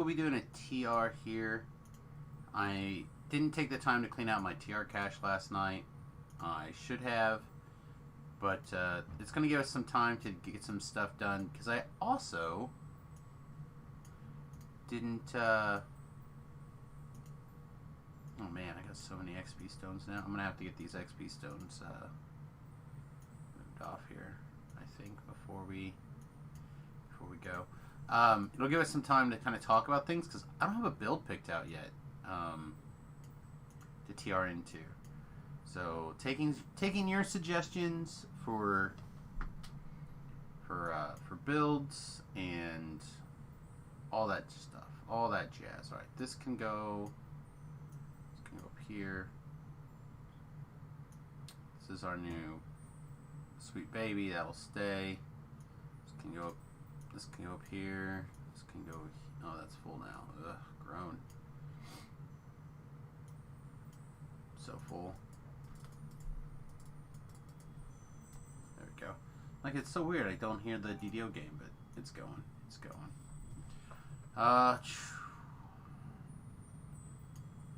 We'll be doing a TR here. I didn't take the time to clean out my TR cache last night. I should have, but it's going to give us some time to get some stuff done because I also didn't. Oh man, I got so many XP stones now. I'm going to have to get these XP stones moved off here, I think, before we go. It'll give us some time to kind of talk about things because I don't have a build picked out yet to TR into. So taking your suggestions for builds and all that stuff, all that jazz. All right, this can go up here. This is our new sweet baby that'll stay. This can go up. This can go up here. This can go. Oh, that's full now. Ugh, grown. So full. There we go. Like, it's so weird. I don't hear the DDO game, but it's going. It's going.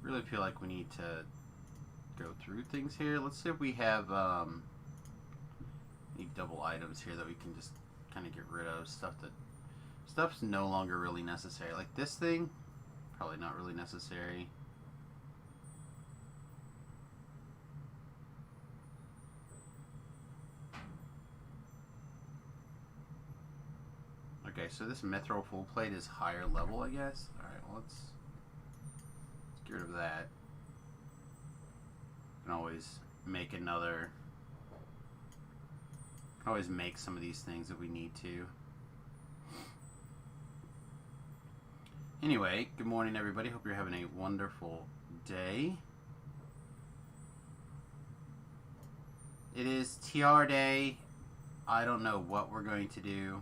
Really feel like we need to go through things here. Let's see if we have any double items here that we can just kind of get rid of. Stuff's no longer really necessary. Like this thing, probably not really necessary. Okay, so this Mithril full plate is higher level, I guess. Alright, well, let's get rid of that. Can always make another. Can always make some of these things if we need to. Anyway, good morning, everybody. Hope you're having a wonderful day. It is TR day. I don't know what we're going to do.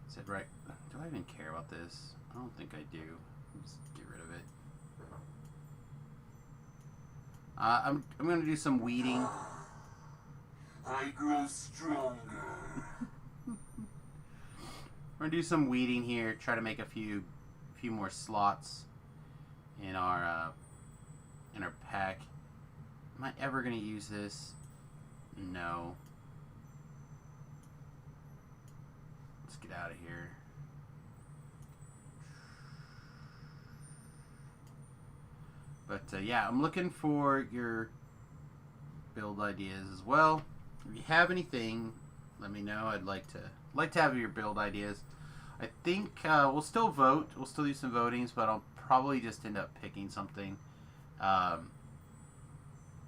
I said right. Do I even care about this? I don't think I do. Just get rid of it. I'm going to do some weeding. I grow stronger. We're gonna do some weeding here. Try to make a few more slots in our pack. Am I ever gonna use this? No. Let's get out of here. But yeah, I'm looking for your build ideas as well. If you have anything, let me know. I'd like to have your build ideas. I think we'll still vote. We'll still do some votings, but I'll probably just end up picking something.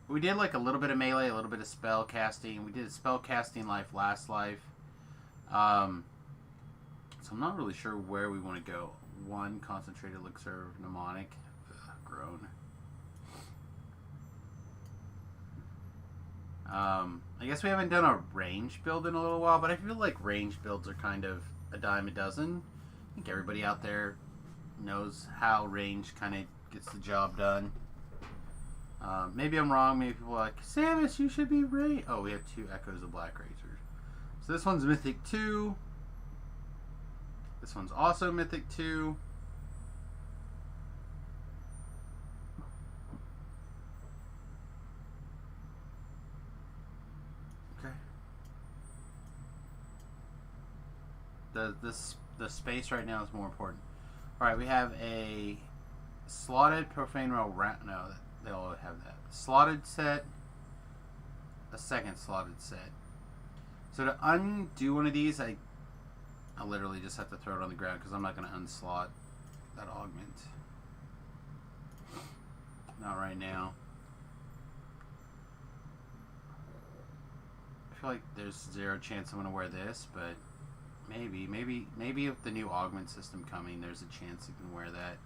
We did like a little bit of melee, a little bit of spell casting. We did spell casting life last life. So I'm not really sure where we want to go. One concentrated elixir mnemonic. Ugh, grown. I guess we haven't done a range build in a little while, but I feel like range builds are kind of a dime a dozen. I think everybody out there knows how range kind of gets the job done. Maybe I'm wrong. Maybe people are like, Samus, you should be range. Oh, we have 2 Echoes of Black Razors. So this one's Mythic 2. This one's also Mythic 2. The space right now is more important. All right, we have a slotted profane realm. No, they all have that. Slotted set. A second slotted set. So to undo one of these, I literally just have to throw it on the ground because I'm not going to unslot that augment. Not right now. I feel like there's 0 chance I'm going to wear this, but maybe with the new augment system coming, there's a chance you can wear that.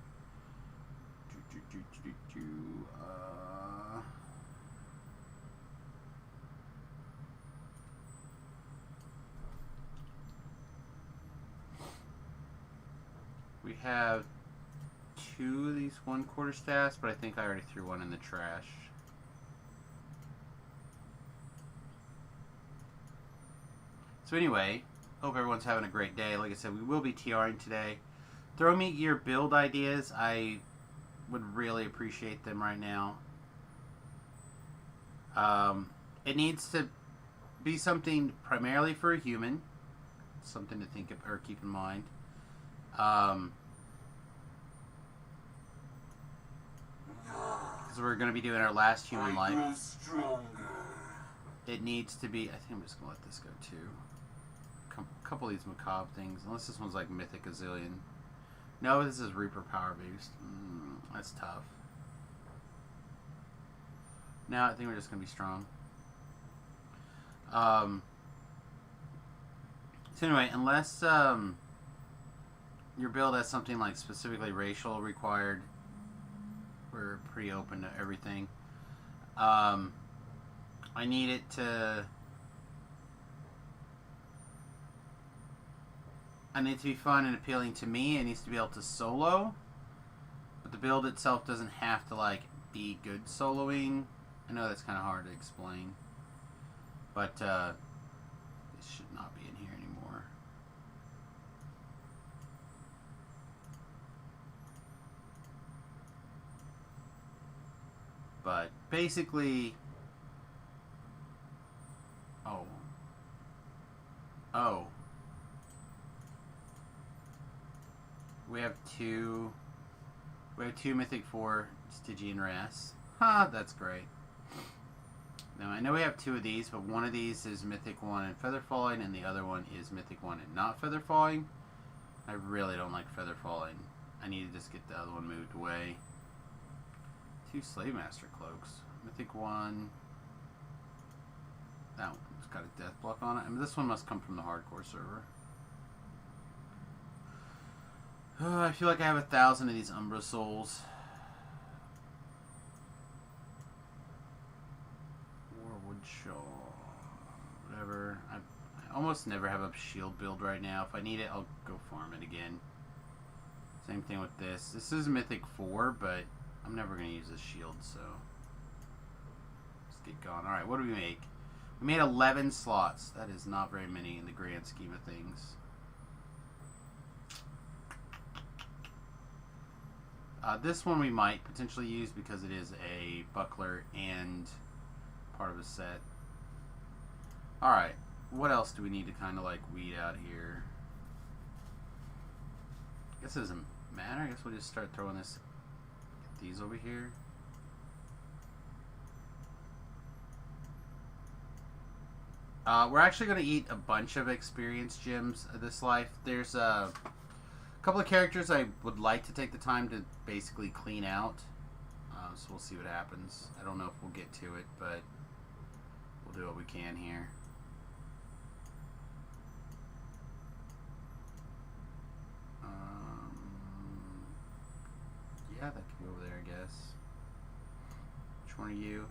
We have 2 of these 1 quarterstaffs, but I think I already threw one in the trash. So anyway, Hope everyone's having a great day. Like I said, we will be TRing today. Throw me your build ideas. I would really appreciate them right now. It needs to be something primarily for a human. Something to think of or keep in mind. Because we're going to be doing our last human I grow life. stronger. It needs to be... I think I'm just going to let this go too. A couple of these macabre things. Unless this one's like Mythic Azillion. No, this is Reaper Power Boost. That's tough. No, I think we're just going to be strong. So anyway, unless your build has something like specifically racial required, we're pretty open to everything. I need it to... I need it to be fun and appealing to me. It needs to be able to solo. But the build itself doesn't have to, like, be good soloing. I know that's kind of hard to explain. But, this should not be in here anymore. But, basically... Oh. We have two Mythic 4 Stygian Wraths. Ha, that's great. Now, I know we have two of these, but one of these is Mythic 1 and Feather Falling, and the other one is Mythic 1 and not Feather Falling. I really don't like Feather Falling. I need to just get the other one moved away. Two Slave Master Cloaks. Mythic 1. That one's got a death block on it. I mean, this one must come from the hardcore server. I feel like I have 1,000 of these Umbra Souls. Warwood Shaw. Whatever. I almost never have a shield build right now. If I need it, I'll go farm it again. Same thing with this. This is Mythic 4, but I'm never going to use this shield, so... Let's get going. Alright, what do we make? We made 11 slots. That is not very many in the grand scheme of things. This one we might potentially use because it is a buckler and part of a set. Alright, what else do we need to kind of like weed out here? I guess it doesn't matter. I guess we'll just start throwing this. Get these over here. We're actually going to eat a bunch of experience gems this life. There's a couple of characters I would like to take the time to basically clean out. So we'll see what happens. I don't know if we'll get to it, but we'll do what we can here. Yeah, that could go over there, I guess. Which one are you?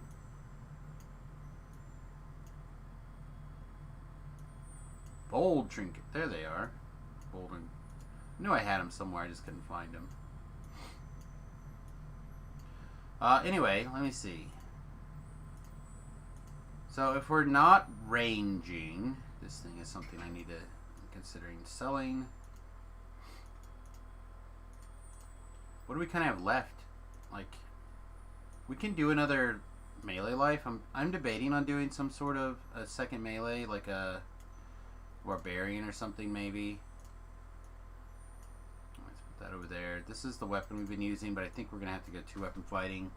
Bold Trinket. There they are. Bolden. I knew I had them somewhere, I just couldn't find them. Anyway, let me see. So if we're not ranging, this thing is something I need to considering selling. What do we kind of have left? Like, we can do another melee life. I'm debating on doing some sort of a second melee, like a barbarian or something maybe. Let's put that over there. This is the weapon we've been using, but I think we're gonna have to go 2-weapon fighting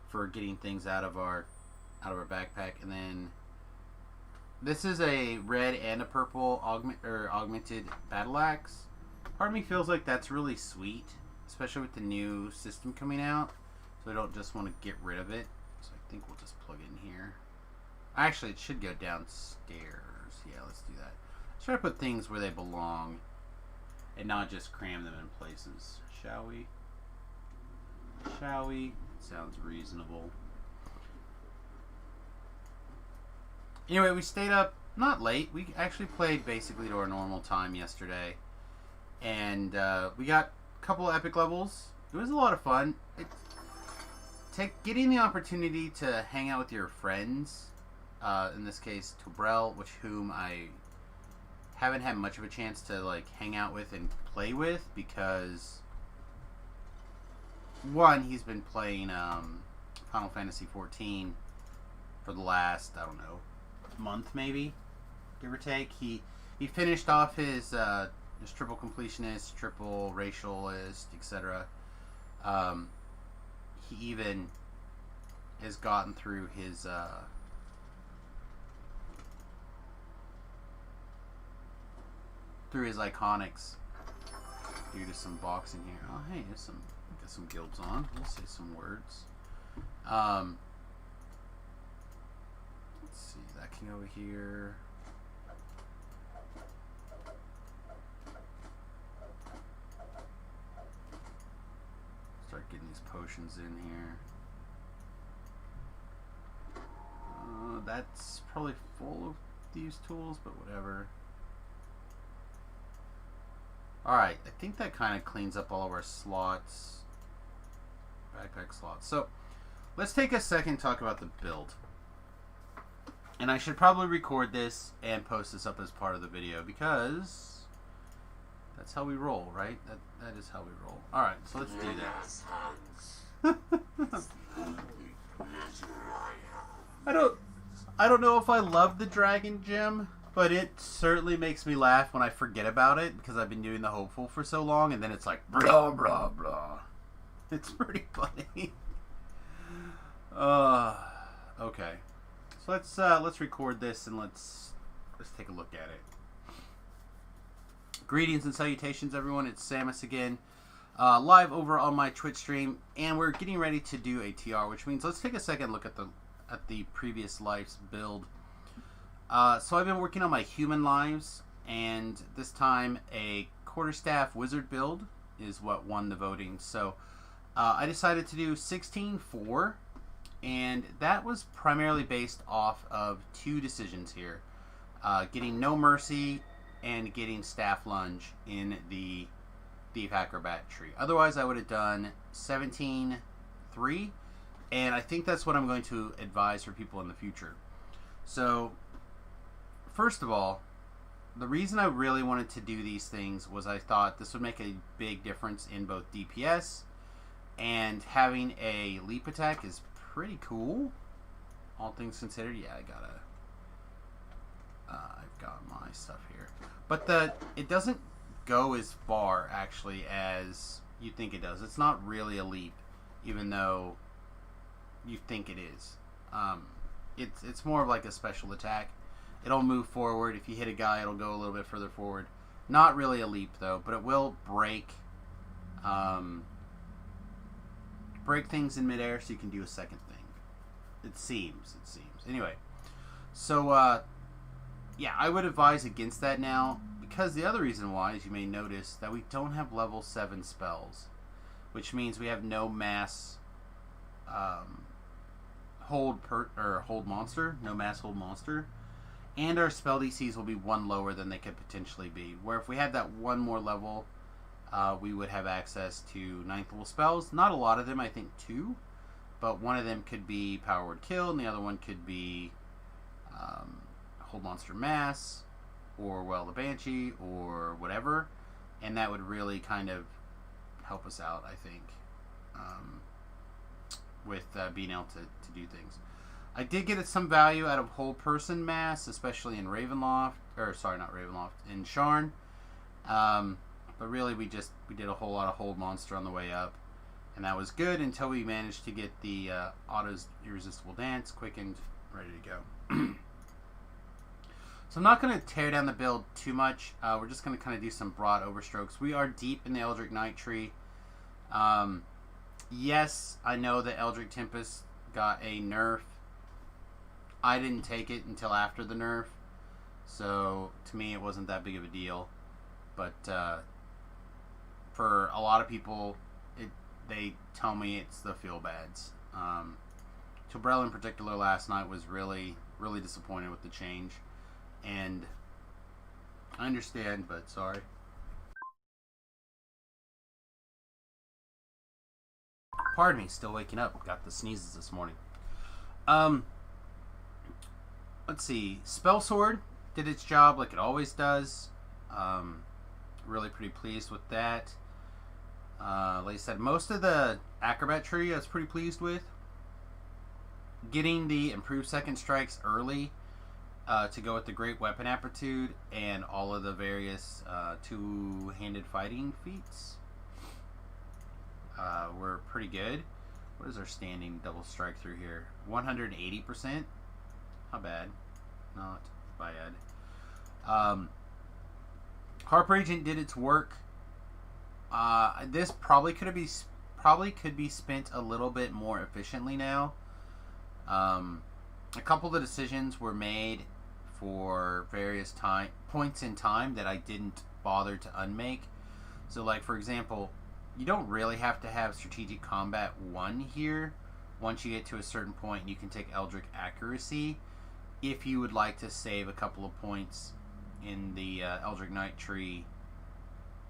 for getting things out of our backpack. And then this is a red and a purple augmented battle axe. Part of me feels like that's really sweet, especially with the new system coming out. So I don't just want to get rid of it. So I think we'll just plug it in here. Actually, it should go downstairs. Yeah, let's do that. Let's try to put things where they belong and not just cram them in places. Shall we? Shall we? Sounds reasonable. Anyway, we stayed up not late. We actually played basically to our normal time yesterday. And we got a couple of epic levels. It was a lot of fun. Getting the opportunity to hang out with your friends, in this case Tobrel, whom I haven't had much of a chance to like hang out with and play with because one, he's been playing Final Fantasy 14 for the last, I don't know, month maybe, give or take. He finished off his triple completionist, triple racialist, etc. He even has gotten through his iconics due to some boxing here. Oh, hey, there's got some guilds on. We'll say some words. Let's see, that king over here. Start getting these potions in here. That's probably full of these tools, but whatever. Alright, I think that kind of cleans up all of our slots. Backpack slots. So, let's take a second to talk about the build. And I should probably record this and post this up as part of the video because that's how we roll, right? That is how we roll. Alright, so let's do that. I don't know if I love the dragon gem, but it certainly makes me laugh when I forget about it because I've been doing the hopeful for so long, and then it's like blah blah blah. It's pretty funny. Okay. So let's record this and let's take a look at it. Greetings and salutations, everyone. It's Samus again, live over on my Twitch stream, and we're getting ready to do a TR, which means let's take a second look at the previous life's build. So I've been working on my human lives, and this time a quarterstaff wizard build is what won the voting. So I decided to do 16-4, and that was primarily based off of two decisions here. Getting No Mercy and getting Staff Lunge in the Thief Acrobat tree. Otherwise, I would have done 17-3, and I think that's what I'm going to advise for people in the future. So, first of all, the reason I really wanted to do these things was I thought this would make a big difference in both DPS, and having a leap attack is pretty cool, all things considered. Yeah, I've got my stuff here, but it doesn't go as far actually as you think it does. It's not really a leap, even though you think it is. It's more of like a special attack. It'll move forward. If you hit a guy, it'll go a little bit further forward. Not really a leap though, but it will break things in midair, so you can do a second thing. It seems. Anyway, so yeah, I would advise against that now, because the other reason why is you may notice that we don't have level 7 spells, which means we have no mass hold monster, no mass hold monster, and our spell DCs will be one lower than they could potentially be. Where if we had that one more level, we would have access to 9th level spells. Not a lot of them, I think 2, but one of them could be Power Word Kill, and the other one could be Hold Monster Mass, or Well the Banshee, or whatever, and that would really kind of help us out, I think, with being able to do things. I did get some value out of Whole Person Mass, especially in Ravenloft, or sorry, not Ravenloft, in Sharn. But really, we did a whole lot of Hold Monster on the way up, and that was good until we managed to get the Otto's Irresistible Dance quickened, ready to go. So I'm not going to tear down the build too much. We're just going to kind of do some broad overstrokes. We are deep in the Eldritch Knight tree. Yes, I know that Eldritch Tempest got a nerf. I didn't take it until after the nerf, so to me it wasn't that big of a deal. But for a lot of people, they tell me it's the feel-bads. Tobrel in particular last night was really, really disappointed with the change. And I understand, but sorry. Pardon me, still waking up. Got the sneezes this morning. Let's see. Spell Sword did its job like it always does. Really pretty pleased with that. Like I said, most of the acrobat tree I was pretty pleased with. Getting the improved second strikes early to go with the great weapon aptitude and all of the various two-handed fighting feats were pretty good. What is our standing double strike through here? 180%. Not bad. Not bad. Harper Agent did its work. This probably could be spent a little bit more efficiently now. A couple of the decisions were made for various points in time that I didn't bother to unmake. So, like, for example, you don't really have to have Strategic Combat 1 here. Once you get to a certain point, you can take Eldritch Accuracy if you would like to save a couple of points in the Eldritch Knight tree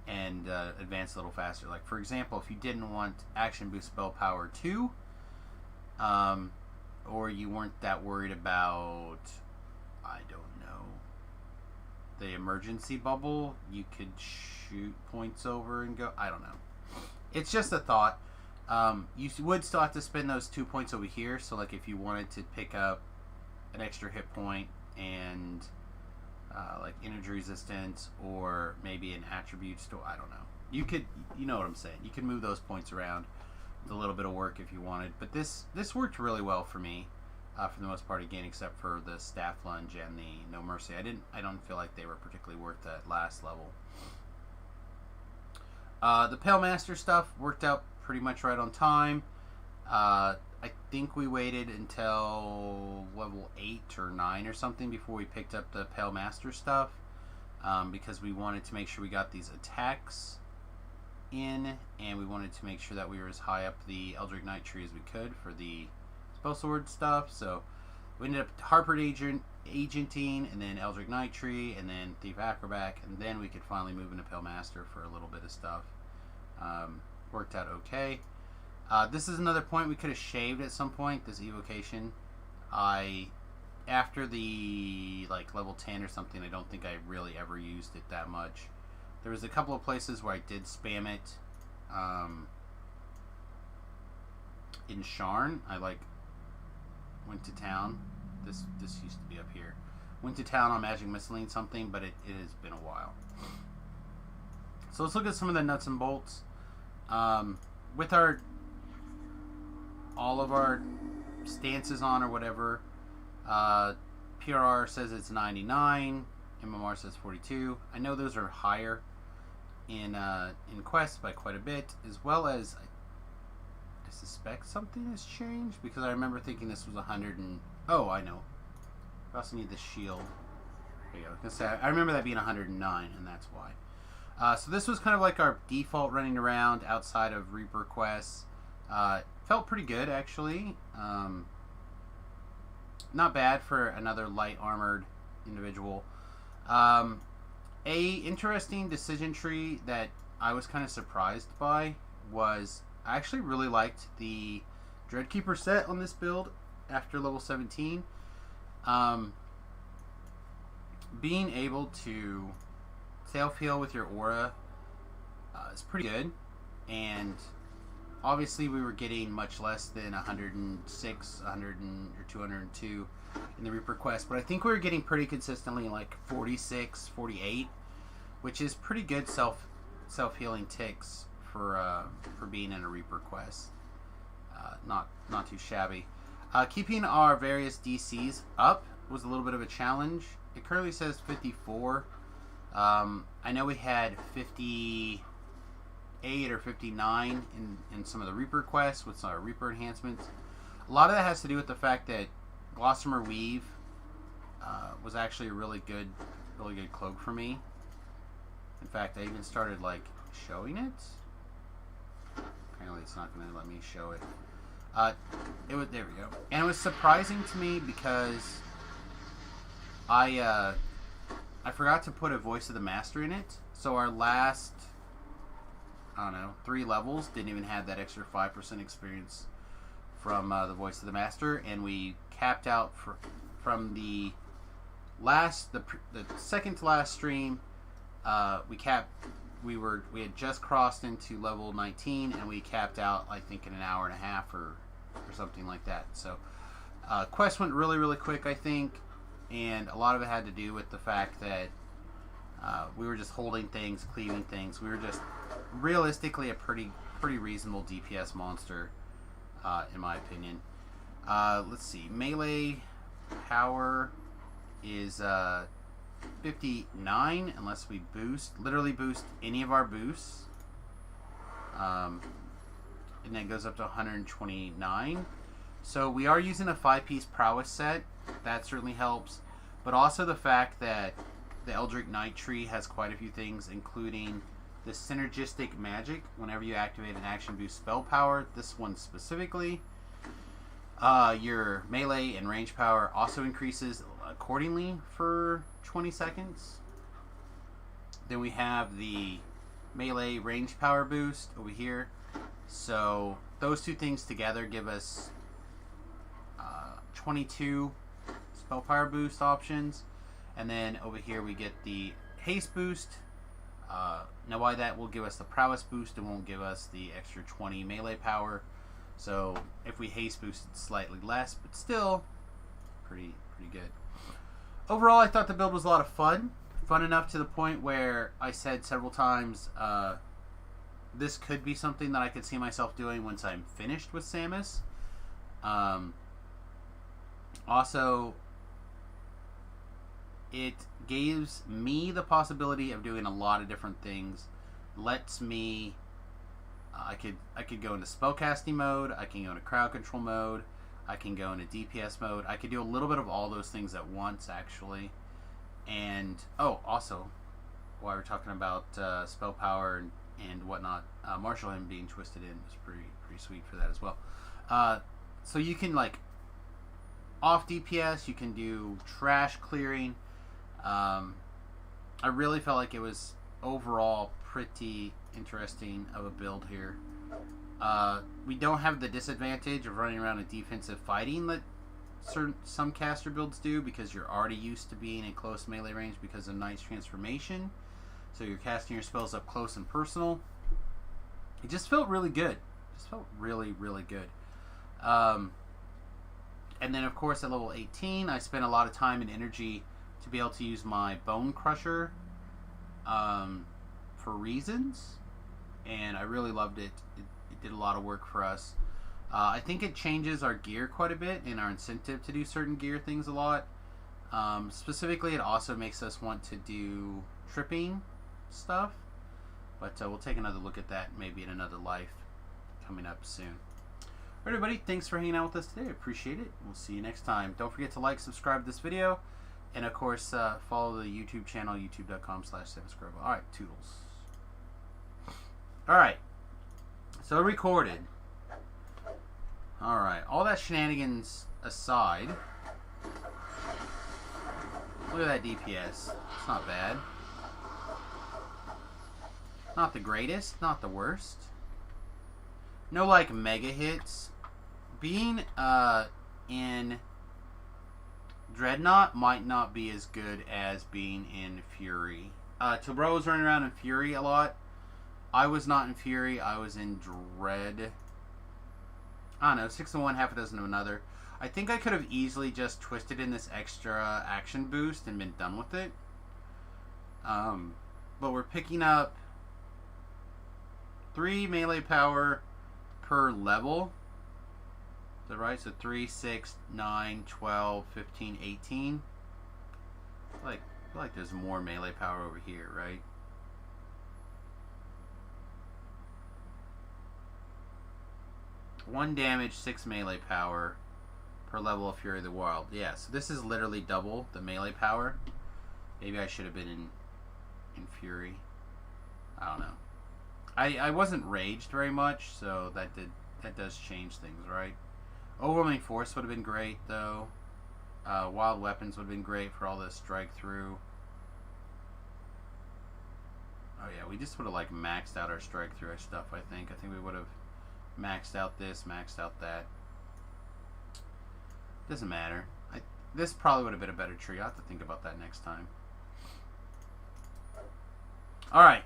and advance a little faster. Like, for example, if you didn't want Action Boost Spell Power 2, or you weren't that worried about, I don't know, the emergency bubble, you could shoot points over and go. I don't know. It's just a thought. You would still have to spend those 2 points over here. So, like, if you wanted to pick up an extra hit point and like energy resistance or maybe an attribute store, I don't know. You could, you know what I'm saying. You could move those points around with a little bit of work if you wanted. But this worked really well for me for the most part again, except for the staff lunge and the no mercy. I don't feel like they were particularly worth that last level. The Pale Master stuff worked out pretty much right on time. I think we waited until level 8 or 9 or something before we picked up the Pale Master stuff, because we wanted to make sure we got these attacks in, and we wanted to make sure that we were as high up the Eldritch Knight tree as we could for the spell sword stuff. So we ended up Harper Agenting, and then Eldritch Knight tree, and then Thief Acrobat, and then we could finally move into Pale Master for a little bit of stuff. Worked out okay. This is another point we could have shaved at some point, this evocation. After the level 10 or something, I don't think I really ever used it that much. There was a couple of places where I did spam it. In Sharn, I went to town. This used to be up here. Went to town on Magic Missiling something, but it has been a while. So let's look at some of the nuts and bolts. With all of our stances on or whatever, PRR says it's 99, MMR says 42. I know those are higher in Quest by quite a bit, as well as I suspect something has changed, because I remember thinking this was 100 and... Oh, I know. We also need the shield. There you go. I remember that being 109, and that's why. So this was kind of like our default running around outside of Reaper quests. Felt pretty good, actually. Not bad for another light armored individual. A interesting decision tree that I was kind of surprised by was I actually really liked the Dreadkeeper set on this build after level 17. Being able to self-heal with your aura is pretty good, and obviously we were getting much less than 106, 100 or 202 in the Reaper quest, but I think we were getting pretty consistently like 46, 48, which is pretty good self-healing ticks for being in a Reaper quest. Not too shabby. Keeping our various DCs up was a little bit of a challenge. It currently says 54. I know we had 58 or 59 in some of the Reaper quests with our Reaper enhancements. A lot of that has to do with the fact that Gossamer Weave was actually a really good cloak for me. In fact, I even started showing it. Apparently, it's not going to let me show it. There we go. And it was surprising to me because I forgot to put a Voice of the Master in it. So our last, 3 levels didn't even have that extra 5% experience from the Voice of the Master, and we capped out from the the second to last stream, we had just crossed into level 19 and we capped out, I think, in an hour and a half or something like that. So quest went really quick, I think, and a lot of it had to do with the fact that we were just holding things, cleaving things. We were just realistically a pretty reasonable DPS monster, in my opinion. Let's see, melee power is 59 unless we literally boost any of our boosts, and then it goes up to 129. So we are using a 5-piece prowess set. That certainly helps, but also the fact that the Eldritch Knight tree has quite a few things, including the synergistic magic. Whenever you activate an action boost spell power, this one specifically, your melee and range power also increases accordingly for 20 seconds. Then we have the melee range power boost over here. So those two things together give us 22 spell power boost options. And then over here we get the haste boost. Now why that will give us the prowess boost, it won't give us the extra 20 melee power. So if we haste boost, it's slightly less, but still pretty good. Overall, I thought the build was a lot of fun. Fun enough to the point where I said several times, this could be something that I could see myself doing once I'm finished with Samus. Also, it gives me the possibility of doing a lot of different things. Lets me, I could go into spellcasting mode. I can go into crowd control mode. I can go into DPS mode. I could do a little bit of all those things at once, actually. And also, while we're talking about spell power and whatnot, Martial Hymn being twisted in was pretty sweet for that as well. So you can, like, off DPS, you can do trash clearing. I really felt like it was overall pretty interesting of a build here. We don't have the disadvantage of running around in defensive fighting that some caster builds do, because you're already used to being in close melee range because of Knight's transformation. So you're casting your spells up close and personal. It just felt really good. It just felt really good. And then, of course, at level 18, I spent a lot of time and energy to be able to use my Bone Crusher for reasons, and I really loved it. It did a lot of work for us. I think it changes our gear quite a bit and our incentive to do certain gear things a lot. Specifically, it also makes us want to do tripping stuff, but we'll take another look at that maybe in another life coming up soon. All right, everybody, thanks for hanging out with us today. I appreciate it. We'll see you next time. Don't forget to like, subscribe to this video, and of course, follow the YouTube channel, youtube.com/SamusGrobo. All right, toodles. All right, so recorded. All right, all that shenanigans aside, look at that DPS. It's not bad. Not the greatest, not the worst. No, like, mega hits. Being in Dreadnought might not be as good as being in Fury. Tobro was running around in Fury a lot. I was not in Fury. I was in Dread. I don't know, 6 of one, half a dozen of another. I think I could have easily just twisted in this extra action boost and been done with it. But we're picking up 3 melee power per level. Is that right? So 3, 6, 9, 12, 15, 18. I feel like there's more melee power over here, right? One damage, 6 melee power per level of Fury of the Wild. Yeah, so this is literally double the melee power. Maybe I should have been in Fury. I don't know. I wasn't raged very much, so that does change things, right? Overwhelming Force would have been great, though. Wild Weapons would have been great for all this strike through. Oh yeah, we just would have, like, maxed out our strike through stuff, I think. I think we would have maxed out this, maxed out that. Doesn't matter. This probably would have been a better tree. I'll have to think about that next time. Alright.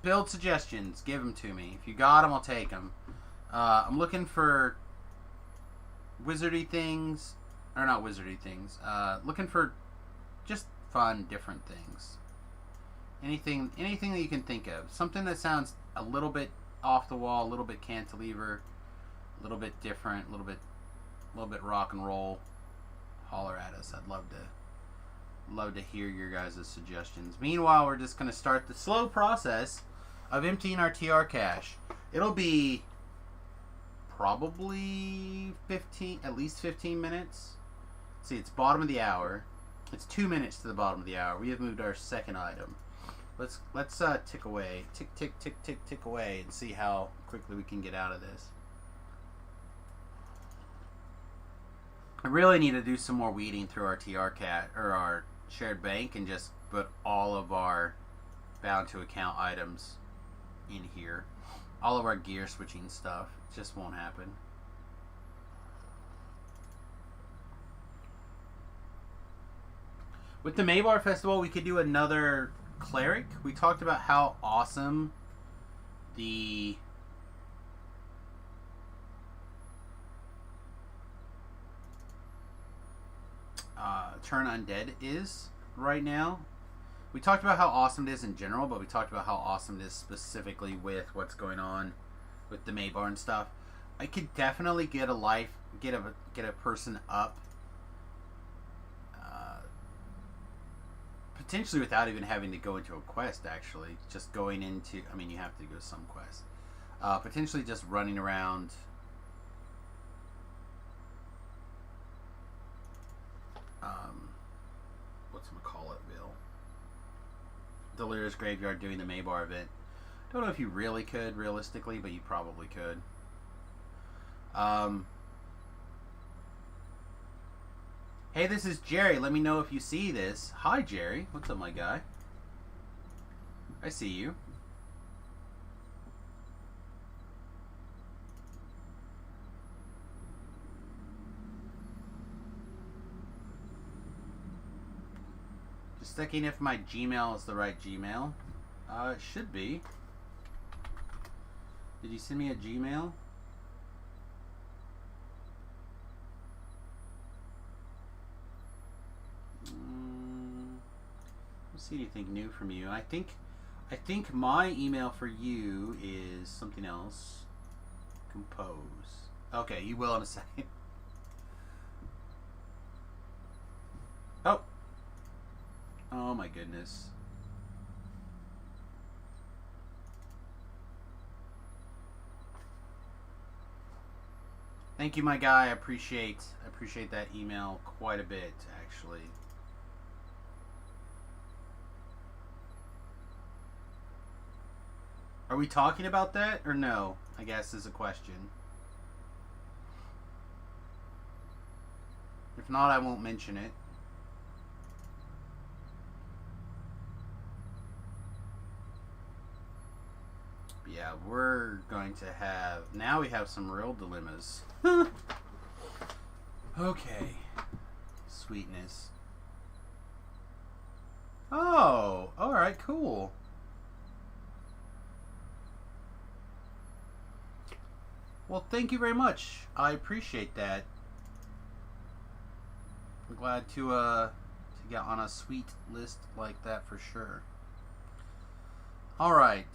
Build suggestions. Give them to me. If you got them, I'll take them. I'm looking for wizardy things. Or not wizardy things. Looking for just fun, different things. Anything that you can think of. Something that sounds a little bit off the wall, a little bit cantilever, a little bit different, a little bit rock and roll. Holler at us. I'd love to hear your guys' suggestions. Meanwhile, we're just going to start the slow process of emptying our TR cache. It'll be probably at least 15 minutes. See, it's bottom of the hour. It's 2 minutes to the bottom of the hour. We have moved our second item. Let's tick away. Tick away and see how quickly we can get out of this. I really need to do some more weeding through our TR cat or our shared bank and just put all of our bound to account items in here. All of our gear switching stuff. It just won't happen. With the Maybar Festival, we could do another cleric. We talked about how awesome the Turn Undead is right now. We talked about how awesome it is in general, but we talked about how awesome it is specifically with what's going on with the Maybar and stuff. I could definitely get a person up, potentially without even having to go into a quest. Actually, just going into, I mean, you have to go to some quest. Potentially just running around. Whatchamacallitville. Delirious Graveyard doing the Maybar event. Don't know if you really could, realistically, but you probably could. Hey, this is Jerry. Let me know if you see this. Hi, Jerry. What's up, my guy? I see you. Just checking if my Gmail is the right Gmail. It should be. Did you send me a Gmail? Let's see anything new from you. I think my email for you is something else. Compose. Okay, you will in a second. Oh. Oh my goodness. Thank you, my guy. I appreciate that email quite a bit, actually. Are we talking about that or no? I guess is a question. If not, I won't mention it. But yeah, we're going to have... Now we have some real dilemmas. Okay. Sweetness. Oh, alright, cool. Well, thank you very much. I appreciate that. I'm glad to get on a sweet list like that for sure. Alright.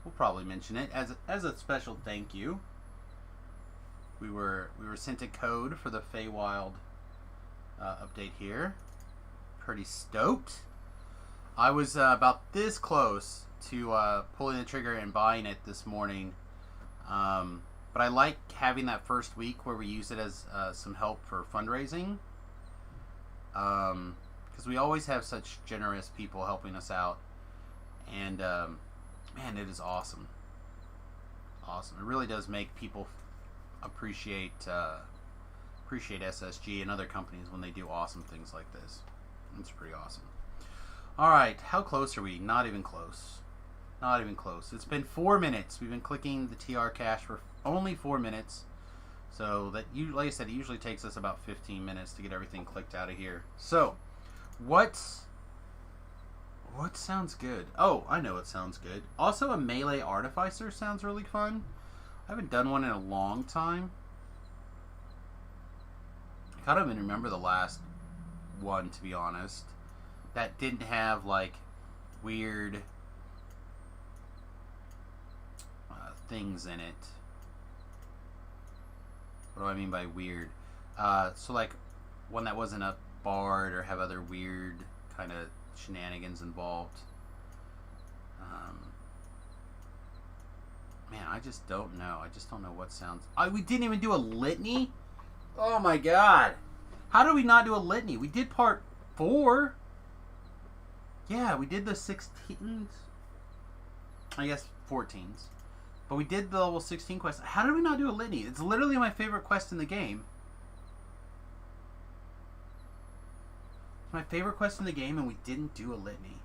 We'll probably mention it as a special thank you. We were sent a code for the Feywild update here. Pretty stoked. I was about this close to pulling the trigger and buying it this morning. But I like having that first week where we use it as some help for fundraising. Because we always have such generous people helping us out. And, man, it is awesome. Awesome. It really does make people appreciate SSG and other companies when they do awesome things like this. It's pretty awesome. Alright, how close are we? Not even close. Not even close. It's been 4 minutes. We've been clicking the TR cache for only 4 minutes. So that you, like I said, it usually takes us about 15 minutes to get everything clicked out of here. So, what sounds good? Oh, I know what sounds good. Also, a melee artificer sounds really fun. I haven't done one in a long time. I don't even remember the last one, to be honest. That didn't have like weird things in it. What do I mean by weird? So like one that wasn't a bard or have other weird kind of shenanigans involved. Man, I just don't know. I just don't know what sounds. We didn't even do a litany? Oh my god. How did we not do a litany? We did part 4. Yeah, we did the 16s. I guess 14s. But we did the level 16 quest. How did we not do a litany? It's literally my favorite quest in the game. It's my favorite quest in the game, and we didn't do a litany.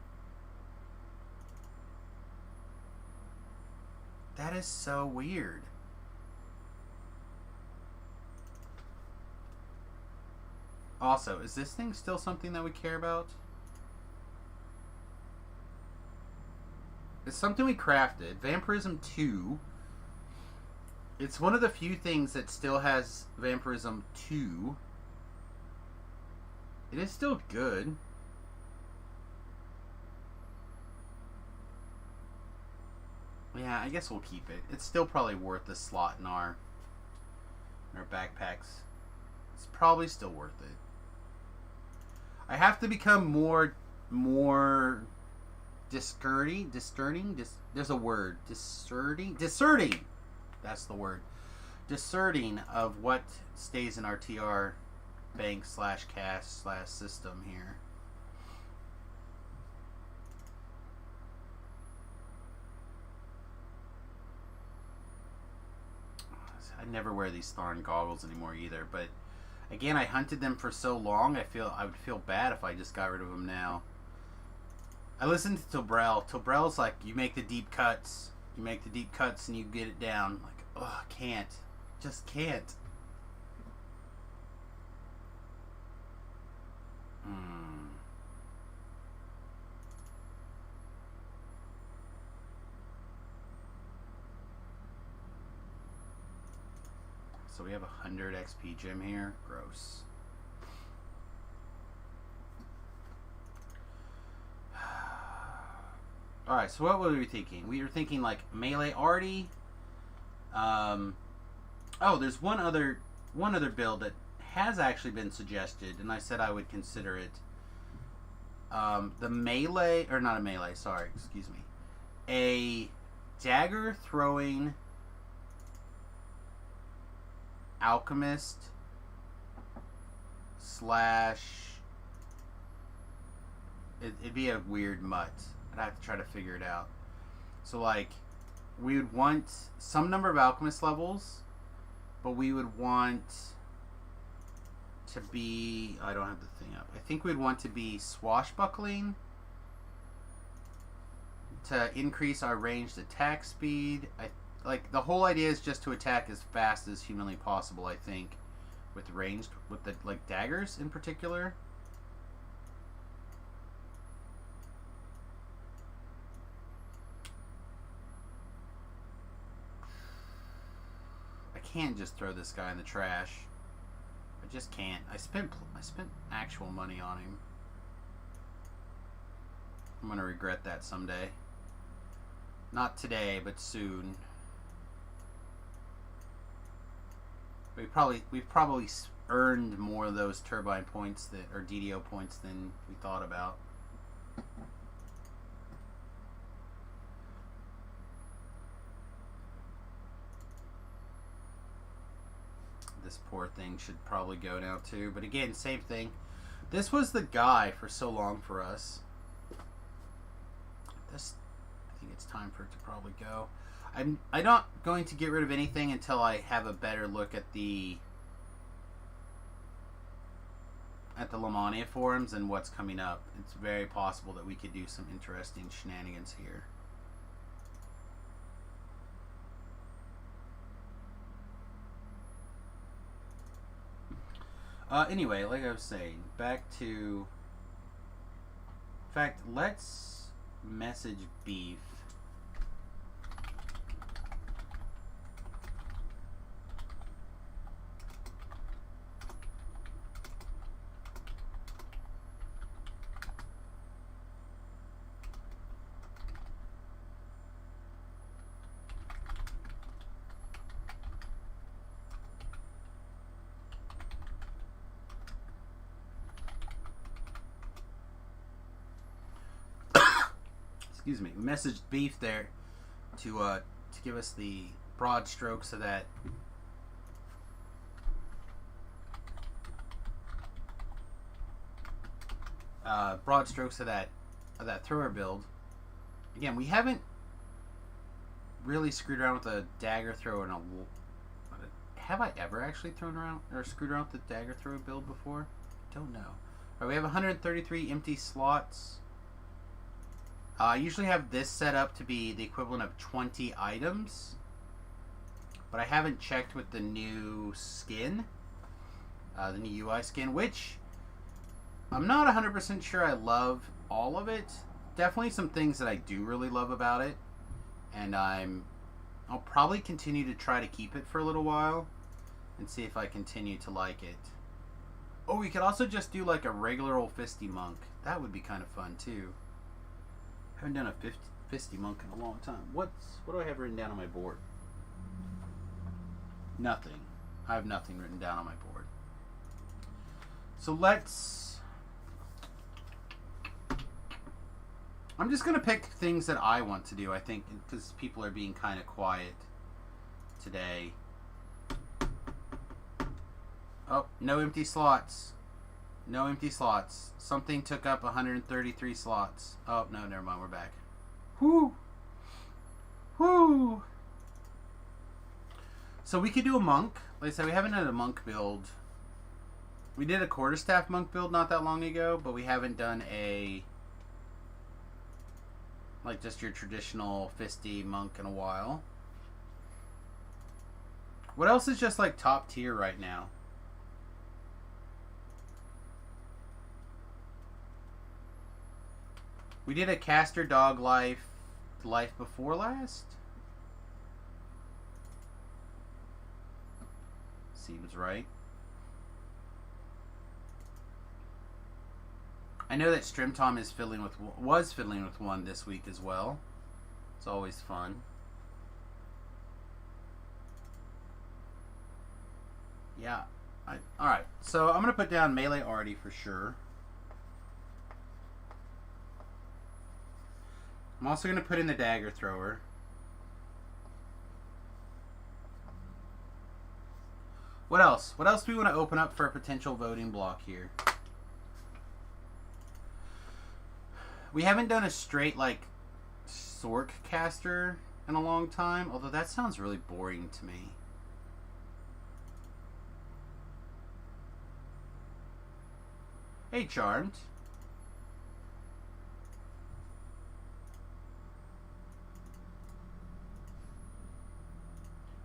That is so weird. Also, is this thing still something that we care about? It's something we crafted. Vampirism 2. It's one of the few things that still has Vampirism 2. It is still good. Yeah, I guess we'll keep it. It's still probably worth the slot in our backpacks. It's probably still worth it. I have to become more discerning. There's a word. Discerning. That's the word. Discerning of what stays in our TR bank / cash / system here. I never wear these Tharn goggles anymore either, but again, I hunted them for so long, I would feel bad if I just got rid of them now. I listened to Tobrel. Tobrel's like, you make the deep cuts. You make the deep cuts and you get it down. Like, oh, I can't. Just can't. So we have 100 XP gem here. Gross. Alright, so what were we thinking? We were thinking like melee arty. Oh, there's one other build that has actually been suggested, and I said I would consider it. The melee, or not a melee, sorry, excuse me. A dagger throwing alchemist / it'd be a weird mutt. I'd have to try to figure it out. So like, we would want some number of alchemist levels, but we would want to be, I don't have the thing up. I think we'd want to be swashbuckling to increase our ranged attack speed. Like, the whole idea is just to attack as fast as humanly possible, I think, with ranged, with the, like, daggers in particular. I can't just throw this guy in the trash. I just can't. I spent actual money on him. I'm gonna regret that someday. Not today, but soon. We've probably earned more of those turbine points or DDO points than we thought about. This poor thing should probably go now too. But again, same thing. This was the guy for so long for us. I think it's time for it to probably go. I'm not going to get rid of anything until I have a better look at the Lamania forums and what's coming up. It's very possible that we could do some interesting shenanigans here. Anyway, like I was saying, back to... In fact, let's message Beef. Excuse me, messaged Beef there to give us the broad strokes of that thrower build. Again, we haven't really screwed around with a dagger thrower in a... Have I ever actually thrown around or screwed around with the dagger thrower build before? I don't know. All right, we have 133 empty slots. I usually have this set up to be the equivalent of 20 items, but I haven't checked with the new skin, the new UI skin, which I'm not 100% sure I love all of it. Definitely some things that I do really love about it, and I'll probably continue to try to keep it for a little while and see if I continue to like it. Oh, we could also just do like a regular old Fisty Monk. That would be kind of fun too. I haven't done a Fisty Monk in a long time. What do I have written down on my board? Nothing. I have nothing written down on my board. So I'm just going to pick things that I want to do, I think, because people are being kind of quiet today. Oh, no empty slots. No empty slots. Something took up 133 slots. Oh, no, never mind. We're back. Whoo! Whoo! So we could do a monk. Like I said, we haven't done a monk build. We did a quarterstaff monk build not that long ago, but we haven't done a... like just your traditional Fisty Monk in a while. What else is just like top tier right now? We did a caster dog life before last. Seems right. I know that Strimtom was fiddling with one this week as well. It's always fun. Yeah. Alright, so I'm going to put down Melee Artie for sure. I'm also going to put in the Dagger Thrower. What else? What else do we want to open up for a potential voting block here? We haven't done a straight, like, Sork caster in a long time, although that sounds really boring to me. Hey, Charmed.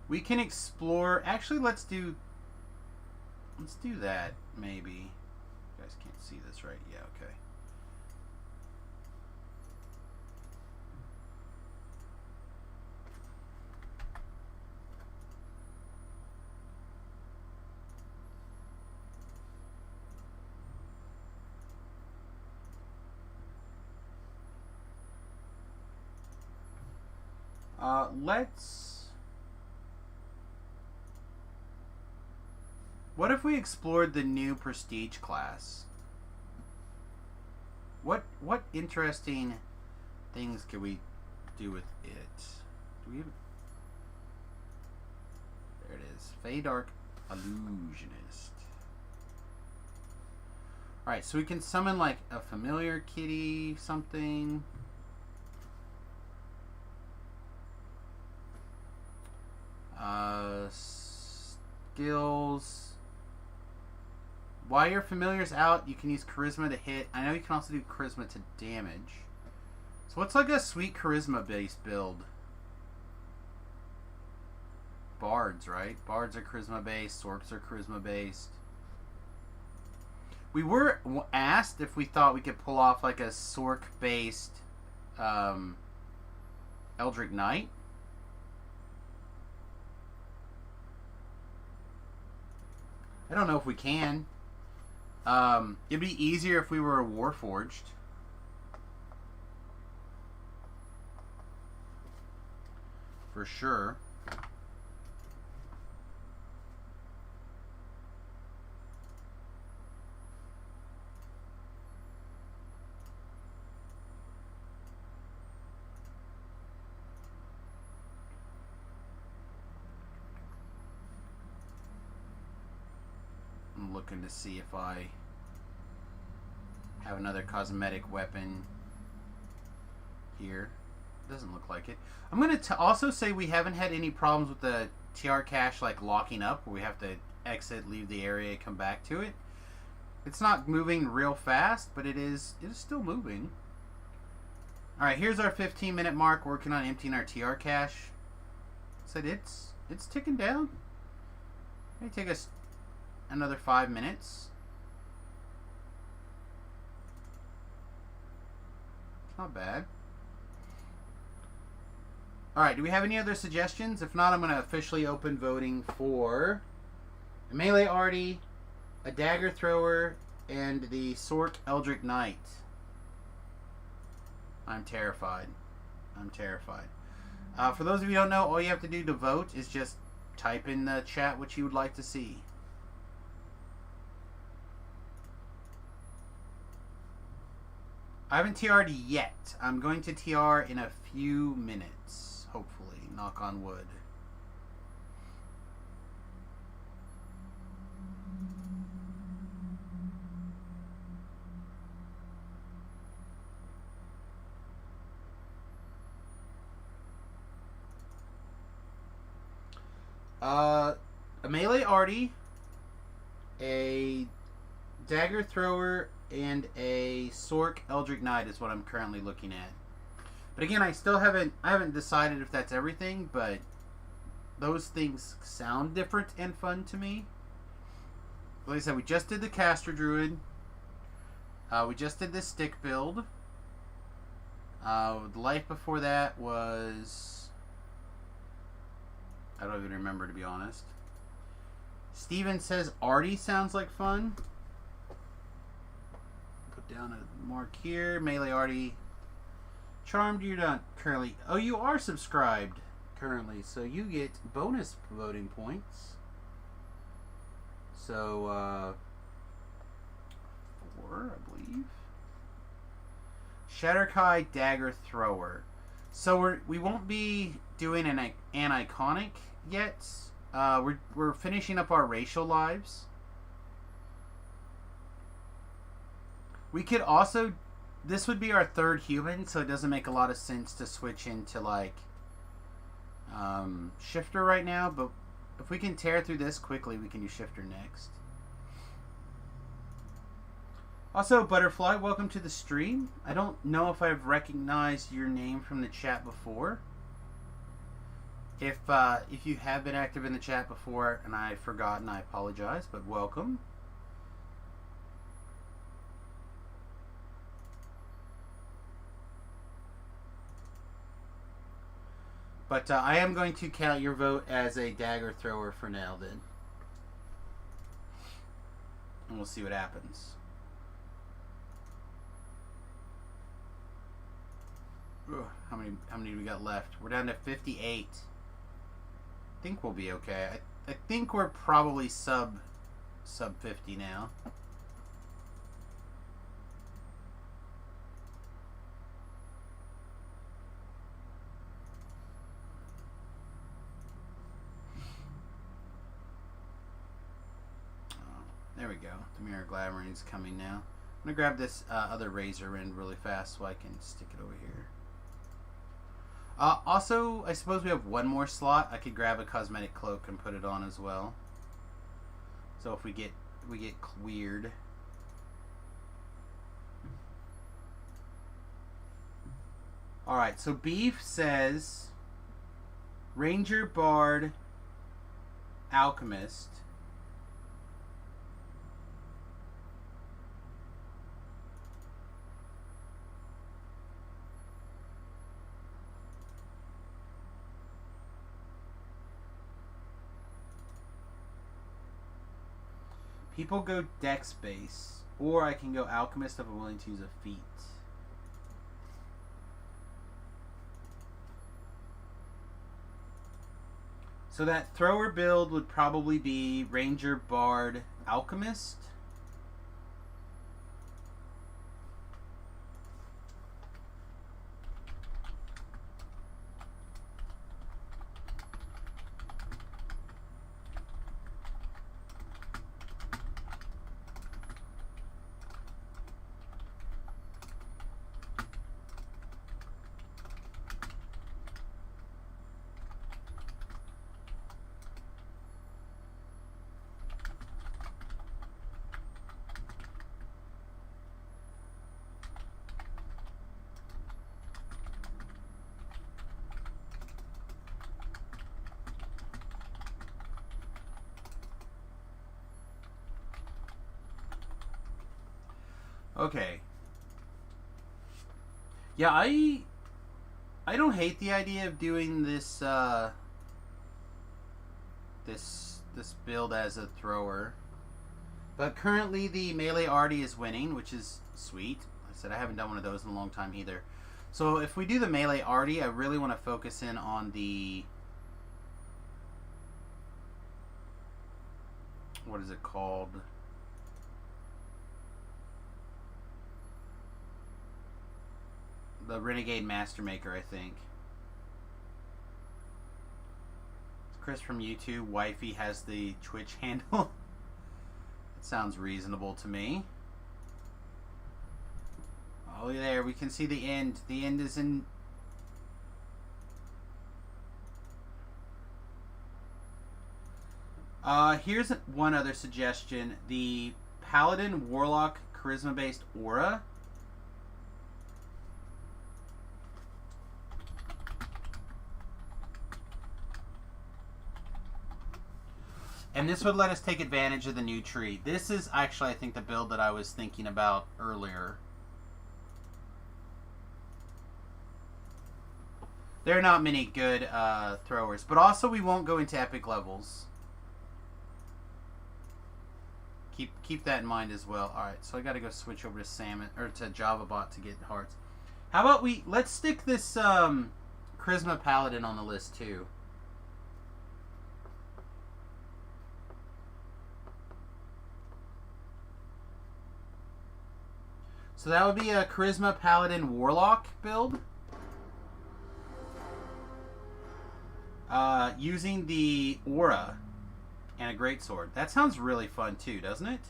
We can explore... Actually, let's do that, maybe. You guys can't see this, right? Yeah, okay. What if we explored the new Prestige class? What interesting things could we do with it? Do we even... There it is. Feydark Illusionist. Alright, so we can summon like a familiar kitty, something. Skills. While your familiar's out, you can use Charisma to hit. I know you can also do Charisma to damage. So what's like a sweet Charisma-based build? Bards, right? Bards are Charisma-based. Sorks are Charisma-based. We were asked if we thought we could pull off like a Sork-based Eldritch Knight. I don't know if we can. It'd be easier if we were a Warforged. For sure. I'm looking to see if I have another cosmetic weapon here. Doesn't look like it. I'm going to also say we haven't had any problems with the TR cache like locking up, where we have to exit, leave the area, come back to it. It's not moving real fast, but it is still moving. Alright, here's our 15-minute mark working on emptying our TR cache. Said it's ticking down. May take us another 5 minutes. Not bad. Alright, do we have any other suggestions? If not, I'm going to officially open voting for a melee arty, a dagger thrower, and the Sork Eldritch Knight. I'm terrified. I'm terrified. For those of you who don't know, all you have to do to vote is just type in the chat what you would like to see. I haven't TR'd yet. I'm going to TR in a few minutes. Hopefully. Knock on wood. A melee arty, a dagger thrower, and a Sork Eldritch Knight is what I'm currently looking at. But again, I haven't decided if that's everything, but those things sound different and fun to me. Like I said, we just did the Caster Druid. We just did this stick build. The life before that was... I don't even remember, to be honest. Steven says arty sounds like fun. Put down a mark here. Melee arty. Charmed, you're not currently... Oh, you are subscribed currently, so you get bonus voting points. So, 4, I believe. Shatterkai Dagger Thrower. So we won't be doing an iconic yet. We're finishing up our racial lives. We could also... This would be our third human, so it doesn't make a lot of sense to switch into, like, Shifter right now, but if we can tear through this quickly, we can do Shifter next. Also, Butterfly, welcome to the stream. I don't know if I've recognized your name from the chat before. If you have been active in the chat before and I've forgotten, I apologize, but welcome. But I am going to count your vote as a dagger thrower for now, then. And we'll see what happens. Ugh, how many do we got left? We're down to 58. I think we'll be okay. I think we're probably sub 50 now. There we go. Demir Glamouring's coming now. I'm going to grab this other razor end really fast so I can stick it over here. Also, I suppose we have one more slot. I could grab a cosmetic cloak and put it on as well. So if we get weird. Alright, so Beef says Ranger, Bard, Alchemist. People go Dex base, or I can go Alchemist if I'm willing to use a feat. So that thrower build would probably be Ranger, Bard, Alchemist. Okay. Yeah, I don't hate the idea of doing this this build as a thrower. But currently the melee arty is winning, which is sweet. Like I said, I haven't done one of those in a long time either. So if we do the melee arty, I really want to focus in on the, what is it called? The Renegade Master Maker, I think. Chris from YouTube, wifey has the Twitch handle. That sounds reasonable to me. Oh, there, we can see the end. The end is in... Here's one other suggestion. The Paladin Warlock Charisma-based Aura. And this would let us take advantage of the new tree. This is actually, I think, the build that I was thinking about earlier. There are not many good throwers. But also, we won't go into epic levels. Keep that in mind as well. Alright, so I gotta go switch over to Salmon, or to JavaBot to get hearts. How about let's stick this Charisma Paladin on the list too. So that would be a Charisma Paladin Warlock build. Using the Aura and a Greatsword. That sounds really fun too, doesn't it?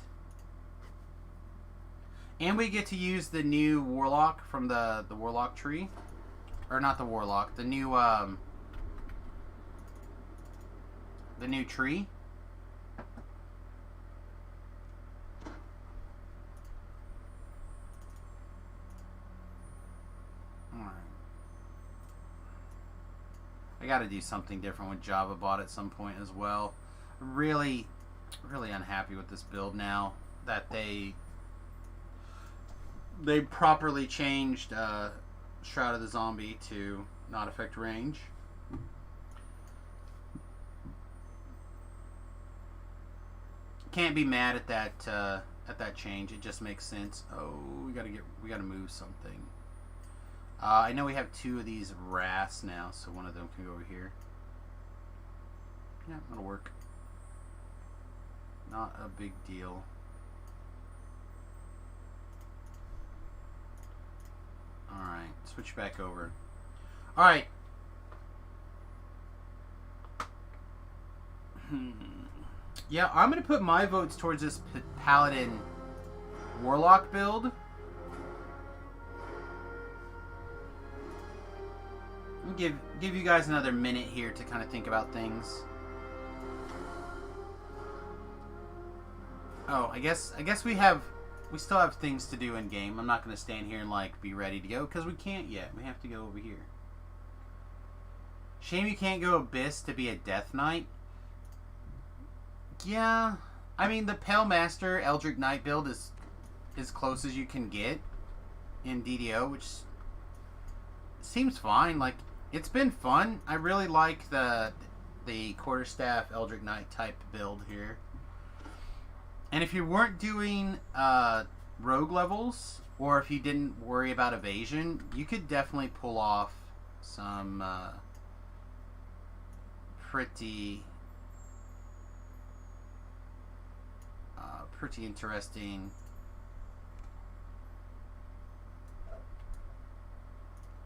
And we get to use the new Warlock from the Warlock tree. Or not the Warlock, the new tree. I got to do something different with JavaBot at some point as well. Really unhappy with this build now that they properly changed Shroud of the Zombie to not affect range. Can't be mad at that change. It just makes sense. Oh, we gotta move something. I know we have two of these Wraths now, so one of them can go over here. Yeah, that'll work. Not a big deal. Alright, switch back over. Alright. Yeah, I'm going to put my votes towards this Paladin Warlock build. I'll give you guys another minute here to kind of think about things. Oh, I guess we still have things to do in game. I'm not going to stand here and like be ready to go because we can't yet. We have to go over here. Shame you can't go Abyss to be a Death Knight. Yeah, I mean the Pale Master Eldritch Knight build is as close as you can get in DDO, which seems fine. Like, it's been fun. I really like the Quarterstaff Eldritch Knight type build here. And if you weren't doing rogue levels, or if you didn't worry about evasion, you could definitely pull off some pretty interesting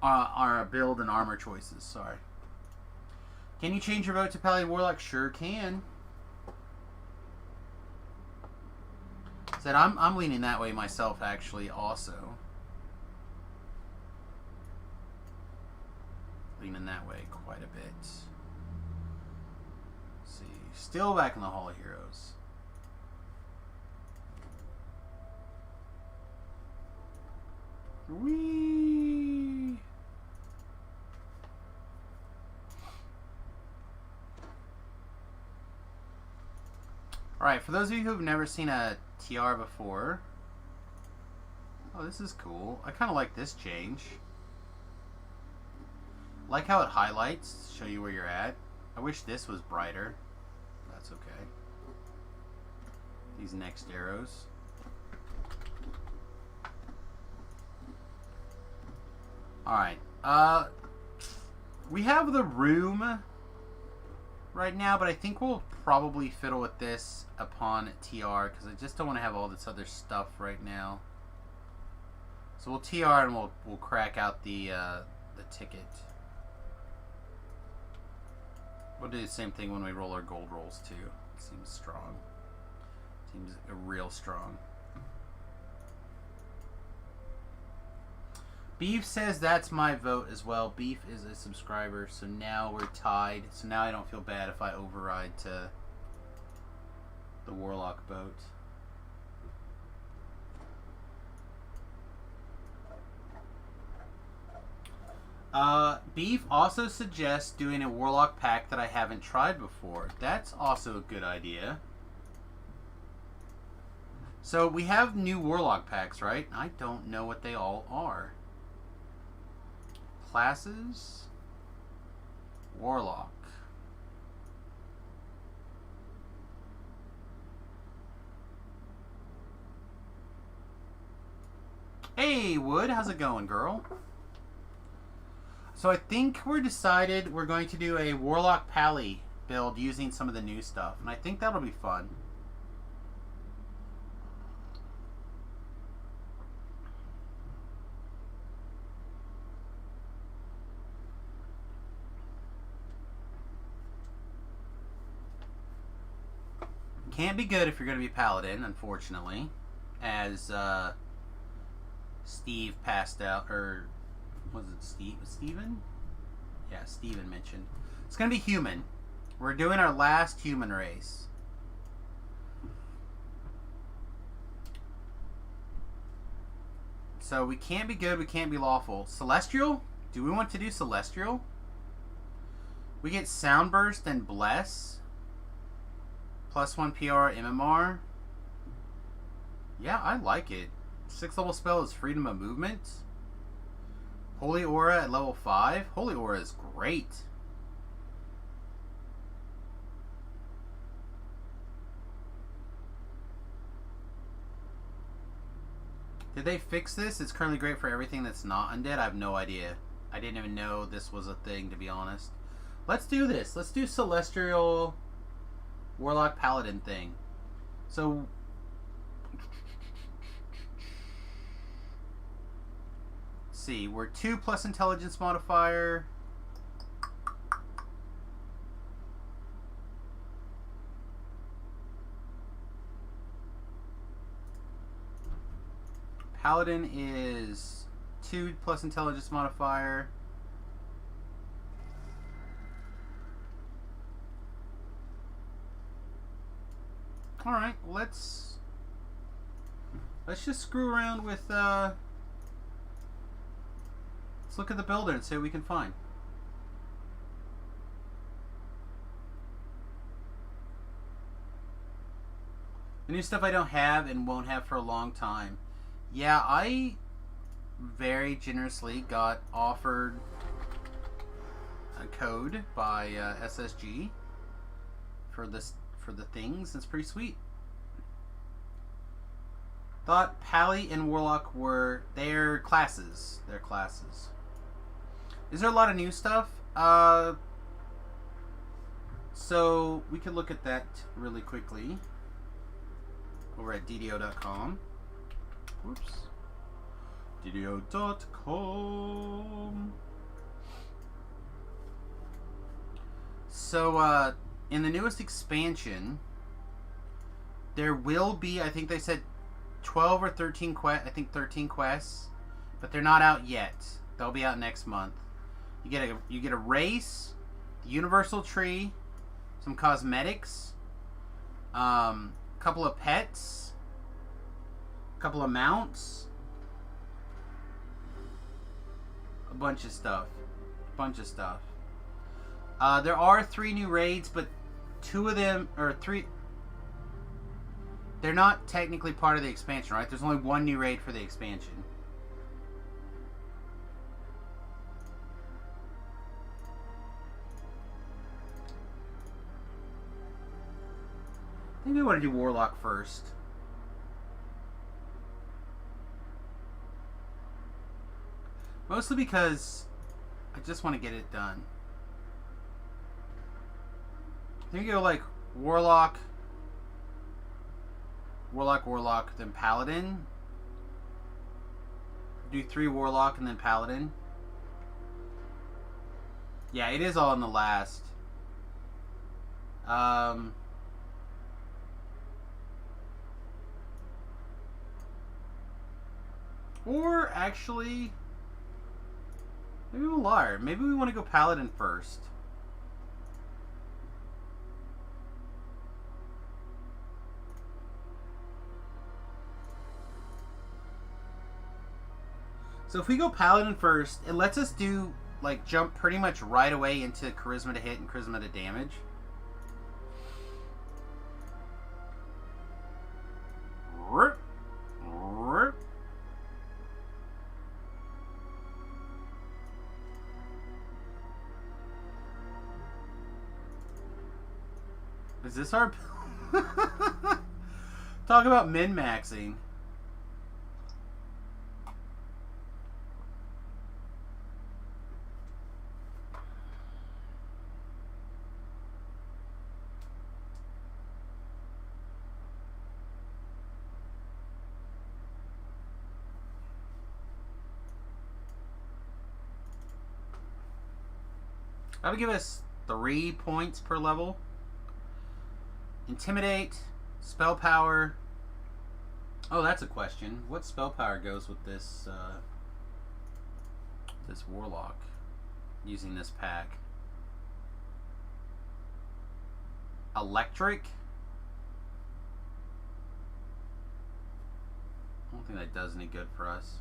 our build and armor choices. Sorry. Can you change your vote to Paladin Warlock? Sure can. Said I'm leaning that way myself actually also. Leaning that way quite a bit. Let's see. Still back in the Hall of Heroes. Whee! Alright, for those of you who've never seen a TR before, oh, this is cool. I kind of like this change. Like how it highlights, show you where you're at. I wish this was brighter. That's okay. These next arrows. Alright, we have the room right now, but I think we'll probably fiddle with this upon TR, because I just don't want to have all this other stuff right now. So we'll TR and we'll crack out the ticket. We'll do the same thing when we roll our gold rolls too. It seems strong. Seems real strong. Beef says that's my vote as well. Beef is a subscriber, so now we're tied. So now I don't feel bad if I override to the Warlock vote. Beef also suggests doing a Warlock pack that I haven't tried before. That's also a good idea. So we have new Warlock packs, right? I don't know what they all are. Classes, Warlock. Hey, Wood, how's it going, girl? So I think we're decided we're going to do a Warlock Pally build using some of the new stuff, and I think that'll be fun. Can't be good if you're going to be Paladin, unfortunately, as Steve passed out, or was it Steve? Steven? Yeah, Steven mentioned. It's going to be human. We're doing our last human race. So we can't be good, we can't be lawful. Celestial? Do we want to do Celestial? We get Soundburst and Bless. +1 PR MMR. Yeah, I like it. 6th level spell is Freedom of Movement. Holy Aura at level 5. Holy Aura is great. Did they fix this? It's currently great for everything that's not undead. I have no idea. I didn't even know this was a thing, to be honest. Let's do this. Let's do Celestial Warlock Paladin thing. So let's see, we're 2 plus intelligence modifier. Paladin is 2 plus intelligence modifier. Alright, let's just screw around with, let's look at the builder and see what we can find. The new stuff I don't have and won't have for a long time. Yeah, I very generously got offered a code by SSG for this. For the things. It's pretty sweet. Thought Pally and Warlock were their classes. Their classes. Is there a lot of new stuff? So we could look at that really quickly over at DDO.com. Whoops. DDO.com. So, in the newest expansion, there will be, I think they said 12 or 13 quests, I think 13 quests, but they're not out yet. They'll be out next month. You get a race, the universal tree, some cosmetics, couple of pets, a couple of mounts, a bunch of stuff. There are 3 new raids, but 2 of them, or 3, they're not technically part of the expansion, right? There's only 1 new raid for the expansion. I think we want to do Warlock first. Mostly because I just want to get it done. I think you go like Warlock, then Paladin. Do 3 Warlock and then Paladin. Yeah, it is all in the last. Or actually, maybe we'll liar. Maybe we want to go Paladin first. So if we go Paladin first, it lets us do, like, jump pretty much right away into Charisma to hit and Charisma to damage. Is this our... Talk about min-maxing. That would give us 3 points per level. Intimidate, spell power. Oh, that's a question. What spell power goes with this this Warlock using this pack? Electric? I don't think that does any good for us.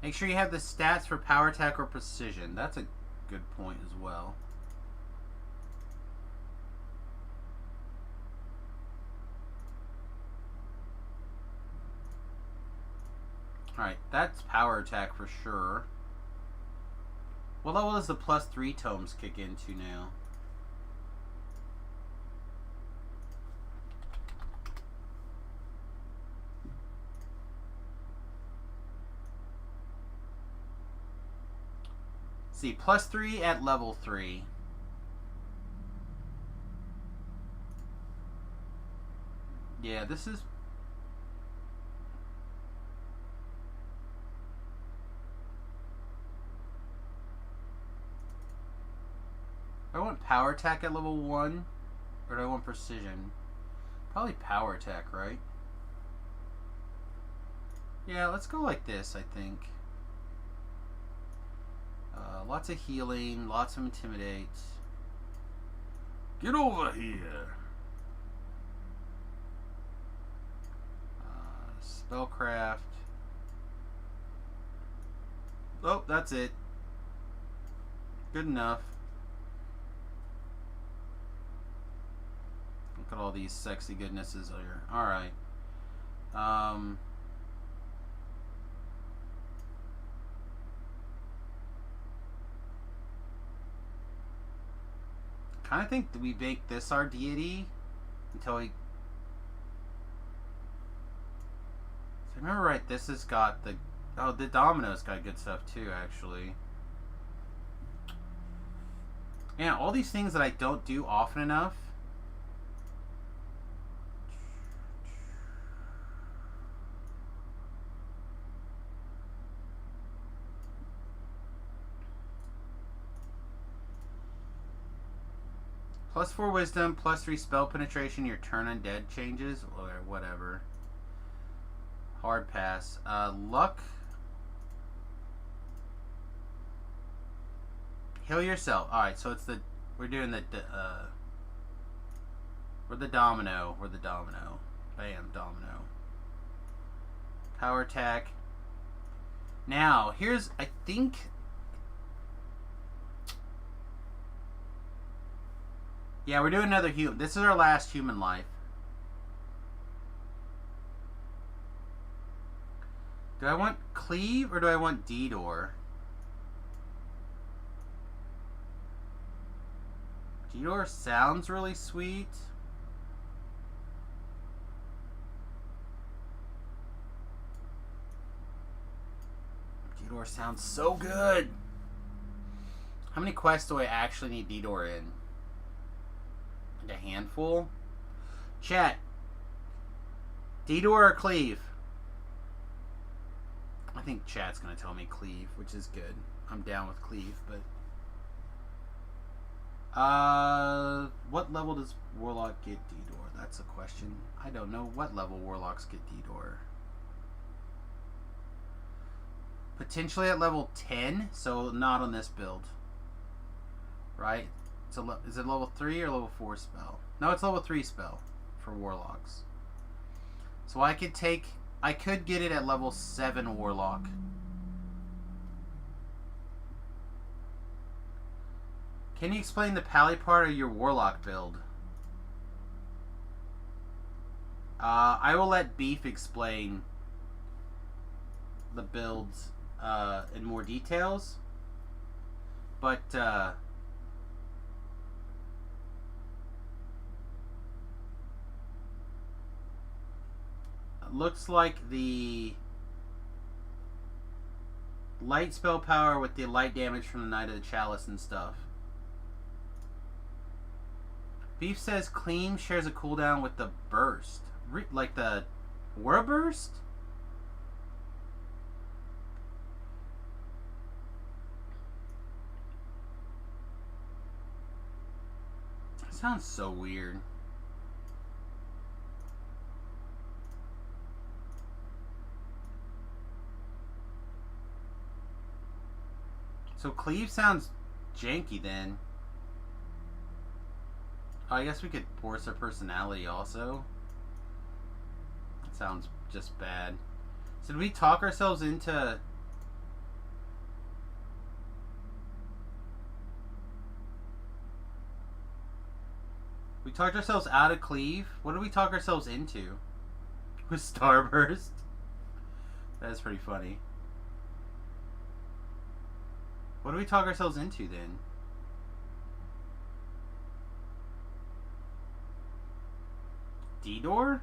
Make sure you have the stats for power attack or precision. That's a good point as well. Alright, that's power attack for sure. What level does the +3 tomes kick into now? See, +3 at level 3. Yeah, this is... I want power attack at level 1, or do I want precision? Probably power attack, right? Yeah, let's go like this, I think. Lots of healing, lots of intimidate. Get over here! Spellcraft. Oh, that's it. Good enough. Look at all these sexy goodnesses here. Alright. Kind of think that we make this our deity until we... I remember right, this has got the... Oh, the Domino's got good stuff too, actually. Yeah, all these things that I don't do often enough. +4 wisdom, +3 spell penetration, your turn undead changes, or whatever. Hard pass. Luck. Heal yourself. Alright, so it's the... We're doing the... We're the domino. We're the domino. Bam, domino. Power attack. Now, here's... I think... Yeah, we're doing another human. This is our last human life. Do I want Cleave or do I want Didor? Didor sounds really sweet. Didor sounds so good. How many quests do I actually need Didor in? Like a handful? Chat. Didor or Cleave? I think chat's gonna tell me Cleave, which is good. I'm down with Cleave, but... what level does Warlock get Didor? That's a question. I don't know what level Warlocks get Didor. Potentially at level 10, so not on this build. Right? So is it level 3 or level 4 spell? No, it's level 3 spell for Warlocks. So I could get it at level 7 Warlock. Can you explain the pally part of your Warlock build? I will let Beef explain the builds in more details. But looks like the light spell power with the light damage from the Knight of the Chalice and stuff. Beef says Clean shares a cooldown with the burst. Like the Aura burst? That sounds so weird. So Cleave sounds janky then. Oh, I guess we could force her personality also. That sounds just bad. So did we talk ourselves into... We talked ourselves out of Cleave? What did we talk ourselves into? With Starburst? That is pretty funny. What do we talk ourselves into then? Didor?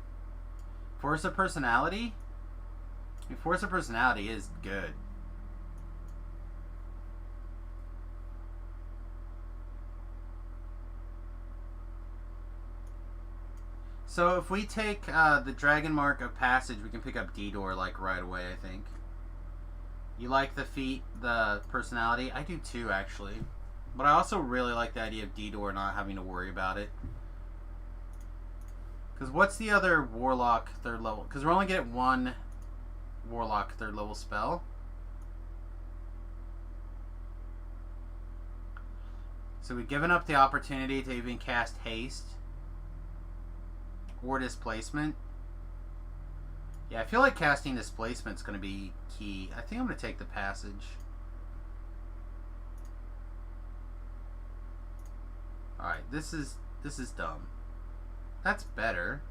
Force of Personality? I mean, Force of Personality is good. So if we take the Dragon Mark of Passage, we can pick up Didor like right away, I think. You like the feat, the personality? I do too, actually. But I also really like the idea of Didor not having to worry about it. Because what's the other Warlock 3rd level? Because we're only getting one Warlock 3rd level spell. So we've given up the opportunity to even cast Haste. Or Displacement. Yeah, I feel like casting Displacement is going to be key. I think I'm going to take the Passage. Alright, this is dumb. That's better.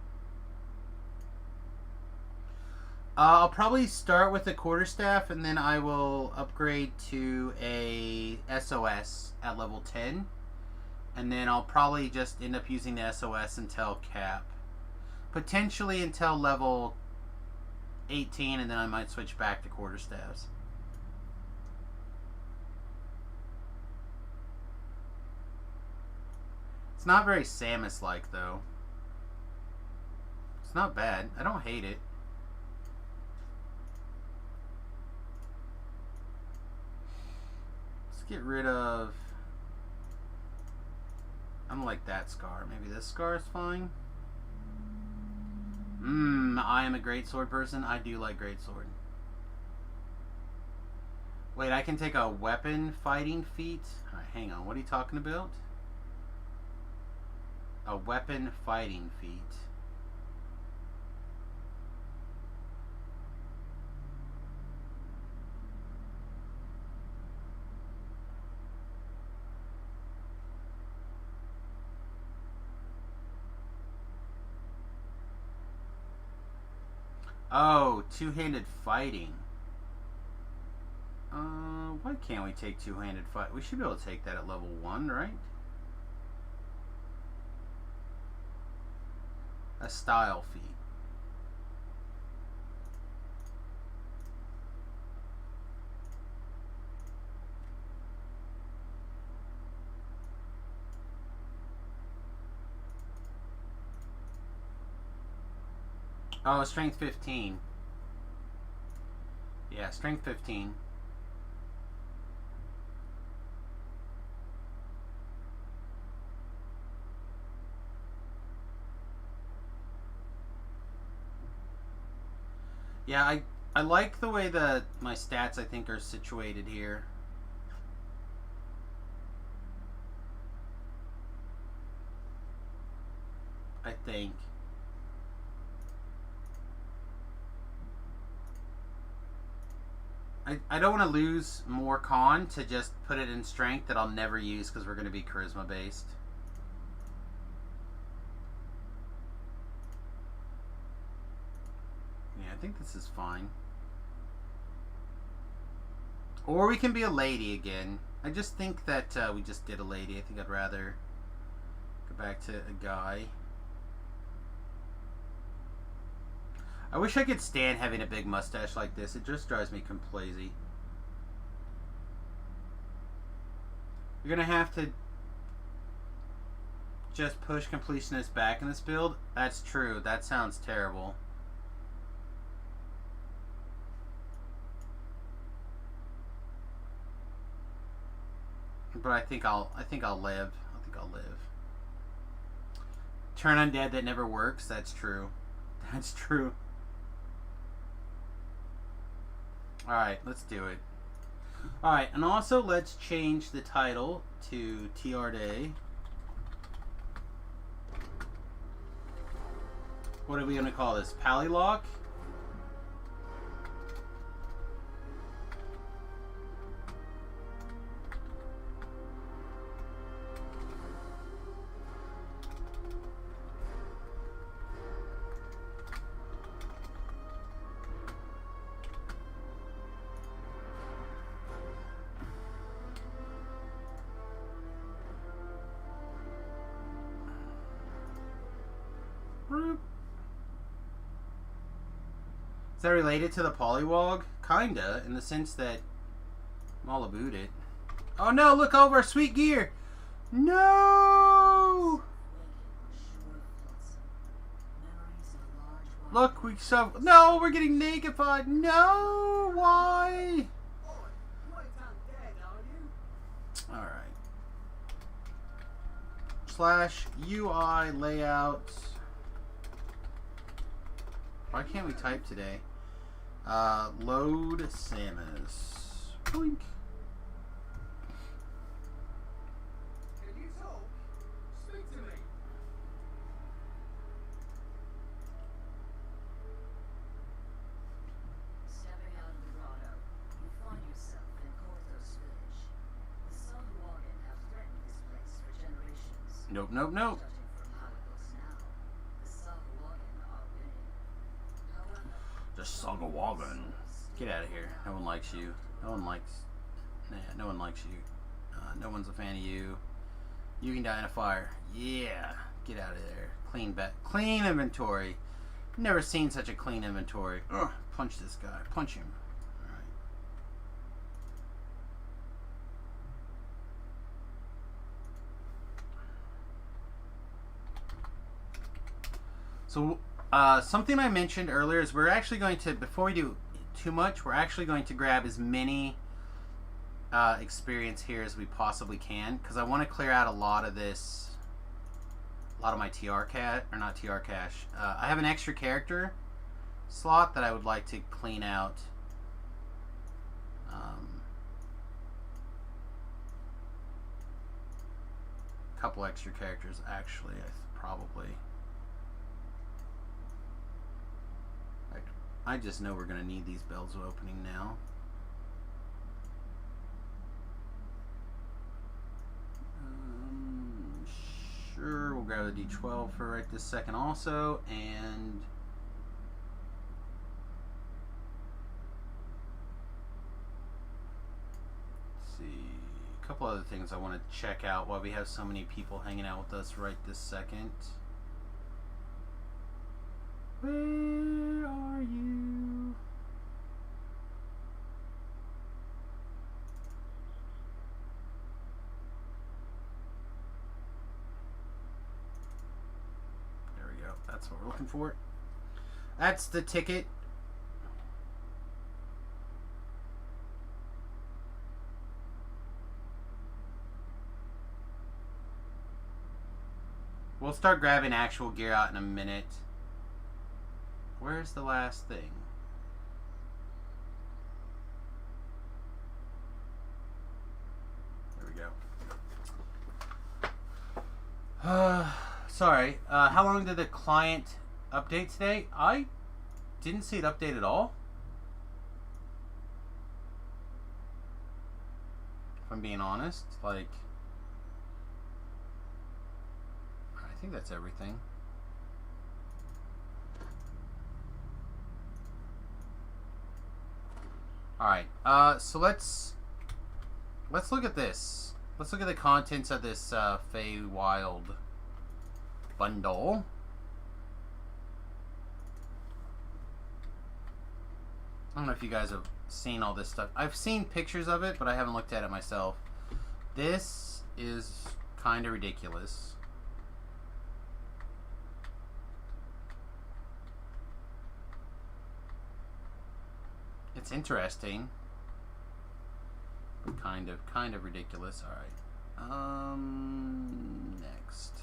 I'll probably start with the Quarterstaff and then I will upgrade to a SOS at level 10. And then I'll probably just end up using the SOS until cap. Potentially until level 18, and then I might switch back to quarterstaffs. It's not very Samus-like, though. It's not bad. I don't hate it. Let's get rid of... I don't like that scar. Maybe this scar is fine. I am a greatsword person. I do like greatsword. Wait, I can take a weapon fighting feat? Alright, hang on. What are you talking about? A weapon fighting feat. Oh, two-handed fighting. Why can't we take two-handed fight? We should be able to take that at level 1, right? A style feat. Oh, strength 15. Yeah, strength 15. Yeah, I like the way that my stats, I think, are situated here. I think. I don't want to lose more con to just put it in strength that I'll never use because we're going to be charisma based. Yeah, I think this is fine. Or we can be a lady again. I just think that we just did a lady. I think I'd rather go back to a guy. I wish I could stand having a big mustache like this. It just drives me crazy. You're going to have to just push completionist back in this build. That's true. That sounds terrible. But I think I'll live. I think I'll live. Turn undead that never works. That's true. That's true. Alright, let's do it. Alright, and also let's change the title to TR Day. What are we going to call this? Pallylock? Is that related to the Pollywog? Kinda, in the sense that I'm all about it. Oh no, look over, sweet gear! No! Look, no, we're getting nakified! No! Why? Alright. / UI layout. Why can't we type today? Load Samus. Blink. Can you talk? Speak to me. Stepping out of the grotto, you find yourself in Korthos village. The Sogwagan have threatened this place for generations. Nope, nope, nope. Judging from how it looks now, the Sogwagan are winning. However, The Sogwagan. Get out of here. No one likes you. No one likes you. No one's a fan of you. You can die in a fire. Yeah. Get out of there. Clean inventory. Never seen such a clean inventory. Ugh, punch this guy. Punch him. Alright. So, something I mentioned earlier is we're actually going to, before we do too much, we're actually going to grab as many experience here as we possibly can, because I want to clear out a lot of this, a lot of my TR cache, or not TR cache. I have an extra character slot that I would like to clean out. A couple extra characters, actually, probably. I just know we're going to need these bells opening now. Sure, we'll grab the D12 for right this second also, and let's see, a couple other things I want to check out while we have so many people hanging out with us right this second. Where are you? There we go. That's what we're looking for. That's the ticket. We'll start grabbing actual gear out in a minute. Where's the last thing? There we go. Sorry. How long did the client update today? I didn't see it update at all. If I'm being honest, like, I think that's everything. Alright, so let's look at this. Let's look at the contents of this Feywild bundle. I don't know if you guys have seen all this stuff. I've seen pictures of it, but I haven't looked at it myself. This is kind of ridiculous. It's interesting, but kind of ridiculous. All right. Next.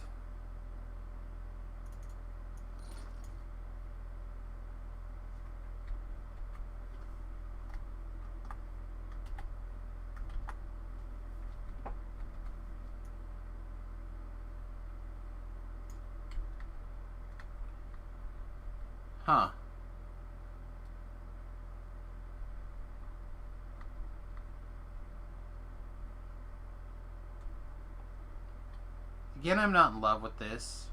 Huh. Again, I'm not in love with this,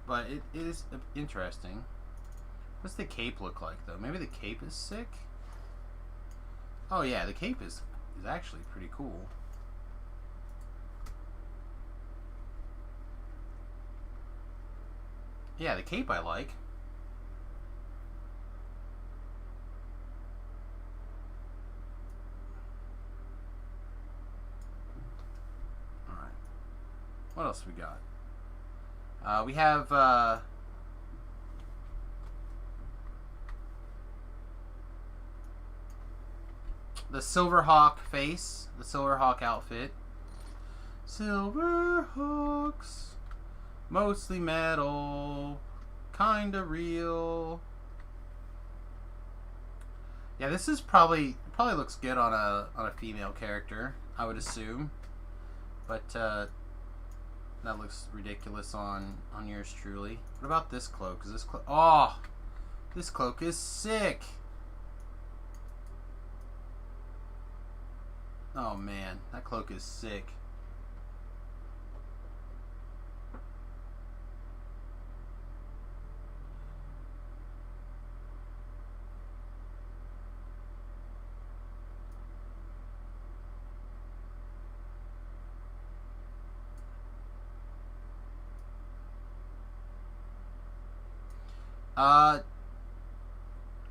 but it is interesting. What's the cape look like, though? Maybe the cape is sick? Oh yeah, the cape is actually pretty cool. Yeah, the cape I like. What else we got? We have the Silverhawk face, the Silverhawk outfit. Silverhawks, mostly metal, kinda real. Yeah, this is probably looks good on a female character, I would assume, but that looks ridiculous on yours truly. What about this cloak? Is this cloak? Oh, this cloak is sick. Oh man, that cloak is sick.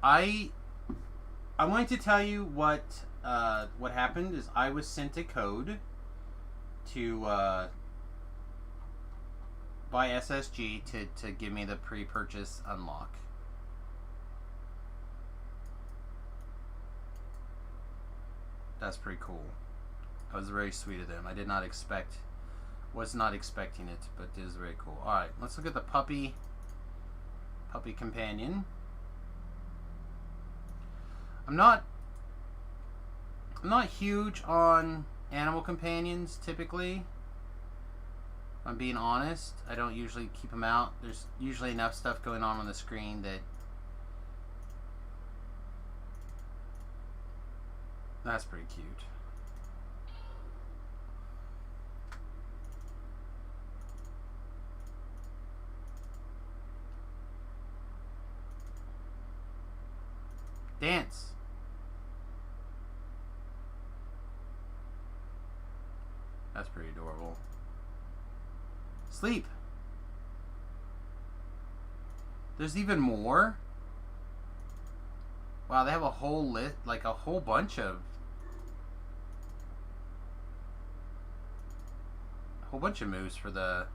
I wanted to tell you what happened is I was sent a code to buy SSG to give me the pre-purchase unlock. That's pretty cool. That was very sweet of them. I did not expect, was not expecting it, but it is very cool. All right, let's look at the puppy companion. I'm not huge on animal companions typically. If I'm being honest, I don't usually keep them out. There's usually enough stuff going on the screen that that's pretty cute. Dance. That's pretty adorable. Sleep. There's even more. Wow, they have a whole list, like a whole bunch of moves for the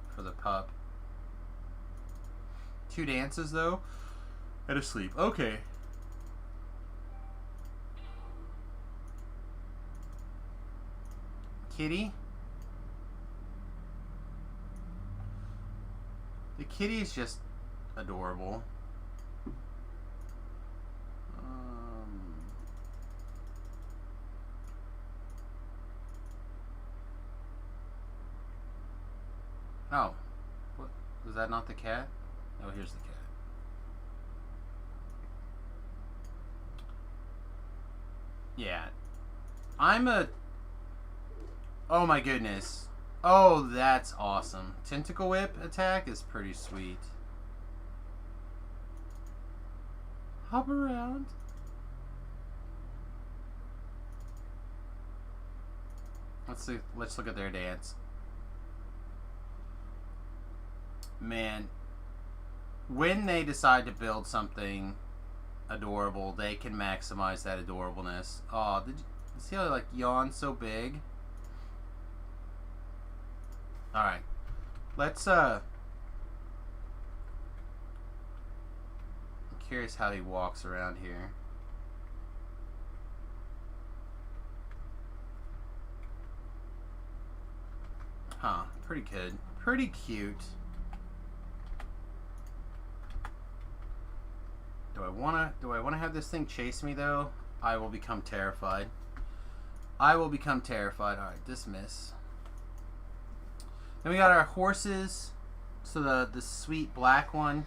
pup. 2 dances though, and a sleep. Okay. Kitty. The kitty is just adorable. Oh, what, was that not the cat? Oh, here's the cat. Yeah, oh my goodness. Oh, that's awesome. Tentacle Whip attack is pretty sweet. Hop around. Let's see. Let's look at their dance. Man, when they decide to build something adorable, they can maximize that adorableness. Oh, did you see how like yawn's so big? All right, let's. I'm curious how he walks around here. Huh? Pretty good. Pretty cute. Do I wanna have this thing chase me though? I will become terrified. I will become terrified. All right, dismiss. Then we got our horses. So the sweet black one.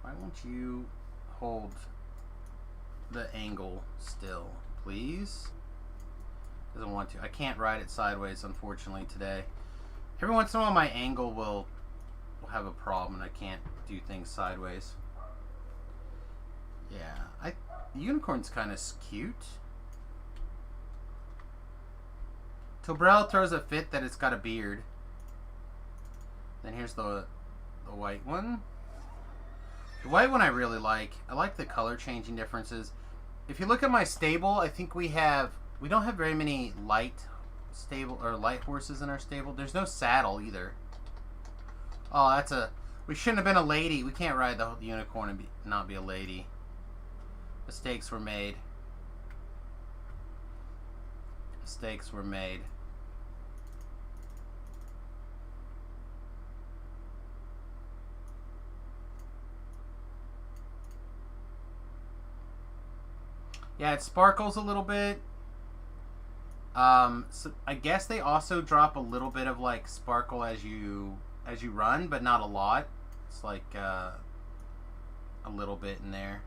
Why won't you hold the angle still, please? Doesn't want to. I can't ride it sideways, unfortunately, today. Every once in a while, my angle will have a problem, and I can't do things sideways. Yeah, the unicorn's kind of cute. Tobrel throws a fit that it's got a beard. Then here's the white one. The white one I really like. I like the color changing differences. If you look at my stable, I think we don't have very many light horses in our stable. There's no saddle either. Oh, we shouldn't have been a lady. We can't ride the unicorn and not be a lady. Mistakes were made. Mistakes were made. Yeah, it sparkles a little bit. So I guess they also drop a little bit of like sparkle as you run, but not a lot. It's like a little bit in there.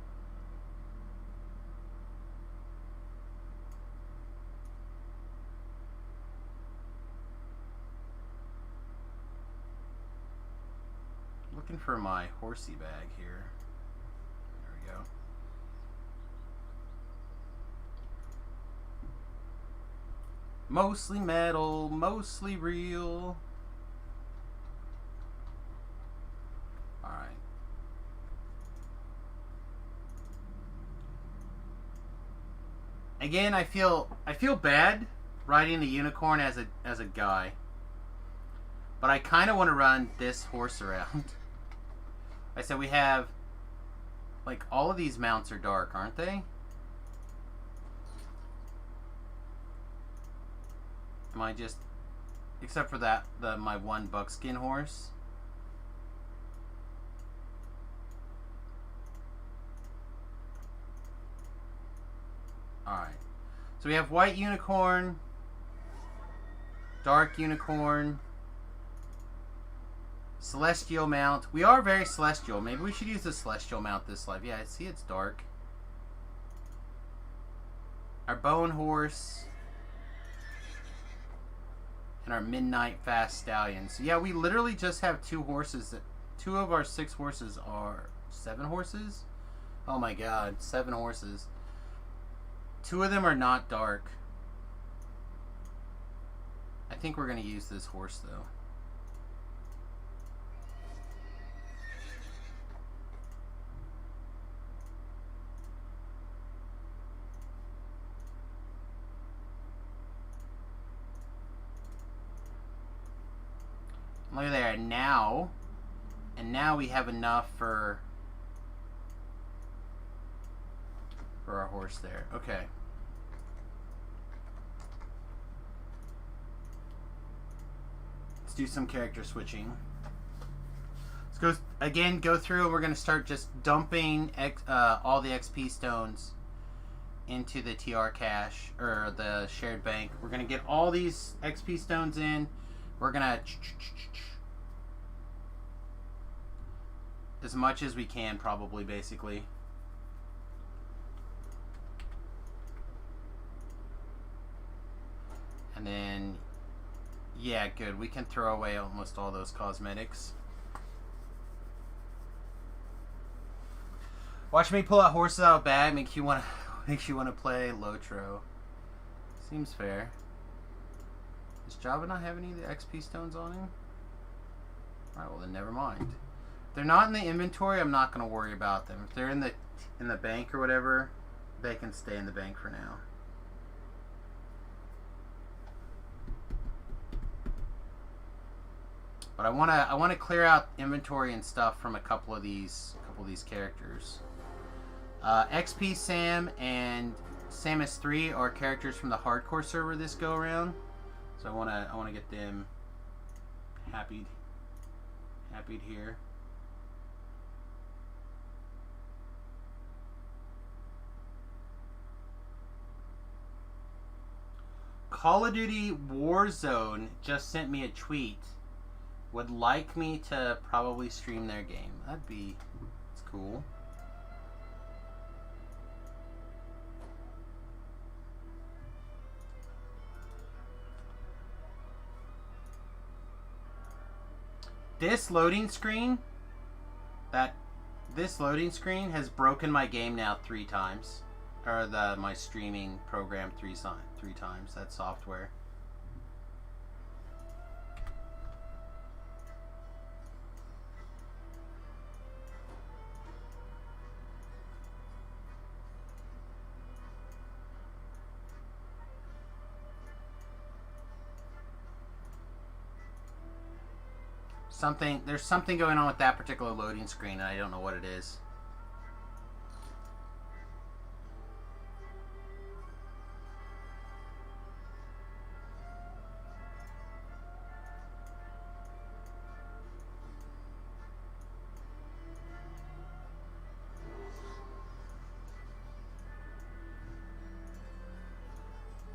Looking for my horsey bag here. There we go. Mostly metal, mostly real. Again, I feel bad riding the unicorn as a guy, but I kind of want to run this horse around. I said we have, like, all of these mounts are dark, aren't they? Am I just, except for that, my one buckskin horse. Alright. So we have white unicorn, dark unicorn, celestial mount. We are very celestial. Maybe we should use the celestial mount this life. Yeah, I see it's dark. Our bone horse. And our midnight fast stallion. So yeah, we literally just have two horses. Two of our 6 horses are 7 horses. Oh my god, 7 horses. 2 of them are not dark. I think we're going to use this horse though. Look at there. Now we have enough for our horse there. Okay. Let's do some character switching. Let's go through and we're going to start just dumping all the XP stones into the TR cache, or the shared bank. We're going to get all these XP stones in. We're going to as much as we can, probably, basically. And then, yeah, good. We can throw away almost all those cosmetics. Watch me pull out horses out of bag. Makes you want to play Lotro. Seems fair. Does Java not have any of the XP stones on him? Alright, well then never mind. If they're not in the inventory, I'm not going to worry about them. If they're in the bank or whatever, they can stay in the bank for now. But I want to clear out inventory and stuff from a couple of these characters. XP Sam and Samus 3 are characters from the hardcore server this go around. So I want to get them happy here. Call of Duty Warzone just sent me a tweet. Would like me to probably stream their game. That's cool. This loading screen has broken my game now 3 times. Or my streaming program 3 times. That software. There's something going on with that particular loading screen, and I don't know what it is.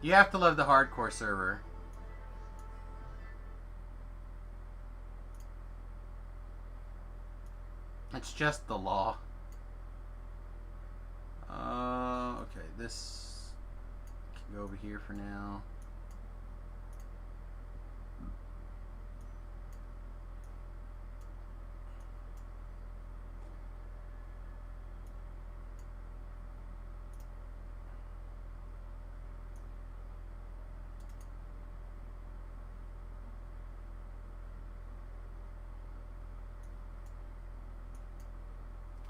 You have to love the hardcore server. It's just the law. Okay, this can go over here for now.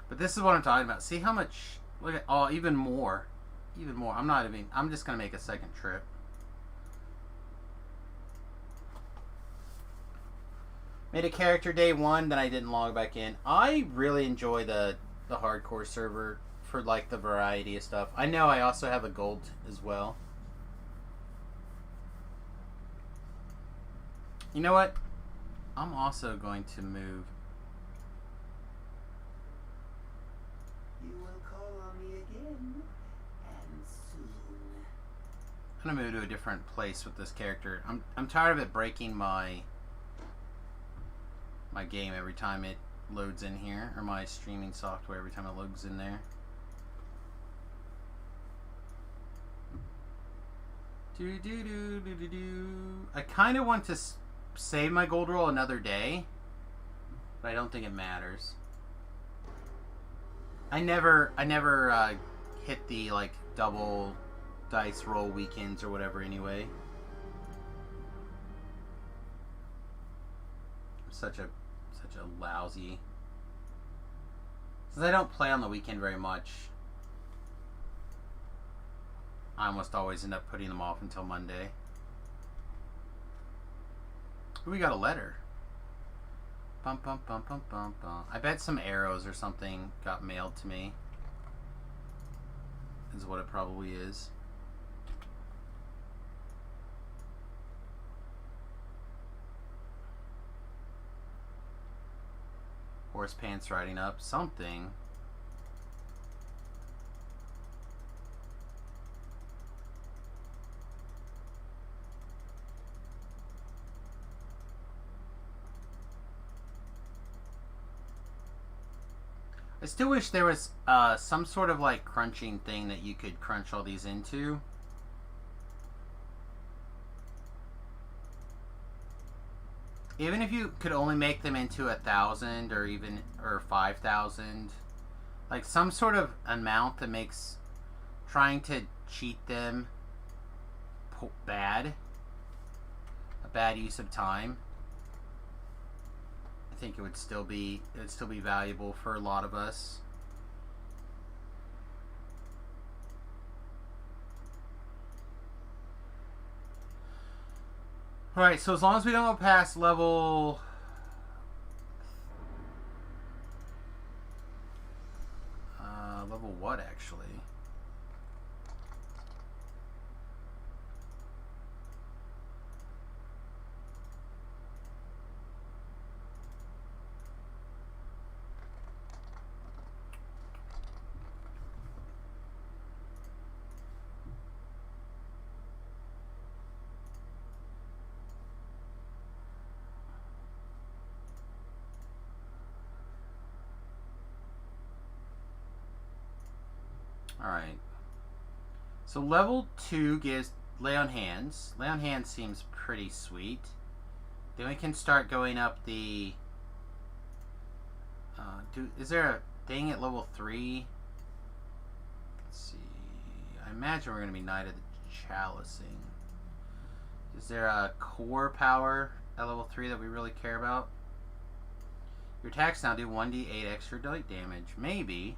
But this is what I'm talking about. See how much, look at, oh, even more. even more. I'm just gonna make a second trip. Made a character day one, then I didn't log back in. I really enjoy the hardcore server for like the variety of stuff. I know I also have a gold as well. You know what? I'm also going to move. You will call on me again, and soon. I'm gonna move to a different place with this character. I'm tired of it breaking my game every time it loads in here, or my streaming software every time it loads in there. I kind of want to save my gold roll another day, but I don't think it matters. I never hit the like double dice roll weekends or whatever anyway. I'm such a lousy. Since I don't play on the weekend very much, I almost always end up putting them off until Monday. Ooh, we got a letter. Bum bum bum bum bum bum. I bet some arrows or something got mailed to me. Is what it probably is. Horse pants riding up. Something. I still wish there was some sort of like crunching thing that you could crunch all these into. Even if you could only make them into 1,000 or 5,000, like some sort of amount that makes trying to cheat them bad, a bad use of time. I think it would still be valuable for a lot of us. Alright, so as long as we don't go past level... level what, actually? Alright. So level 2 gives Lay on Hands. Lay on Hands seems pretty sweet. Then we can start going up the... is there a thing at level 3? Let's see. I imagine we're going to be Knight of the Chalicing. Is there a core power at level 3 that we really care about? Your attacks now do 1d8 extra damage. Maybe.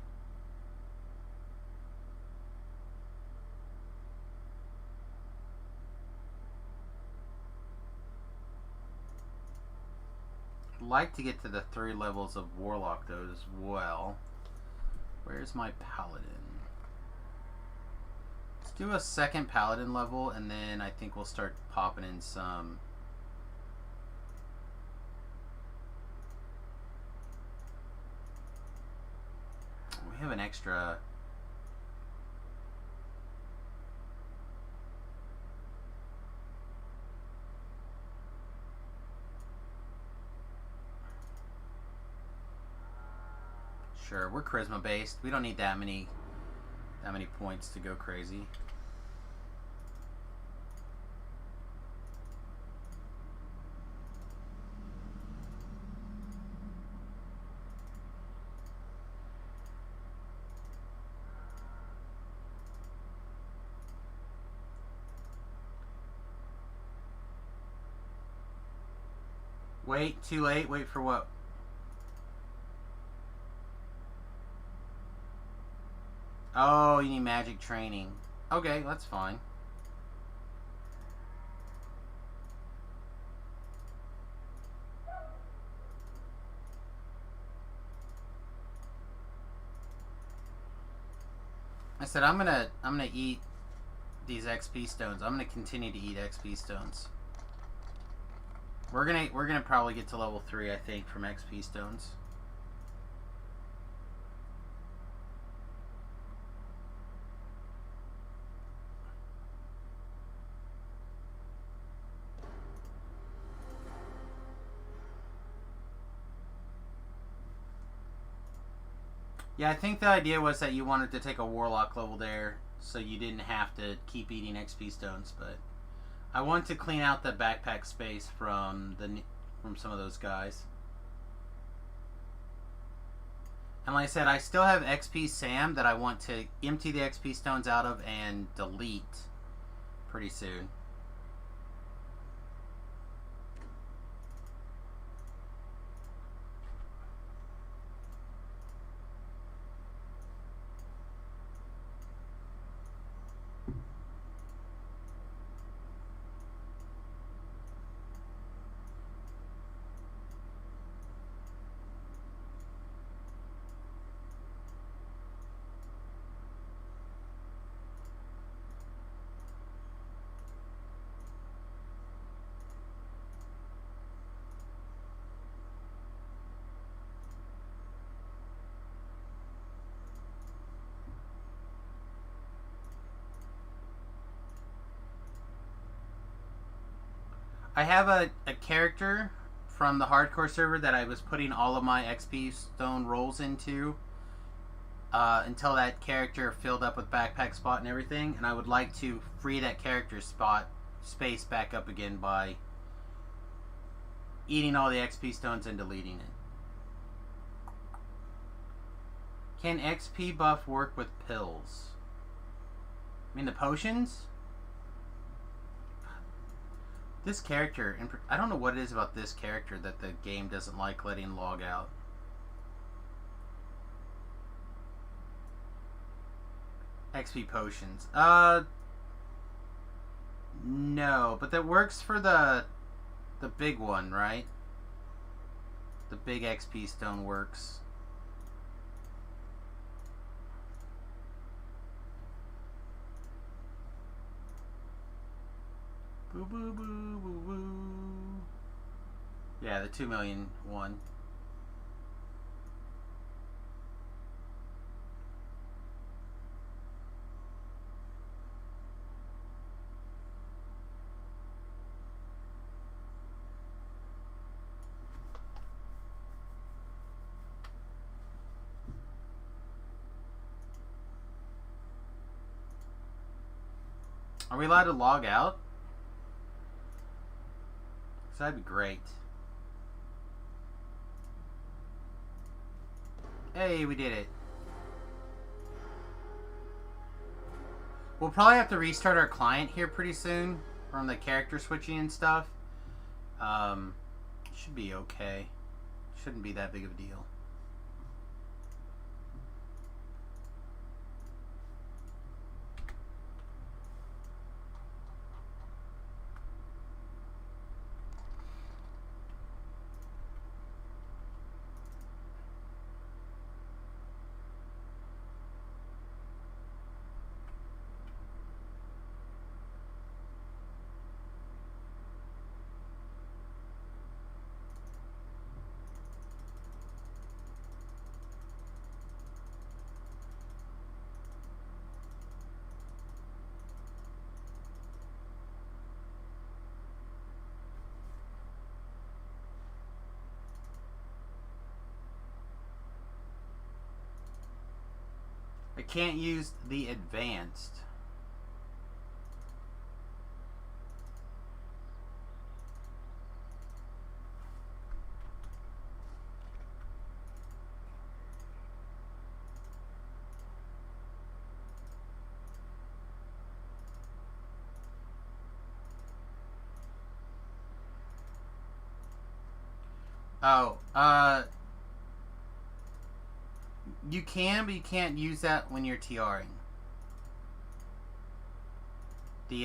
Like to get to the 3 levels of Warlock though as well. Where's my Paladin? Let's do a second Paladin level and then I think we'll start popping in some. We have an extra. Sure, we're charisma based. We don't need that many points to go crazy. Wait, too late. Wait for what? Oh, you need magic training. Okay, that's fine. I said I'm gonna eat these XP stones. I'm gonna continue to eat XP stones. We're gonna probably get to level 3, I think, from XP stones. Yeah, I think the idea was that you wanted to take a warlock level there, so you didn't have to keep eating XP stones. But I want to clean out the backpack space from some of those guys. And like I said, I still have XP Sam that I want to empty the XP stones out of and delete pretty soon. I have a character from the hardcore server that I was putting all of my XP stone rolls into until that character filled up with backpack spot and everything, and I would like to free that character's space back up again by eating all the XP stones and deleting it. Can XP buff work with pills? I mean the potions? This character, I don't know what it is about this character that the game doesn't like letting log out. XP potions. No, but that works for the big one, right? The big XP stone works. Boo boo boo boo boo. Yeah, the 2 million one. Are we allowed to log out? So that'd be great. Hey, we did it. We'll probably have to restart our client here pretty soon from the character switching and stuff. Should be okay. Shouldn't be that big of a deal. I can't use the advanced. Oh, You can, but you can't use that when you're TRing. The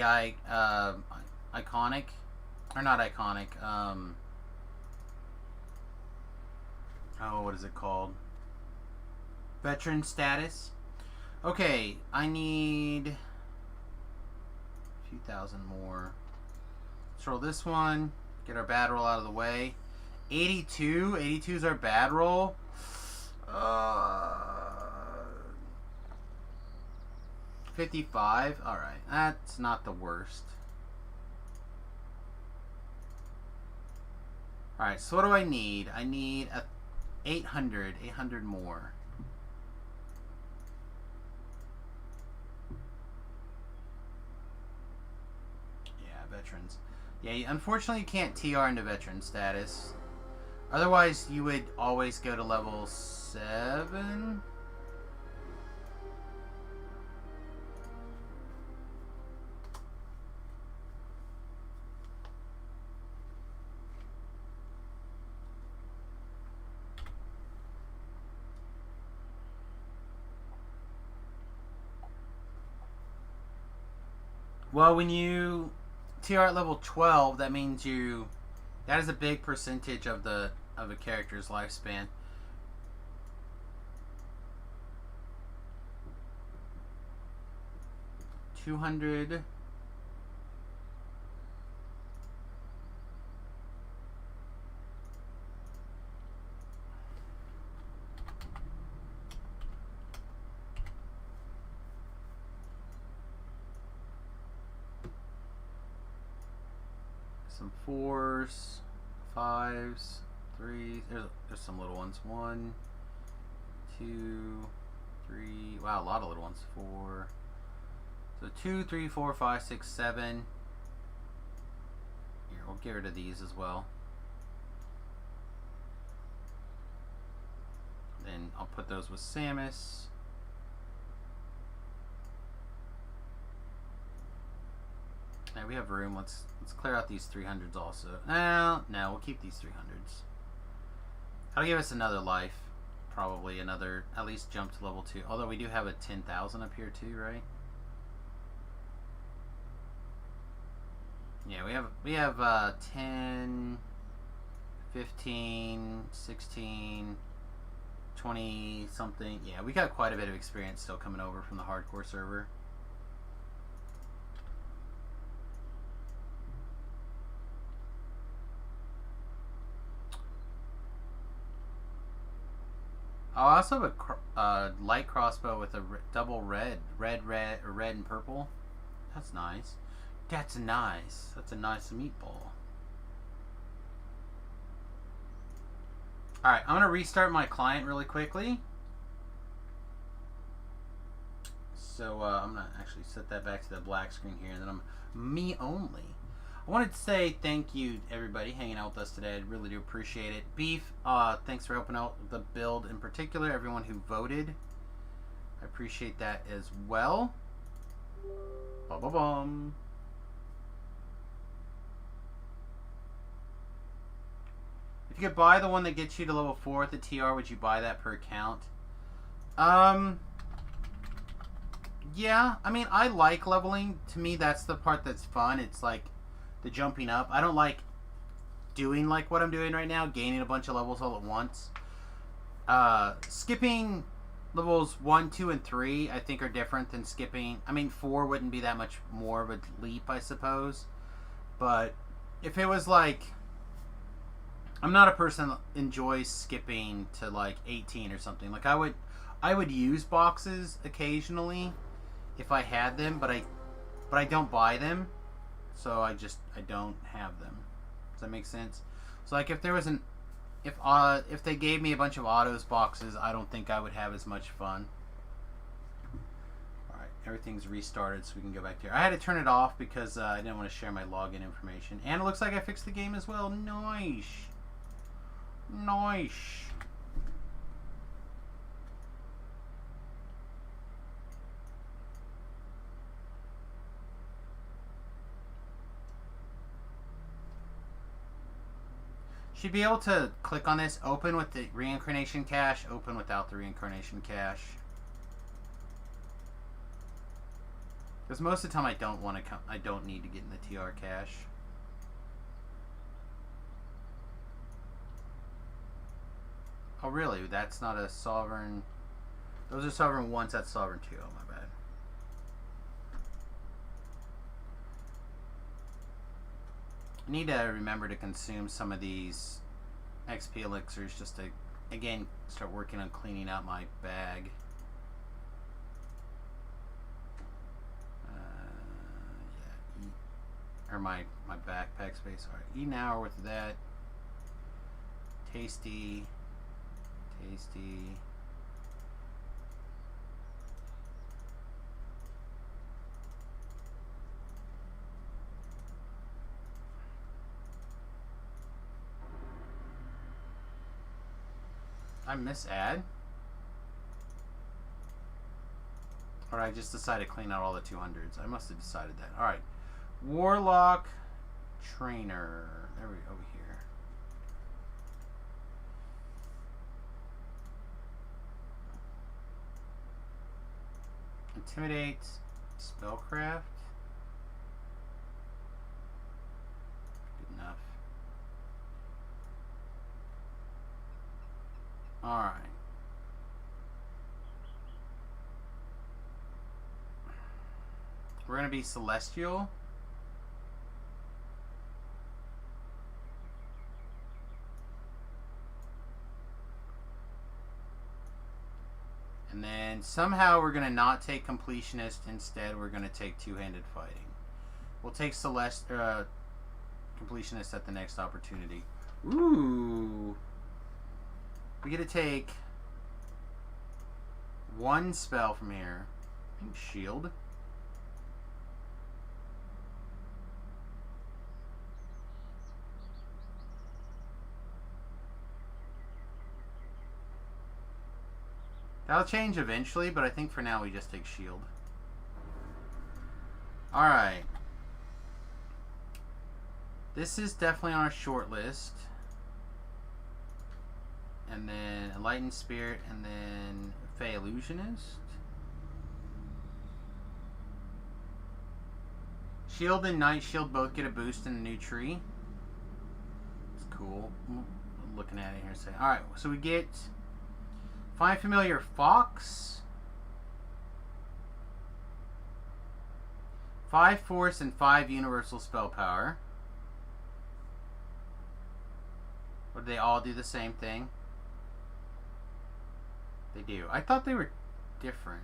iconic, or not iconic. Oh, what is it called? Veteran status. Okay, I need a few thousand more. Let's roll this one. Get our bad roll out of the way. 82. 82 is our bad roll. 55. Alright, that's not the worst. Alright, so what do I need? I need a 800 more. Yeah, veterans. Yeah, unfortunately you can't TR into veteran status. Otherwise, you would always go to level 7. Well, when you TR at level 12, that means that is a big percentage of a character's lifespan. $200. Some 4s, 5s, 3s. There's some little ones. 1, 2, 3. Wow, a lot of little ones. 4. So 2, 3, 4, 5, 6, 7. Here, we'll get rid of these as well. Then I'll put those with Samus. Now we have room. Let's clear out these 300s also. No, we'll keep these 300s. That'll give us another life. Probably another, at least jump to level 2. Although we do have a 10,000 up here too, right? Yeah, we have 10, 15, 16, 20 something. Yeah, we got quite a bit of experience still coming over from the hardcore server. I also have a light crossbow with a double red and purple. That's nice. That's nice. That's a nice meatball. Alright, I'm going to restart my client really quickly. So I'm going to actually set that back to the black screen here. And then I'm me only. I wanted to say thank you everybody hanging out with us today. I really do appreciate it. Beef, thanks for helping out the build in particular. Everyone who voted, I appreciate that as well. Ba-ba-bum. If you could buy the one that gets you to level 4 at the TR, would you buy that per account? Yeah, I mean, I like leveling. To me, that's the part that's fun. It's like the jumping up. I don't like doing like what I'm doing right now, gaining a bunch of levels all at once. Skipping levels 1, 2, and 3 I think are different than skipping. I mean, 4 wouldn't be that much more of a leap, I suppose. But if it was like, I'm not a person that enjoys skipping to like 18 or something. Like I would use boxes occasionally if I had them, but I don't buy them. So I don't have them. Does that make sense? So like if there was if they gave me a bunch of autos boxes, I don't think I would have as much fun. Alright, everything's restarted so we can go back here. I had to turn it off because I didn't want to share my login information. And it looks like I fixed the game as well. Nice. Nice. Should be able to click on this, open with the reincarnation cache, open without the reincarnation cache. Because most of the time I don't want to come, I don't need to get in the TR cache. Oh really? That's not a sovereign. Those are sovereign 1s, that's sovereign 2. Oh my bad. I need to remember to consume some of these XP elixirs just to, again, start working on cleaning out my bag. Yeah, eat, or my backpack space. Alright, eat an hour worth of that. Tasty. Tasty. I miss add? Or I just decided to clean out all the 200s. I must have decided that. Alright. Warlock Trainer. There we go, over here. Intimidate. Spellcraft. Good enough. Alright. We're going to be Celestial. And then somehow we're going to not take Completionist. Instead, we're going to take Two-Handed Fighting. We'll take Completionist at the next opportunity. Ooh. We get to take one spell from here. I think Shield. That'll change eventually, but I think for now we just take Shield. Alright. This is definitely on our short list. And then Enlightened Spirit, and then Fey Illusionist. Shield and Night Shield both get a boost in the new tree. It's cool. I'm looking at it here and saying, alright, so we get Find Familiar Fox, 5 Force, and 5 Universal Spell Power. Or do they all do the same thing? They do. I thought they were different.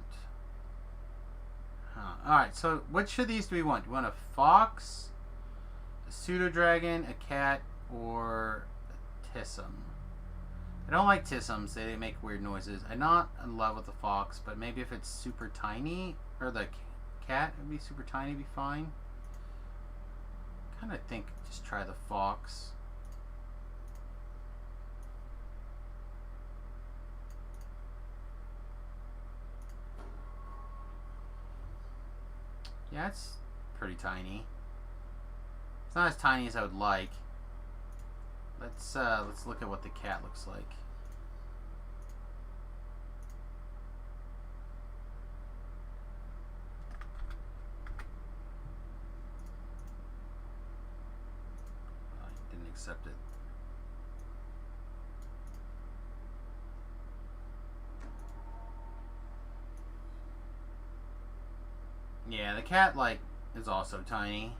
Huh. Alright, so which of these do we want? Do we want a fox, a pseudo-dragon, a cat, or a Tissum? I don't like Tissums. They make weird noises. I'm not in love with the fox, but maybe if it's super tiny, or the cat would be super tiny, be fine. Kind of think just try the fox. Yeah, it's pretty tiny. It's not as tiny as I would like. Let's look at what the cat looks like. I didn't accept it. Yeah, the cat, like, is also tiny.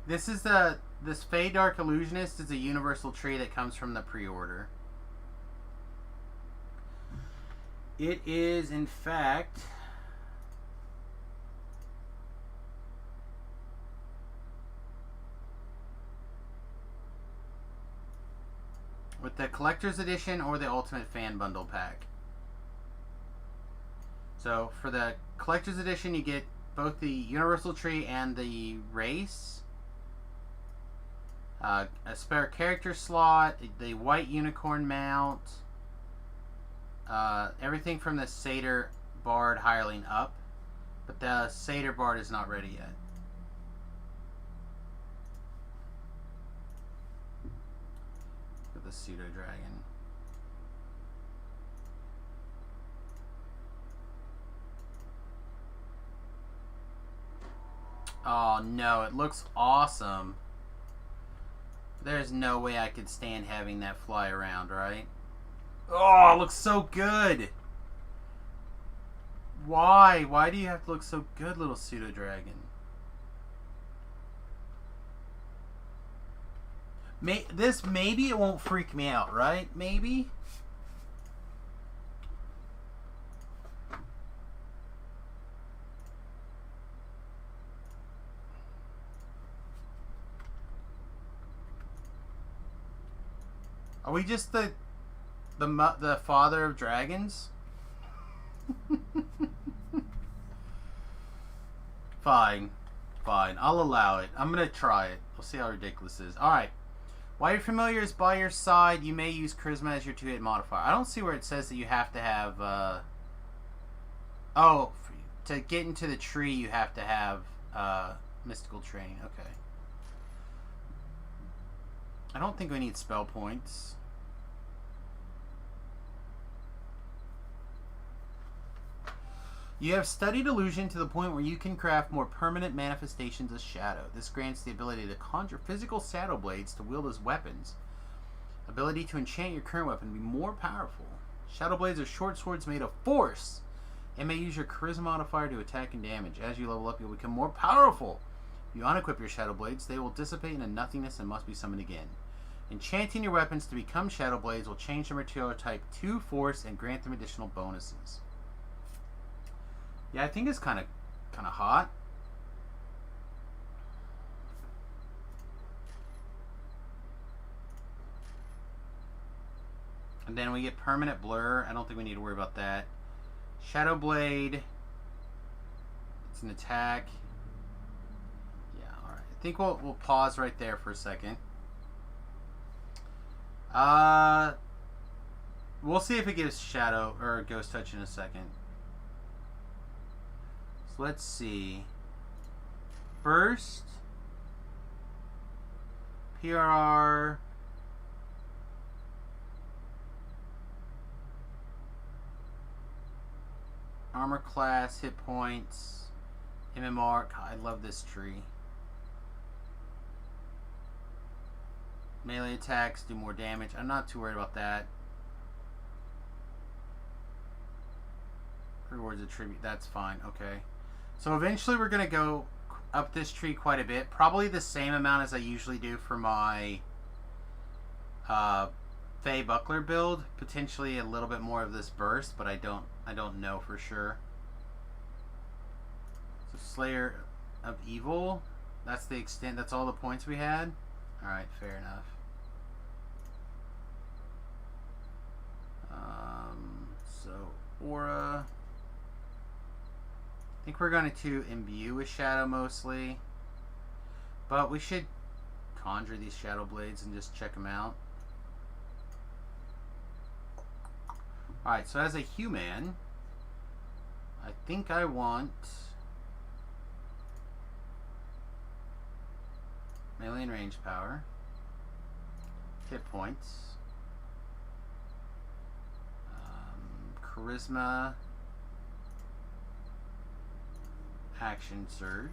This Fey Dark Illusionist is a universal tree that comes from the pre-order. It is, in fact, with the Collector's Edition or the Ultimate Fan Bundle Pack. So, for the Collector's Edition, you get both the Universal Tree and the Race. A spare character slot, the White Unicorn mount, everything from the Satyr Bard Hireling up, but the Satyr Bard is not ready yet. With the Pseudo Dragon. Oh no, it looks awesome. There's no way I could stand having that fly around, right? Oh, it looks so good. Why? Why do you have to look so good, little Pseudo Dragon? Maybe it won't freak me out, right? Maybe. Are we just the father of dragons? Fine. Fine. I'll allow it. I'm gonna try it. We'll see how ridiculous it is. Alright. While your familiar is by your side, you may use Charisma as your 2-hit modifier. I don't see where it says that you have to have, oh, to get into the tree you have to have, mystical training. Okay. I don't think we need spell points. You have studied illusion to the point where you can craft more permanent manifestations of shadow. This grants the ability to conjure physical shadow blades to wield as weapons. Ability to enchant your current weapon to be more powerful. Shadow blades are short swords made of force and may use your charisma modifier to attack and damage. As you level up, you'll become more powerful. If you unequip your shadow blades, they will dissipate into nothingness and must be summoned again. Enchanting your weapons to become shadow blades will change their material type to force and grant them additional bonuses. Yeah, I think it's kind of hot. And then we get permanent blur. I don't think we need to worry about that. Shadow Blade. It's an attack. Yeah, alright. I think we'll pause right there for a second. We'll see if it gives Shadow or Ghost Touch in a second. So let's see. Burst. PRR. Armor class, hit points, MMR. God, I love this tree. Melee attacks do more damage. I'm not too worried about that. Rewards a tribute. That's fine. Okay. So eventually we're going to go up this tree quite a bit. Probably the same amount as I usually do for my Fae Buckler build. Potentially a little bit more of this burst, but I don't know for sure. So Slayer of Evil. That's the extent. That's all the points we had. Alright, fair enough. So Aura. I think we're going to imbue with Shadow mostly. But we should conjure these Shadow Blades and just check them out. Alright, so as a human, I think I want melee and range power, hit points, charisma, action surge.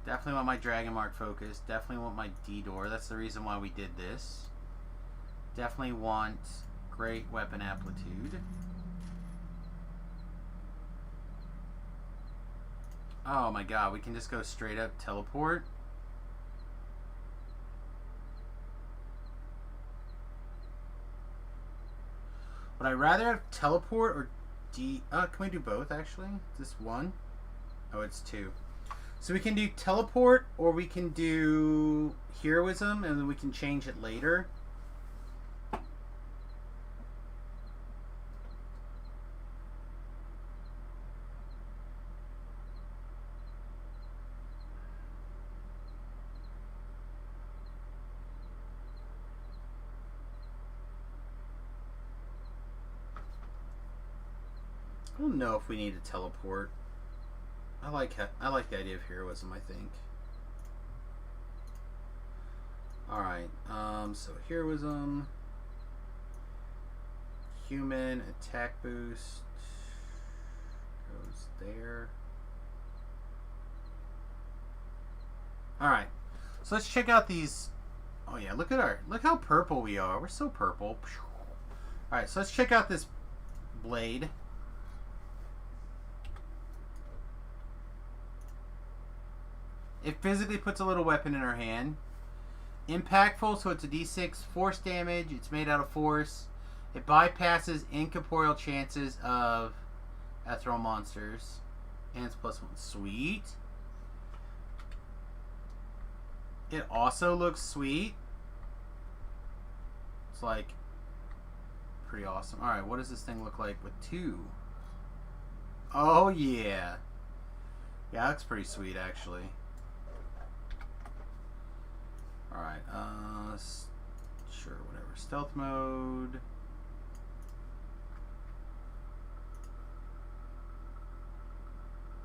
Definitely want my Dragon Mark focus. Definitely want my D-Door. That's the reason why we did this. Definitely want great weapon amplitude. Oh my god, we can just go straight up teleport. Would I rather have teleport or can we do both actually? Just one? Oh, it's two. So we can do teleport or we can do heroism and then we can change it later. I don't know if we need to teleport. I like the idea of heroism, I think. Alright, so heroism, human attack boost goes there. Alright, so let's check out these. Oh yeah, look how purple we are. We're so purple. Alright, so let's check out this blade. It physically puts a little weapon in our hand. Impactful, so it's a d6 force damage. It's made out of force. It bypasses incorporeal chances of ethereal monsters. And it's +1. Sweet. It also looks sweet. It's like pretty awesome. Alright, what does this thing look like with 2? Oh yeah. Yeah, that's pretty sweet actually. Alright, sure, whatever. Stealth mode.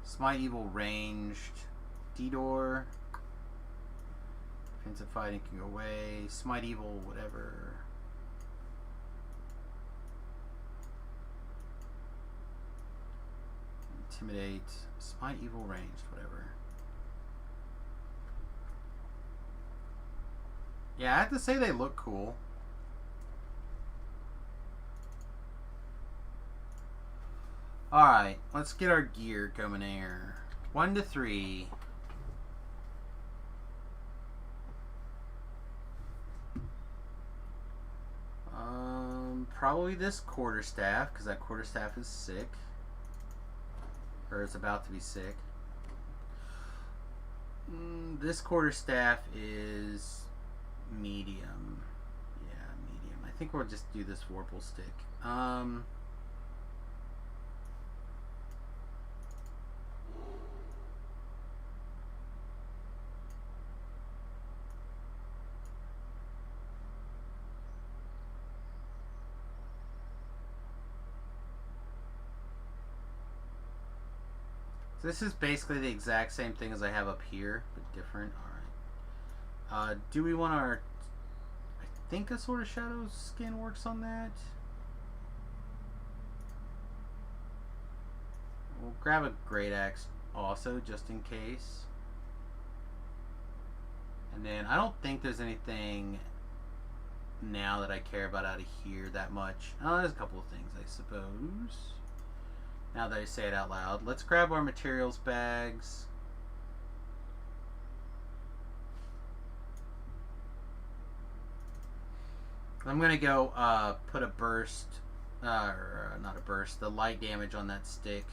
Smite Evil ranged. D-Door. Defensive fighting can go away. Smite Evil, whatever. Intimidate. Smite Evil ranged, whatever. Yeah, I have to say they look cool. Alright, let's get our gear coming here. 1 to 3. Probably this quarterstaff, because that quarterstaff is sick. Or is about to be sick. This quarterstaff is medium. Yeah, medium. I think we'll just do this Vorpal stick. So this is basically the exact same thing as I have up here, but different. Alright. Do we want our... I think a Sword of Shadows skin works on that. We'll grab a Great Axe also, just in case. And then I don't think there's anything now that I care about out of here that much. Oh, there's a couple of things, I suppose. Now that I say it out loud. Let's grab our materials bags. I'm going to go put a burst, or not a burst, the light damage on that stick,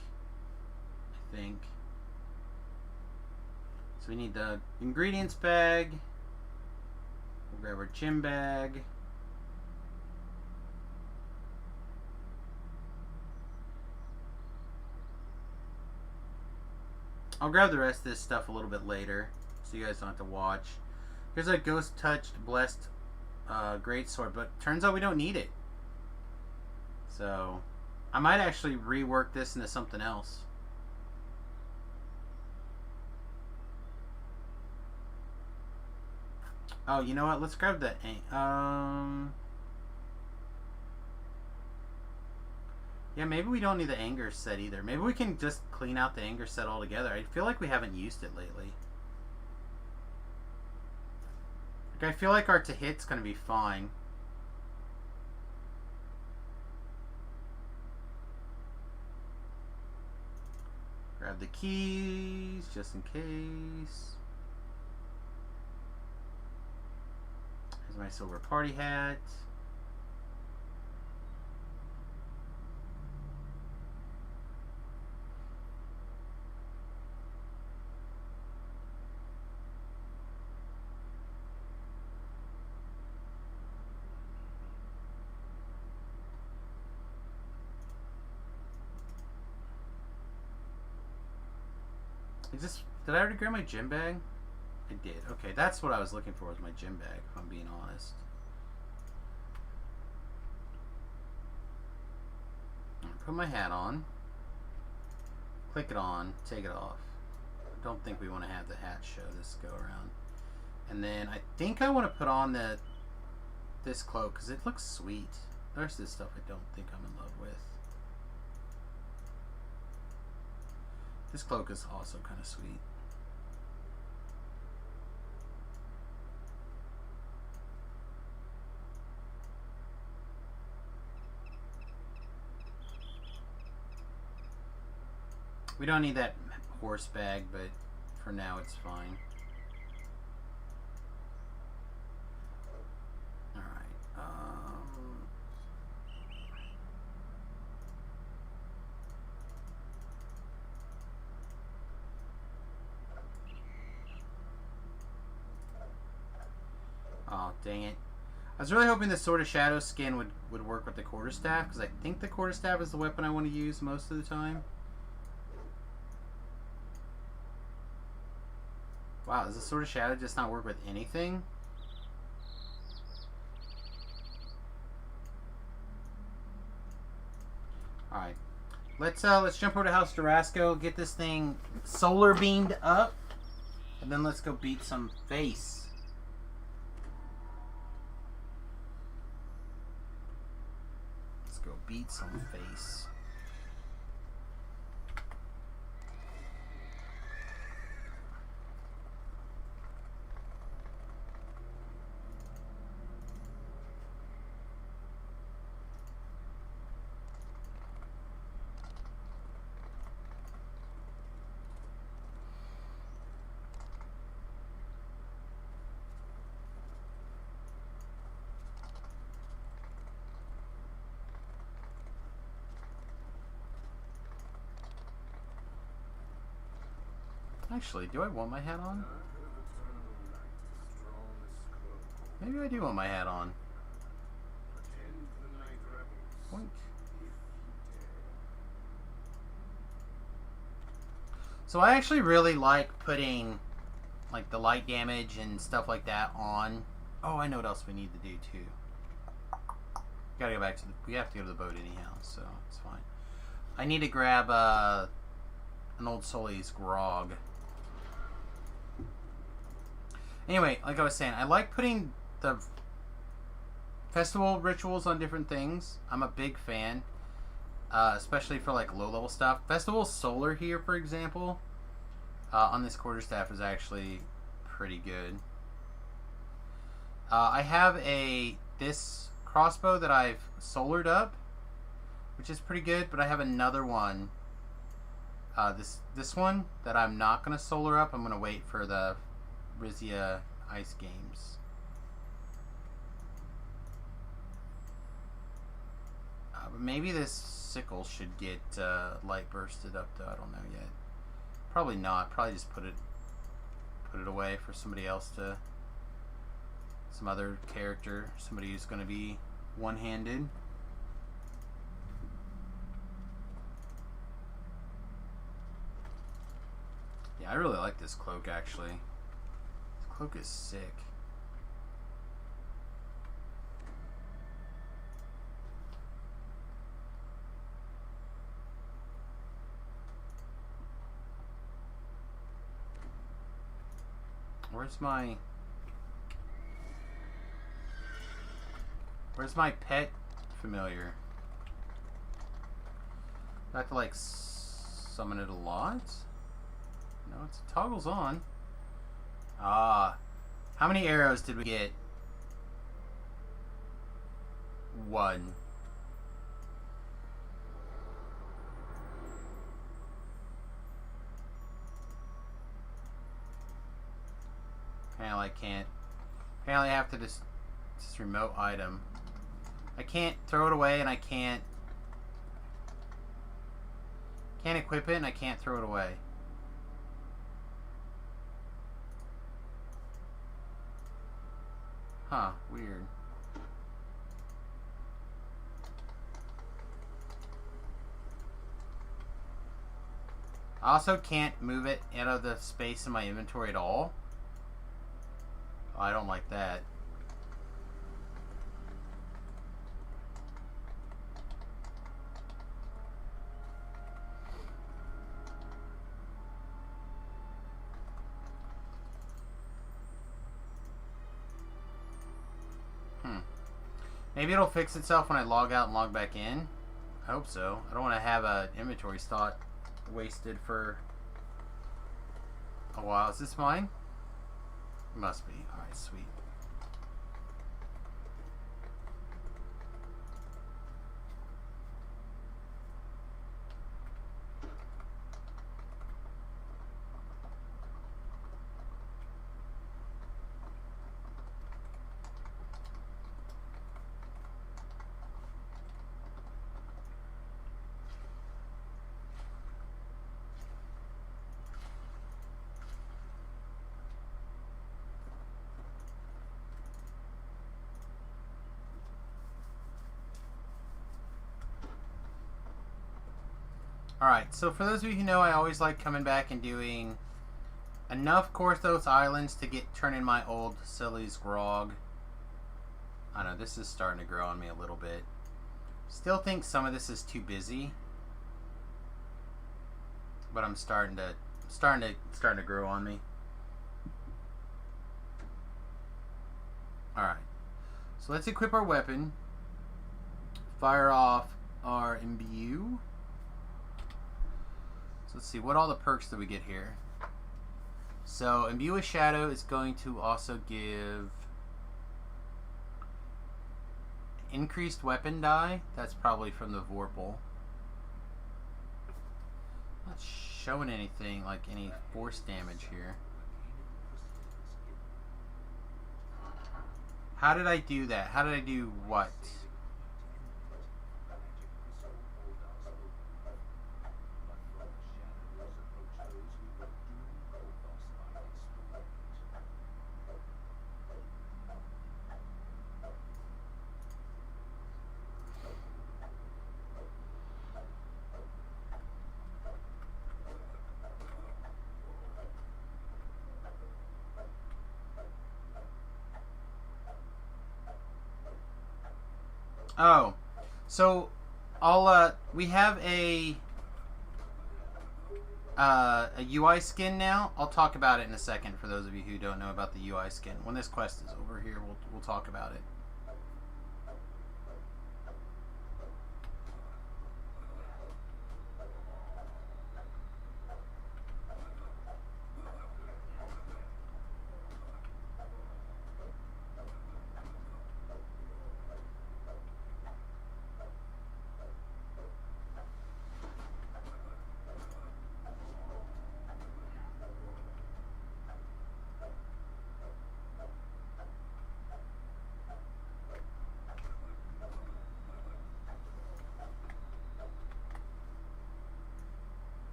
I think. So we need the ingredients bag. We'll grab our gym bag. I'll grab the rest of this stuff a little bit later, so you guys don't have to watch. Here's a Ghost Touched Blessed Great Sword, but turns out we don't need it. So, I might actually rework this into something else. Oh, you know what? Let's grab that. Yeah, maybe we don't need the anger set either. Maybe we can just clean out the anger set altogether. I feel like we haven't used it lately. Like, I feel like our to hit's gonna be fine. Grab the keys, just in case. Here's my silver party hat. Did I already grab my gym bag? I did. Okay, that's what I was looking for, was my gym bag, if I'm being honest. Put my hat on. Click it on, take it off. I don't think we want to have the hat show this go around. And then I think I want to put on this cloak because it looks sweet. There's this stuff I don't think I'm in love with. This cloak is also kind of sweet. We don't need that horse bag, but for now it's fine. Alright. Oh, dang it. I was really hoping the Sword of Shadow skin would work with the quarterstaff, because I think the quarterstaff is the weapon I want to use most of the time. Wow, does the Sword of Shadow just not work with anything? Alright. Let's jump over to House Durasco, get this thing solar beamed up, and then let's go beat some face. Let's go beat some face. Actually, do I want my hat on? Maybe I do want my hat on. Boink. So I actually really like putting like the light damage and stuff like that on. Oh, I know what else we need to do too. Gotta go back to we have to go to the boat anyhow, so it's fine. I need to grab an old Sully's grog. Anyway, like I was saying, I like putting the festival rituals on different things. I'm a big fan, especially for like low-level stuff. Festival Solar here, for example, on this quarterstaff is actually pretty good. I have this crossbow that I've solared up, which is pretty good, but I have another one. This one that I'm not going to solar up. I'm going to wait for the Rizia Ice Games. But maybe this sickle should get light bursted up though. I don't know yet. Probably not. Probably just put it away for somebody else to, some other character, somebody who's going to be one-handed. Yeah, I really like this cloak actually. This cloak is sick. Where's my pet familiar? Do I have to like summon it a lot? No, it toggles on. Ah. How many arrows did we get? 1. Apparently I have to just remote item. I can't throw it away and I can't equip it and I can't throw it away. Huh, weird. I also can't move it out of the space in my inventory at all. Oh, I don't like that. Maybe it'll fix itself when I log out and log back in. I hope so. I don't want to have an inventory slot wasted for a while. Is this mine? It must be. Alright, sweet. Alright, so for those of you who know, I always like coming back and doing enough Korthos Islands to turn in my old Silly's Grog. I don't know, this is starting to grow on me a little bit. Still think some of this is too busy. But I'm starting to grow on me. Alright. So let's equip our weapon. Fire off our imbue. Let's see, what all the perks do we get here? So, Imbue with Shadow is going to also give increased weapon die. That's probably from the Vorpal. Not showing anything like any force damage here. How did I do that? How did I do what? Oh, so we have a UI skin now. I'll talk about it in a second for those of you who don't know about the UI skin. When this quest is over here, we'll talk about it.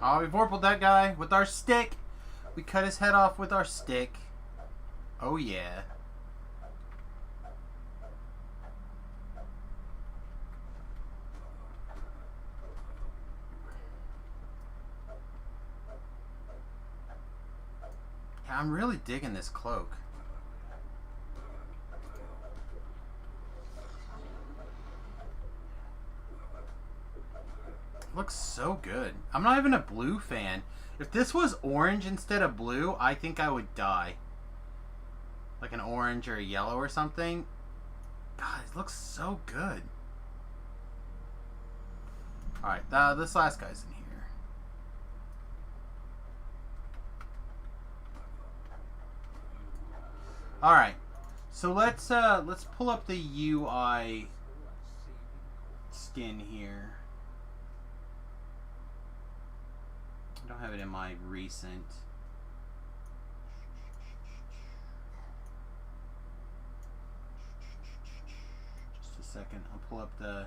Oh, we vorpaled that guy with our stick. We cut his head off with our stick. Oh, yeah. Yeah, I'm really digging this cloak. Looks so good. I'm not even a blue fan. If this was orange instead of blue, I think I would die. Like an orange or a yellow or something. God, it looks so good. Alright, this last guy's in here. Alright. So let's pull up the UI skin here. I don't have it in my recent. Just a second. I'll pull up the.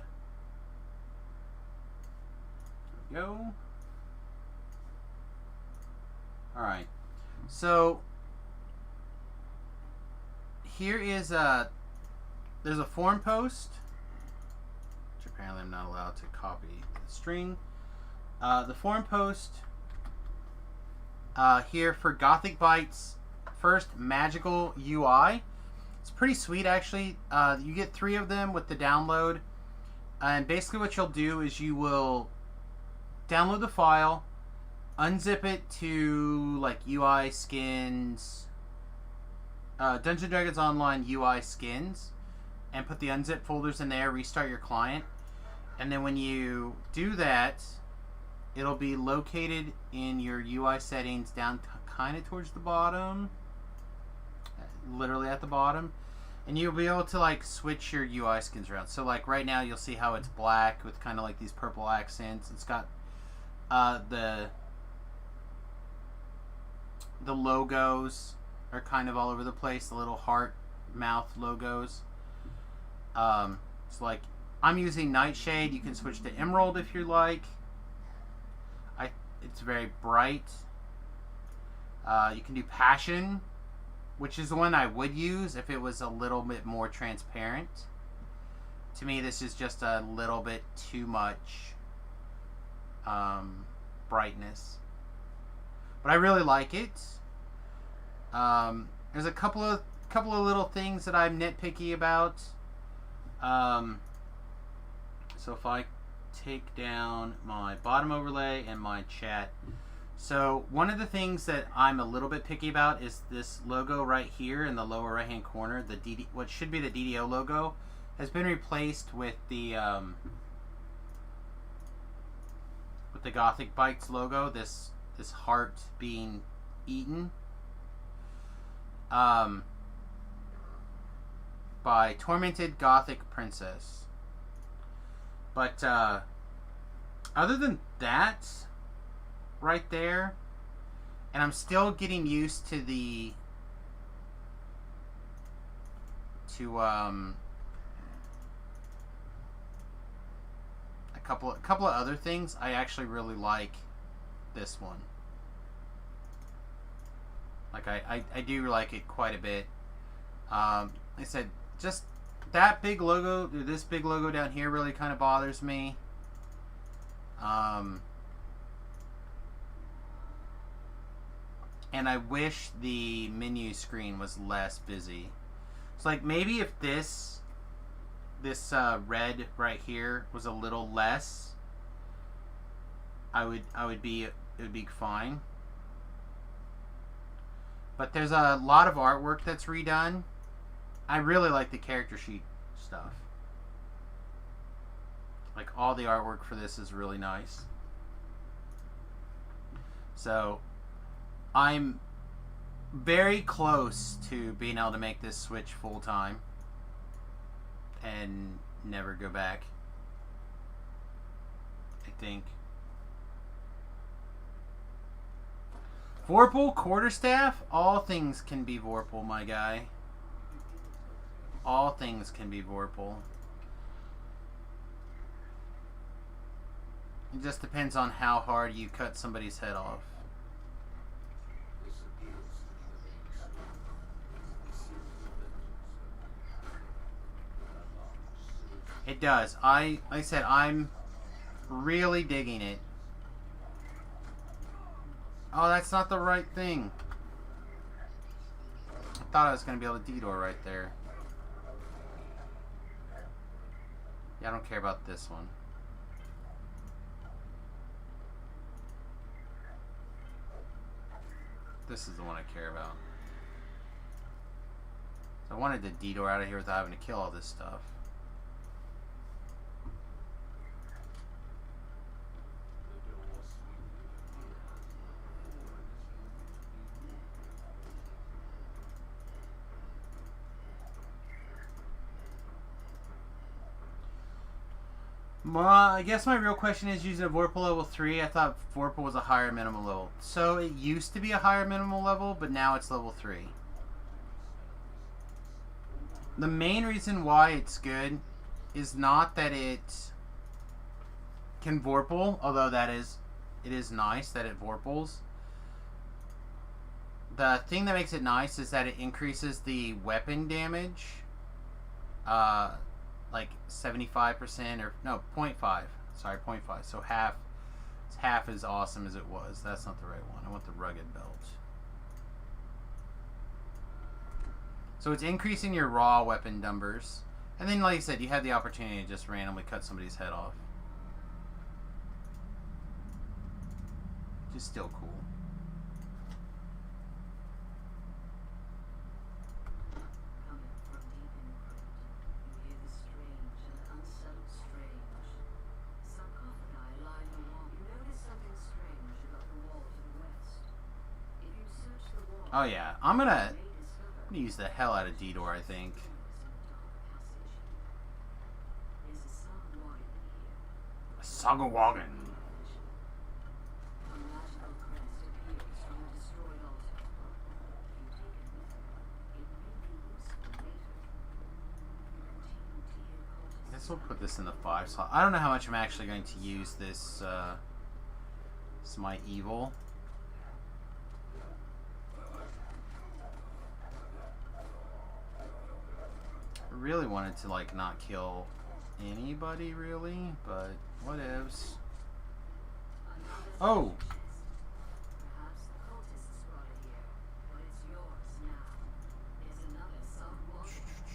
There we go. Alright. So here is there's a forum post, which apparently I'm not allowed to copy the string. The forum post here for Gothic Bytes' first magical UI. It's pretty sweet, actually. You get 3 of them with the download. And basically what you'll do is you will download the file, unzip it to like UI skins, Dungeons and Dragons Online UI skins, and put the unzip folders in there. Restart your client, and then when you do that, it'll be located in your UI settings down kind of towards the bottom, literally at the bottom, and you'll be able to like switch your UI skins around. So like right now you'll see how it's black with kind of like these purple accents. It's got the logos are kind of all over the place, the little heart mouth logos. It's like I'm using Nightshade. You can switch to Emerald if you like. It's very bright. You can do Passion, which is the one I would use if it was a little bit more transparent. To me, this is just a little bit too much brightness. But I really like it. There's a couple of little things that I'm nitpicky about. So if I take down my bottom overlay and my chat. So one of the things that I'm a little bit picky about is this logo right here in the lower right hand corner. The what should be the DDO logo has been replaced with the Gothic Bites logo. This heart being eaten. By Tormented Gothic Princess. But other than that, right there, and I'm still getting used to a couple of other things. I actually really like this one. Like I do like it quite a bit. Like I said, just that big logo, this big logo down here really kind of bothers me. And I wish the menu screen was less busy. So like maybe if this red right here was a little less, it would be fine. But there's a lot of artwork that's redone. I really like the character sheet stuff. Like all the artwork for this is really nice. So I'm very close to being able to make this switch full time and never go back, I think. Vorpal Quarterstaff? All things can be Vorpal, my guy. All things can be Vorpal. It just depends on how hard you cut somebody's head off. It does. Like I said, I'm really digging it. Oh, that's not the right thing. I thought I was going to be able to D-door right there. Yeah, I don't care about this one. This is the one I care about. So I wanted to D-door out of here without having to kill all this stuff. I guess my real question is using a Vorpal level 3. I thought Vorpal was a higher minimum level. So it used to be a higher minimum level, but now it's level 3. The main reason why it's good is not that it can Vorpal, although it is nice that it Vorpals. The thing that makes it nice is that it increases the weapon damage. Like 75% or no 0.5. Sorry, 0.5. So it's half as awesome as it was. That's not the right one. I want the rugged belt. So it's increasing your raw weapon numbers, and then like I said, you have the opportunity to just randomly cut somebody's head off. is still cool. Coming from deep in the crypt, you hear the strange and unsettled strange. Sarcophagi line the wall. You notice something strange about the wall to the west. If you search the wall, Oh yeah, I'm gonna you may discover use the hell out of D-Door, I think. there's a sound wagon here. Saga Wagon. A magical crest appears from a destroyed altar. If you take it with you, it may be useful later. You continue to hear cultists. I guess we'll put this in the 5 slot. I don't know how much I'm actually going to use this, Smite Evil. I really wanted to, like, not kill anybody, really, but whatevs. Oh! Perhaps the cultists brought it here, but it's yours now. There's another sound wagon. Red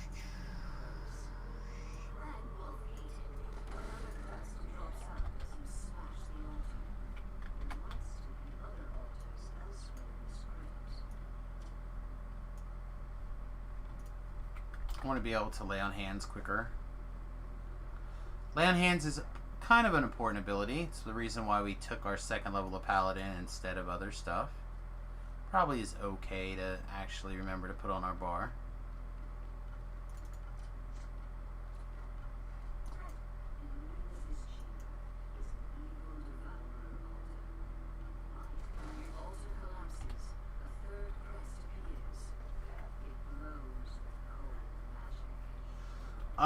Wolf hated. Another crest drops out as you smash the altar. There might still be other altars elsewhere in this crypt. I want to be able to lay on hands quicker. Lay on hands is kind of an important ability. It's the reason why we took our 2nd level of Paladin instead of other stuff. Probably is okay to actually remember to put on our bar. In the middle of this chamber is an evil devourer altar. When the altar collapses, a third crest appears. It glows with cold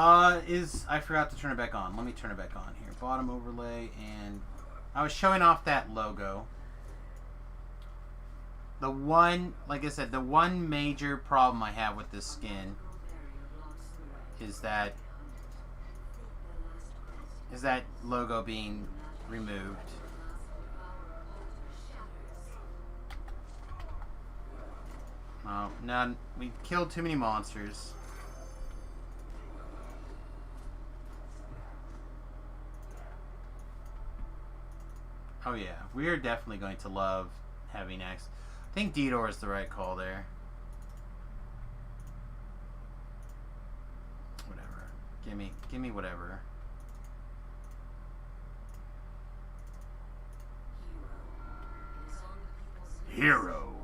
magic. I forgot to turn it back on. Let me turn it back on here. Bottom overlay, and I was showing off that logo. The one, like I said, the one major problem I have with this skin is that logo being removed. Oh, no, we killed too many monsters. Oh yeah, we are definitely going to love having X. I think D-Door is the right call there. Whatever. Give me whatever. Hero.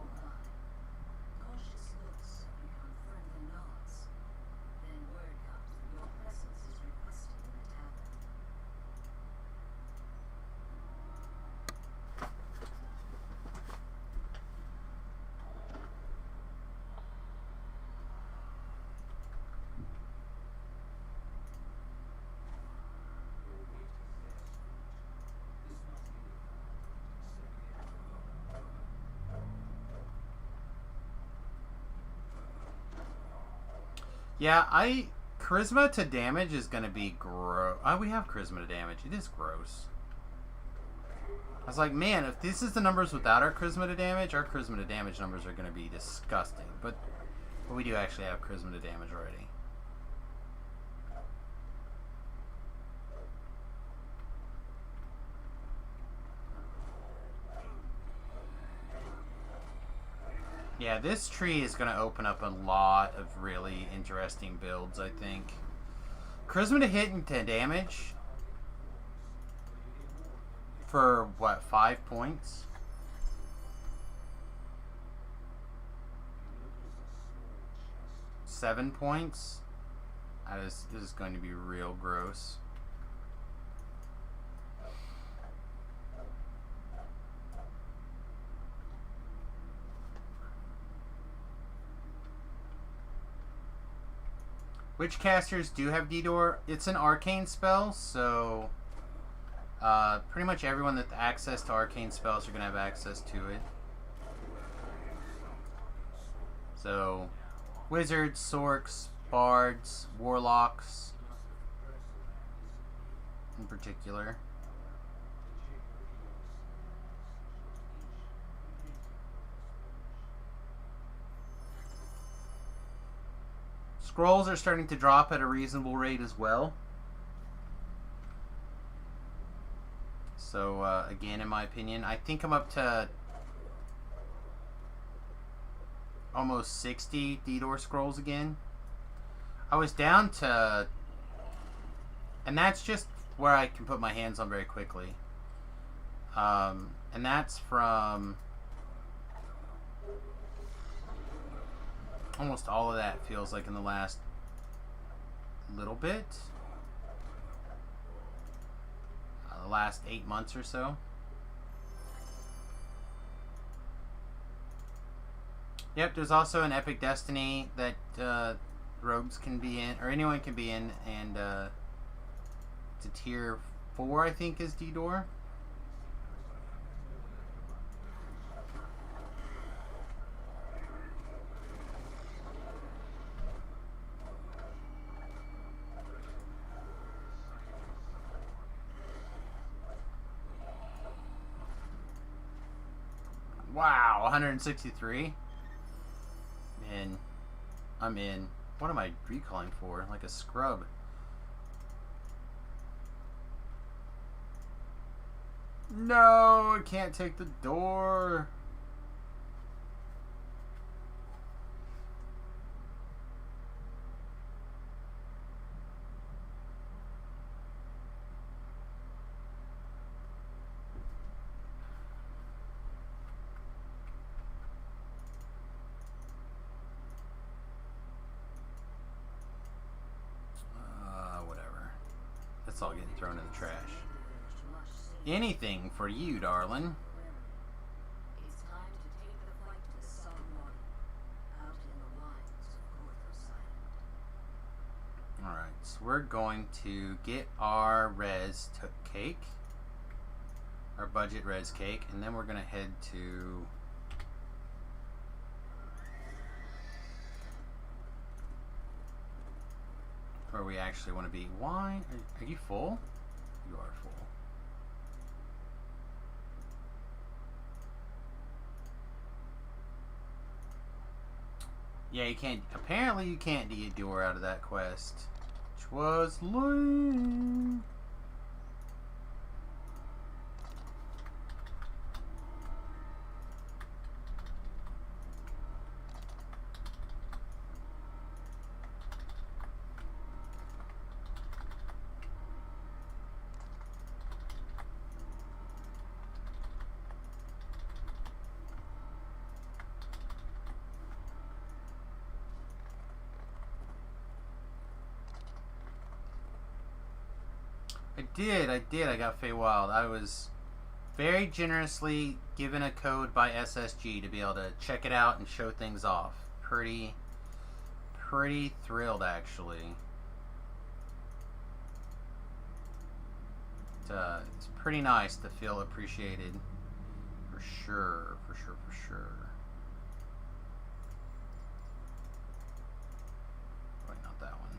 Cautious looks have become friendly nods. Then word comes that your presence is requested in the tavern. Yeah, charisma to damage is going to be gross. Oh, we have charisma to damage. It is gross. I was like, man, if this is the numbers without our charisma to damage numbers are going to be disgusting. But we do actually have charisma to damage already. Yeah, this tree is going to open up a lot of really interesting builds, I think. Charisma to hit and to damage for, what, 5 points? $7 points? This is going to be real gross. Witchcasters do have D-Door. It's an arcane spell, so pretty much everyone with access to arcane spells are going to have access to it. So, wizards, sorks, bards, warlocks, in particular. Scrolls are starting to drop at a reasonable rate as well. So, again, in my opinion, I think I'm up to almost 60 D-Door scrolls again. I was down to... And that's just where I can put my hands on very quickly. And that's from... Almost all of that feels like in the last little bit. The last 8 months or so. Yep, there's also an Epic Destiny that rogues can be in, or anyone can be in, and it's a tier 4, I think, is D-Door. Wow, 163. Man, I'm in. What am I recalling for? Like a scrub. No, I can't take the door. Whatever. That's all getting thrown in the trash. Anything for you, darling. It's time to take the fight to someone out in the wilds of Gorthos Island. Alright, so we're going to get our res cake. Our budget res cake. And then we're going to head to... where we actually want to be. Why? Are you full? You are full. Yeah, you can't. Apparently, you can't do a door out of that quest, which was lame. I did. I got Feywild. I was very generously given a code by SSG to be able to check it out and show things off. Pretty thrilled, actually. It's pretty nice to feel appreciated. For sure. Wait, not that one.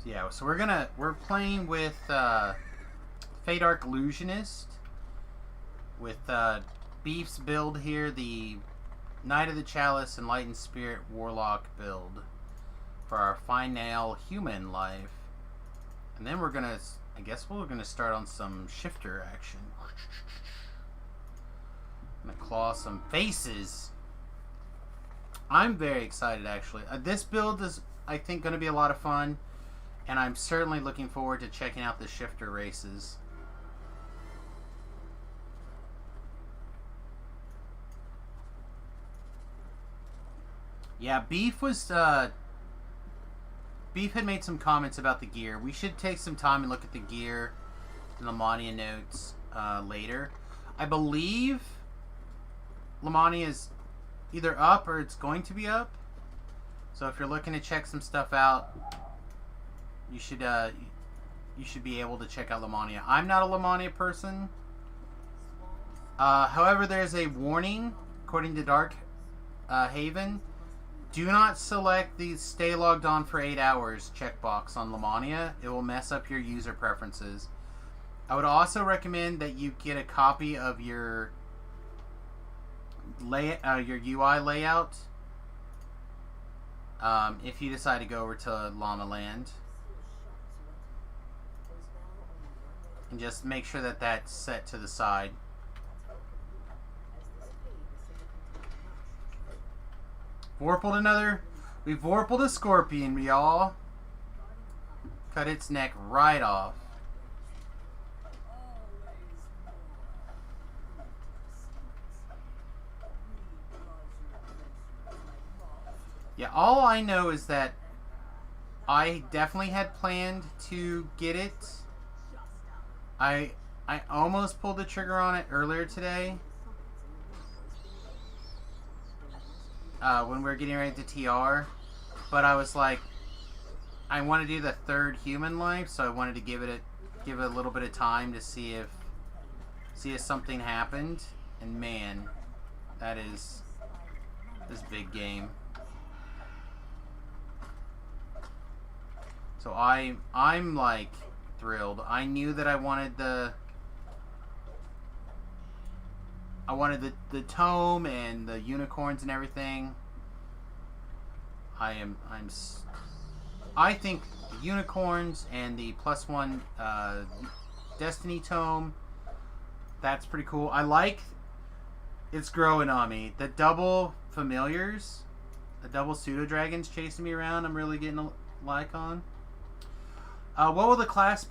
Yeah, so we're playing with Feydark Illusionist with Beef's build here, the Knight of the Chalice Enlightened Spirit Warlock build for our final human life. And then I guess we're gonna start on some shifter action. I'm gonna claw some faces. I'm very excited, actually. This build is, I think, gonna be a lot of fun. And I'm certainly looking forward to checking out the shifter races. Yeah, Beef had made some comments about the gear. We should take some time and look at the gear and Lamania notes later. I believe Lamania is either up or it's going to be up. So if you're looking to check some stuff out, you should be able to check out Lamania. I'm not a Lamania person. However, there's a warning, according to Dark Haven. Do not select the stay logged on for 8 hours checkbox on Lamania. It will mess up your user preferences. I would also recommend that you get a copy of your UI layout if you decide to go over to Llama Land. And just make sure that that's set to the side. Vorpaled another. We vorpaled a scorpion, y'all. Cut its neck right off. Yeah, all I know is that I definitely had planned to get it. I almost pulled the trigger on it earlier today. When we were getting ready to TR. But I was like, I want to do the third human life, so I wanted to give it a little bit of time to see if something happened. And man, that is this big game. So I'm like thrilled. I knew that I wanted the tome and the unicorns and everything. I think the unicorns and the +1 Destiny tome, that's pretty cool. I like it's growing on me. The double familiars, the double pseudo dragons chasing me around, I'm really getting a like on. What will the class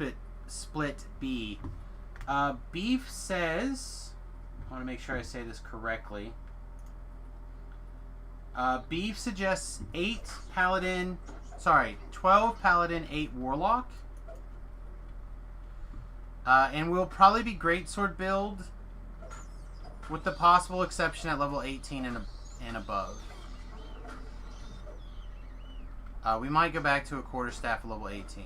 split be? Beef says, I want to make sure I say this correctly. Beef suggests 12 Paladin, 8 Warlock. And we'll probably be Greatsword build, with the possible exception at level 18 and above. We might go back to a quarterstaff at level 18.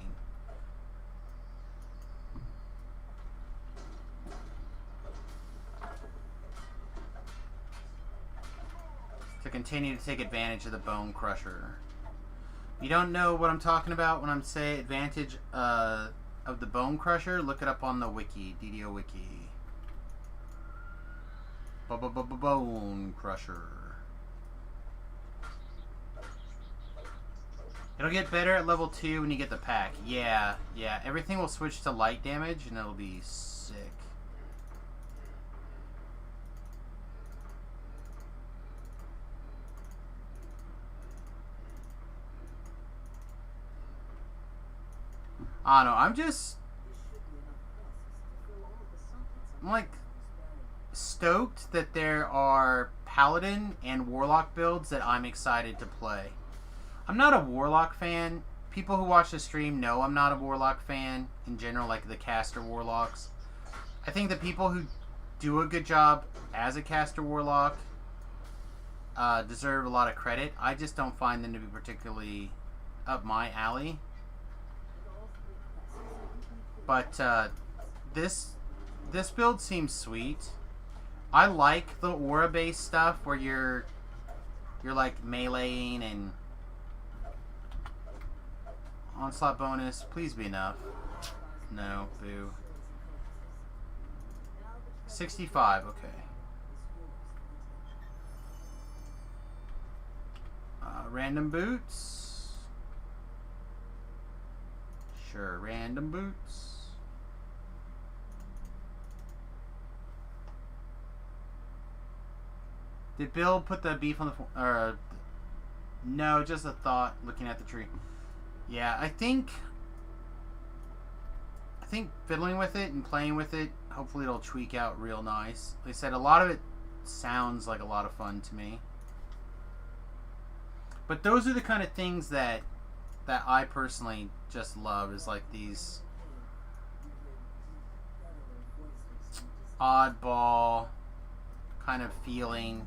To continue to take advantage of the Bone Crusher. If you don't know what I'm talking about when I'm saying advantage of the Bone Crusher, look it up on the wiki, DDO wiki. Bone Crusher. It'll get better at level 2 when you get the pack. Yeah. Everything will switch to light damage and it'll be sick. I don't know, I'm like stoked that there are Paladin and Warlock builds that I'm excited to play. I'm not a Warlock fan. People who watch the stream know I'm not a Warlock fan in general, like the caster Warlocks. I think the people who do a good job as a caster Warlock deserve a lot of credit. I just don't find them to be particularly up my alley. But this build seems sweet. I like the aura based stuff where you're like meleeing and onslaught bonus. Please be enough. No, boo. 65, okay. Random boots. Sure, random boots. Did Bill put the beef on the no, just a thought looking at the tree. Yeah, I think fiddling with it and playing with it, hopefully it'll tweak out real nice. Like I said, a lot of it sounds like a lot of fun to me. But those are the kind of things that I personally just love, is like these oddball kind of feeling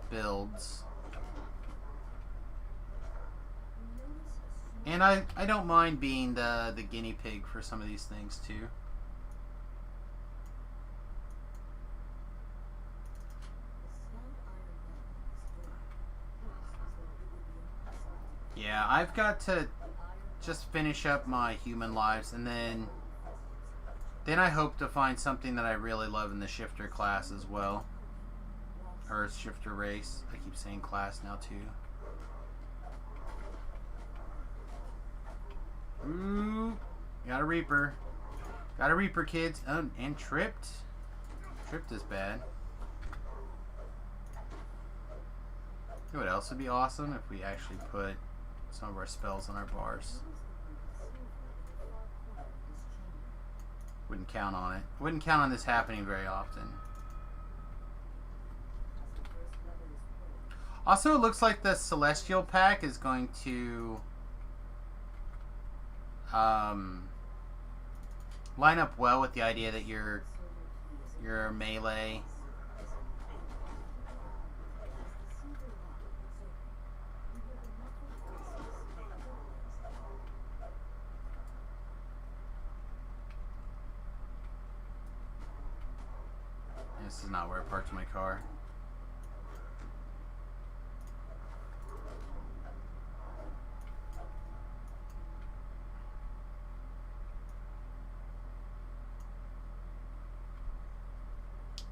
builds. And I don't mind being the guinea pig for some of these things too. Yeah, I've got to just finish up my human lives, and then I hope to find something that I really love in the shifter class as well. Or shifter race. I keep saying class now too. Got a Reaper. Got a Reaper, kids. And tripped. Tripped is bad. You know what else would be awesome? If we actually put some of our spells on our bars. Wouldn't count on it. Wouldn't count on this happening very often. Also, it looks like the Celestial pack is going to line up well with the idea that your melee This is not where I parked my car.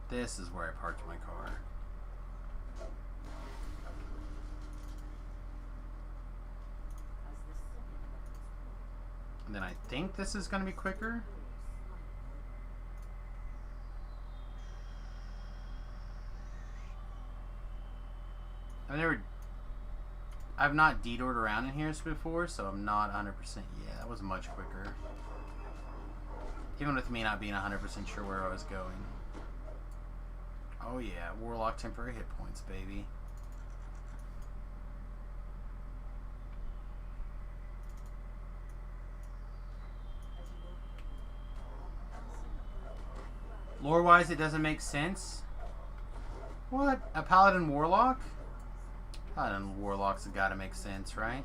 This is where I parked my car. And then I think this is going to be quicker. I've not detoured around in here before, so I'm not 100%. Yeah, that was much quicker. Even with me not being 100% sure where I was going. Oh yeah, Warlock temporary hit points, baby. Lore-wise, it doesn't make sense. What? A Paladin Warlock? Paladin Warlocks have got to make sense, right?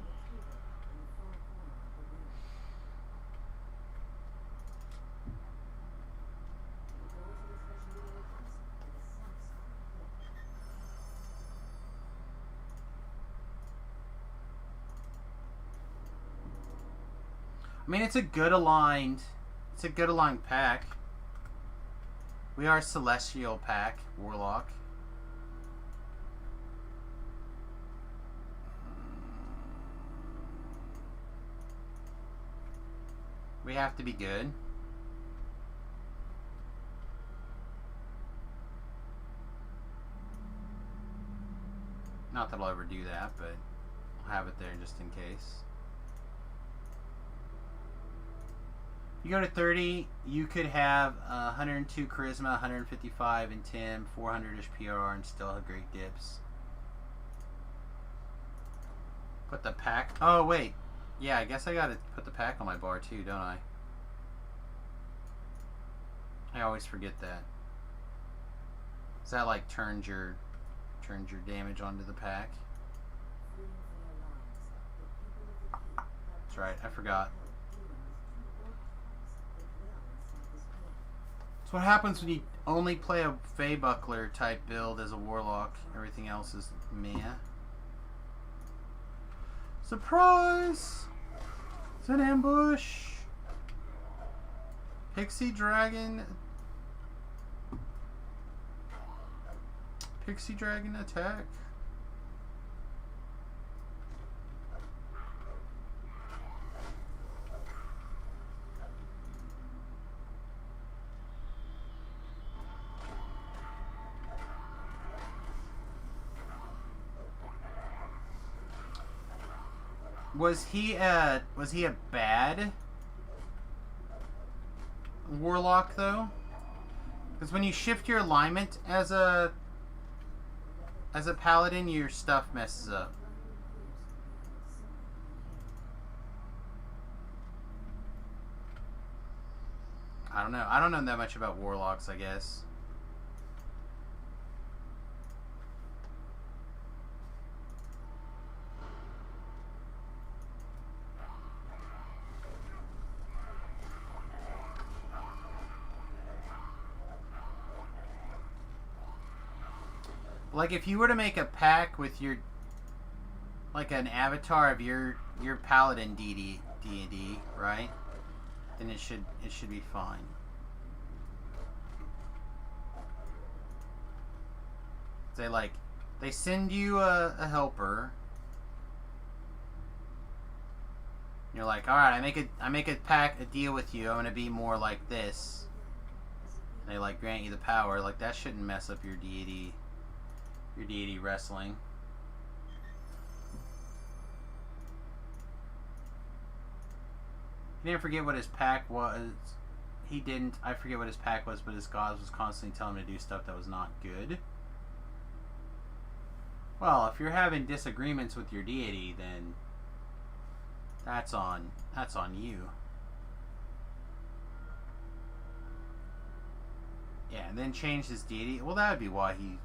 I mean, it's a good aligned pack. We are Celestial pack, Warlock. We have to be good. Not that I'll ever do that, but I'll have it there just in case. You go to 30, you could have 102 Charisma, 155 in Tim, 400-ish PR, and still have great dips. Put the pack... Oh, wait. Yeah, I guess I gotta put the pack on my bar too, don't I? I always forget that. Is that like turns your damage onto the pack? That's right, I forgot. That's what happens when you only play a Fey Buckler type build as a Warlock. Everything else is meh. Surprise! It's an ambush. Pixie Dragon. Pixie Dragon attack. Was he a bad Warlock though? Because when you shift your alignment as a Paladin, your stuff messes up. I don't know. I don't know that much about Warlocks, I guess. Like if you were to make a pack with your, like an avatar of your Paladin D&D, right? Then it should be fine. They send you a helper, You're like, all right, I make a deal with you. I'm gonna be more like this. And they like grant you the power. Like that shouldn't mess up your deity wrestling. He didn't forget what his pack was. He didn't. I forget what his pack was, but his gods was constantly telling him to do stuff that was not good. Well, if you're having disagreements with your deity, then that's on you. Yeah, and then change his deity. Well, that would be why he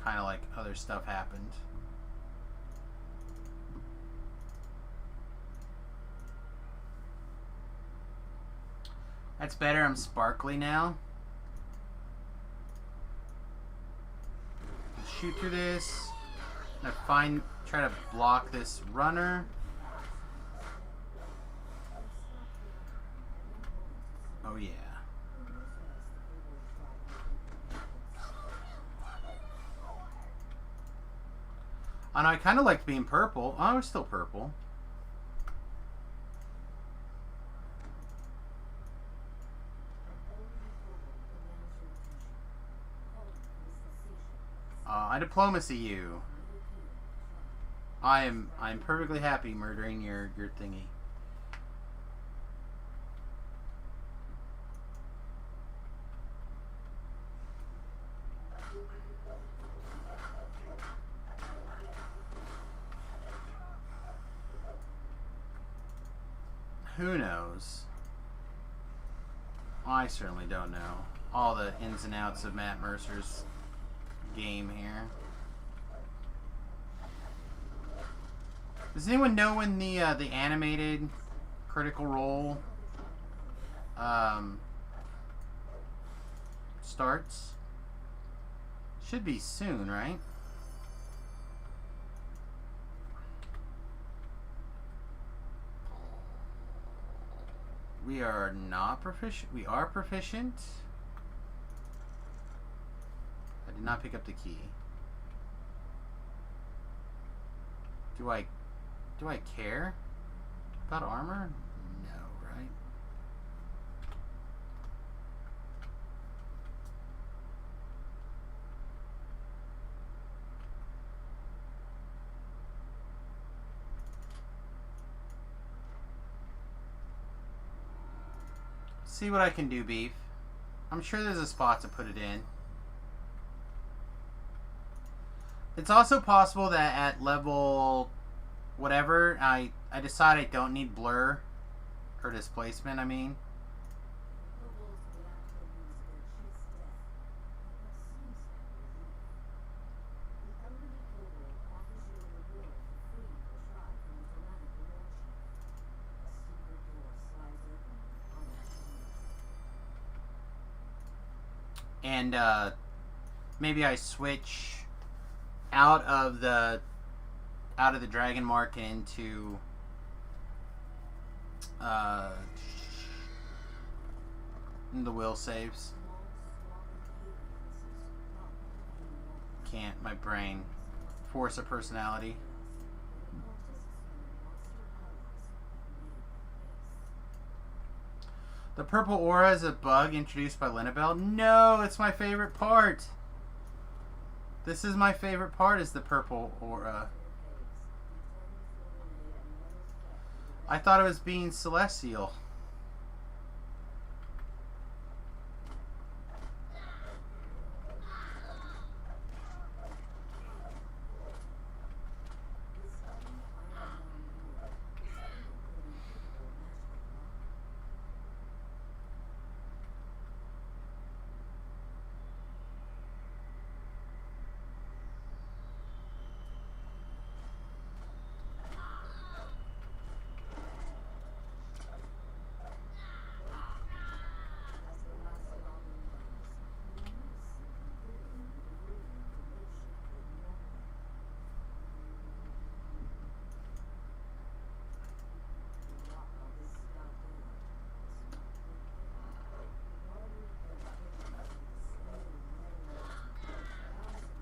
kind of like other stuff happened. That's better. I'm sparkly now. Shoot through this. Try to block this runner. Oh yeah. Oh no, I kind of liked being purple. Oh, I was still purple. I diplomacy you. I'm perfectly happy murdering your thingy. Who knows? I certainly don't know all the ins and outs of Matt Mercer's game here. Does anyone know when the animated Critical Role starts? Should be soon, right? We are not proficient. We are proficient. I did not pick up the key. Do I care about armor? No, right? See what I can do, Beef. I'm sure there's a spot to put it in. It's also possible that at level whatever, I decide I don't need blur or displacement, I mean. And maybe I switch out of the dragon mark into the will saves. Can't, my brain. Force of personality. The purple aura is a bug introduced by Linabelle. No, it's my favorite part. This is my favorite part, is the purple aura. I thought it was being celestial.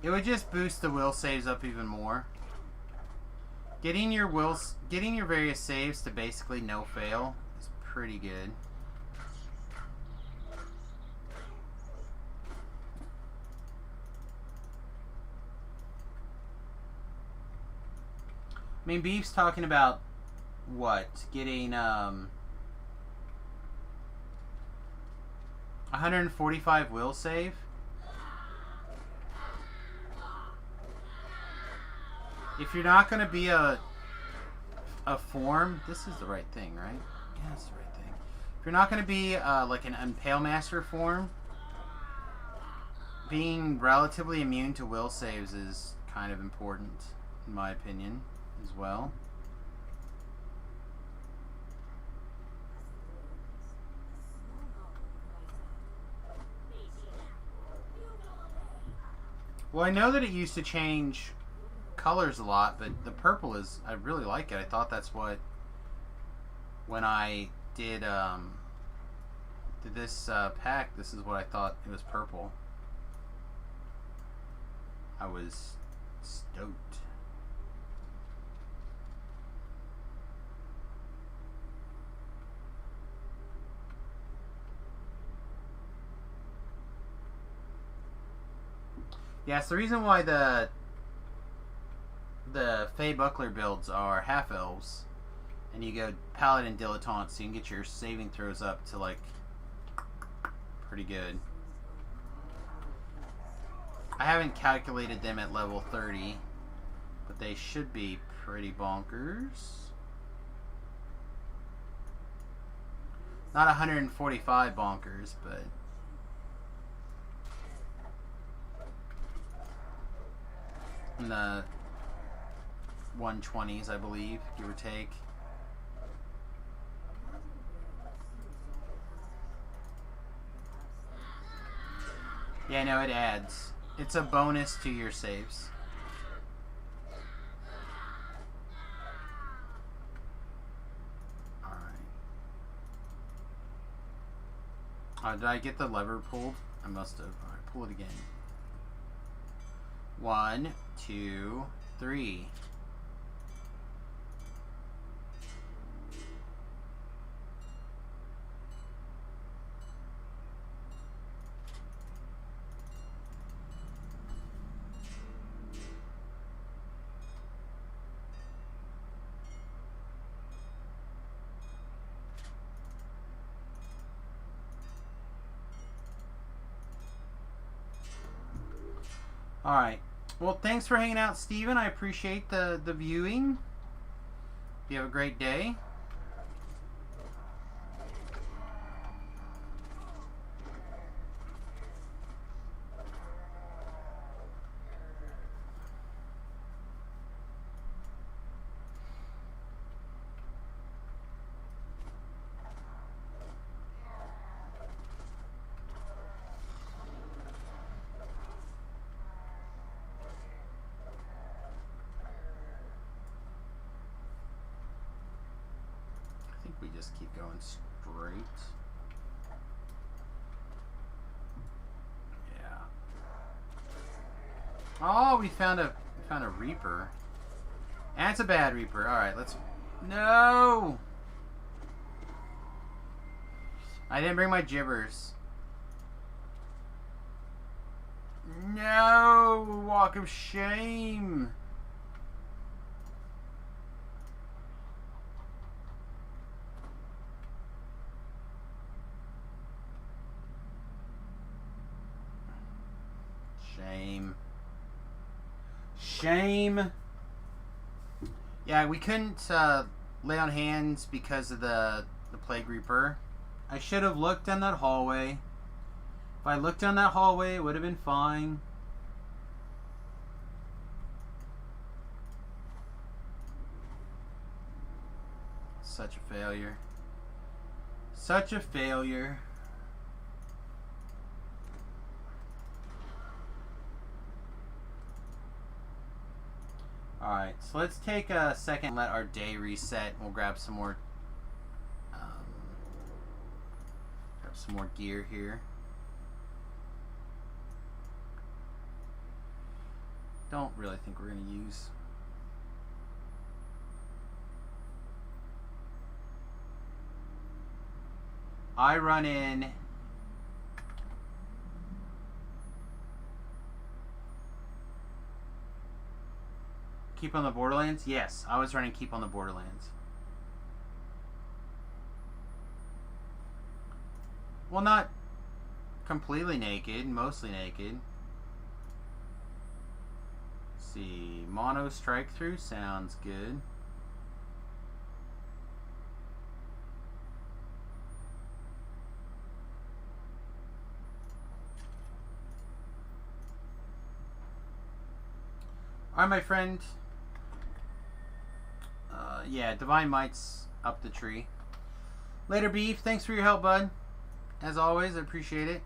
It would just boost the will saves up even more. Getting your various saves to basically no fail is pretty good. I mean, Beef's talking about what? Getting 145 will save? If you're not going to be a form, this is the right thing, right? Yeah, that's the right thing. If you're not going to be like an Impale Master form, being relatively immune to will saves is kind of important, in my opinion, as well. Well, I know that it used to change colors a lot, but the purple is, I really like it. I thought that's what, when I did this pack, this is what I thought it was purple. I was stoked. Yeah, it's the reason why the Fae Buckler builds are half elves, and you go Paladin Dilettante, so you can get your saving throws up to like pretty good. I haven't calculated them at level 30, but they should be pretty bonkers. Not 145 bonkers, but in the 120s, I believe, give or take. Yeah, no, it adds. It's a bonus to your saves. Alright. Did I get the lever pulled? I must have. Alright, pull it again. 1, 2, 3. Alright. Well, thanks for hanging out, Steven. I appreciate the viewing. You have a great day. We just keep going straight. Yeah. Oh, we found a Reaper. And it's a bad Reaper. Alright, let's... No! I didn't bring my gibbers. No! Walk of shame! Shame. Shame. Yeah, we couldn't lay on hands because of the Plague Reaper. I should have looked down that hallway. If I looked down that hallway, it would have been fine. Such a failure. Such a failure. Alright, so let's take a second and let our day reset. We'll grab some more gear here. Don't really think we're going to use I run in. Keep on the Borderlands? Yes, I was running Keep on the Borderlands. Well, not completely naked, mostly naked. Let's see, mono strike through sounds good. Alright, my friend. Yeah, Divine Might's up the tree. Later, Beef. Thanks for your help, bud. As always, I appreciate it.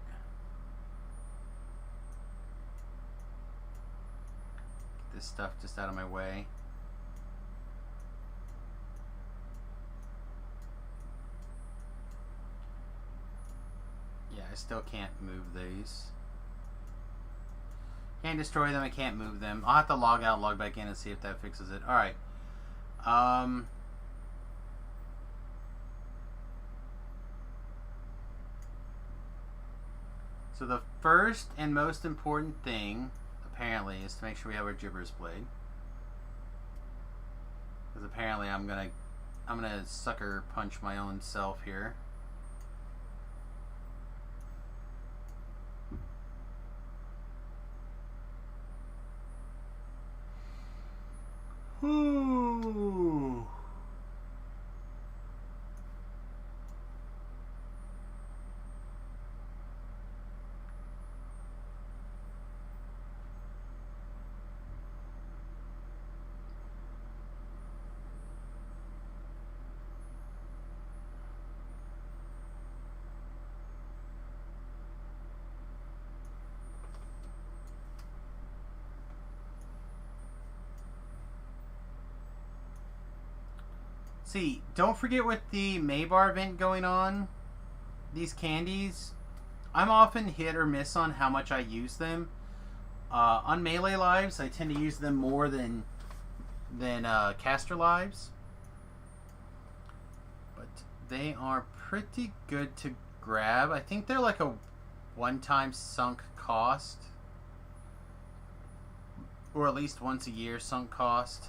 Get this stuff just out of my way. Yeah, I still can't move these. Can't destroy them, I can't move them. I'll have to log out, log back in and see if that fixes it. Alright. So the first and most important thing, apparently, is to make sure we have our Gibbers Blade. Because apparently I'm gonna sucker punch my own self here. Ooh. See, don't forget with the Maybar event going on, these candies, I'm often hit or miss on how much I use them. On Melee Lives, I tend to use them more than Caster Lives. But they are pretty good to grab. I think they're like a one-time sunk cost. Or at least once a year sunk cost.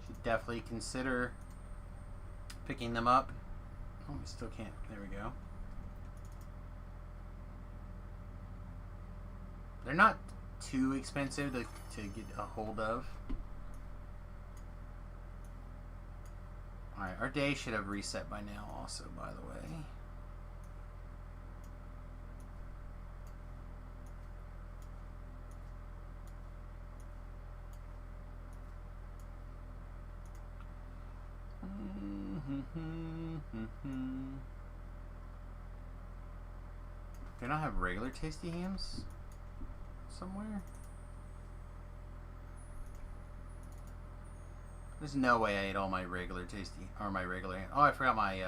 Should definitely consider picking them up. Oh, we still can't. There we go. They're not too expensive to get a hold of. Alright, our day should have reset by now also, by the way. They don't have regular tasty hams somewhere? There's no way I ate all my regular tasty, or my regular. Oh, I forgot my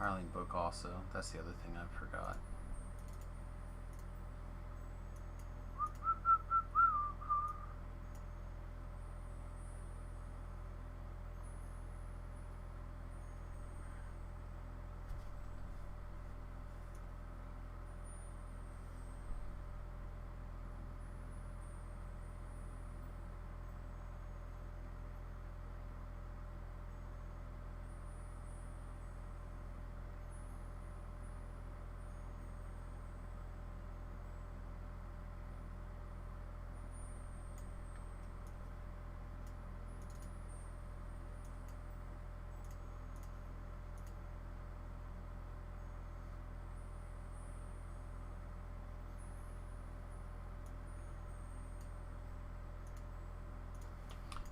Hireling book also. That's the other thing I forgot.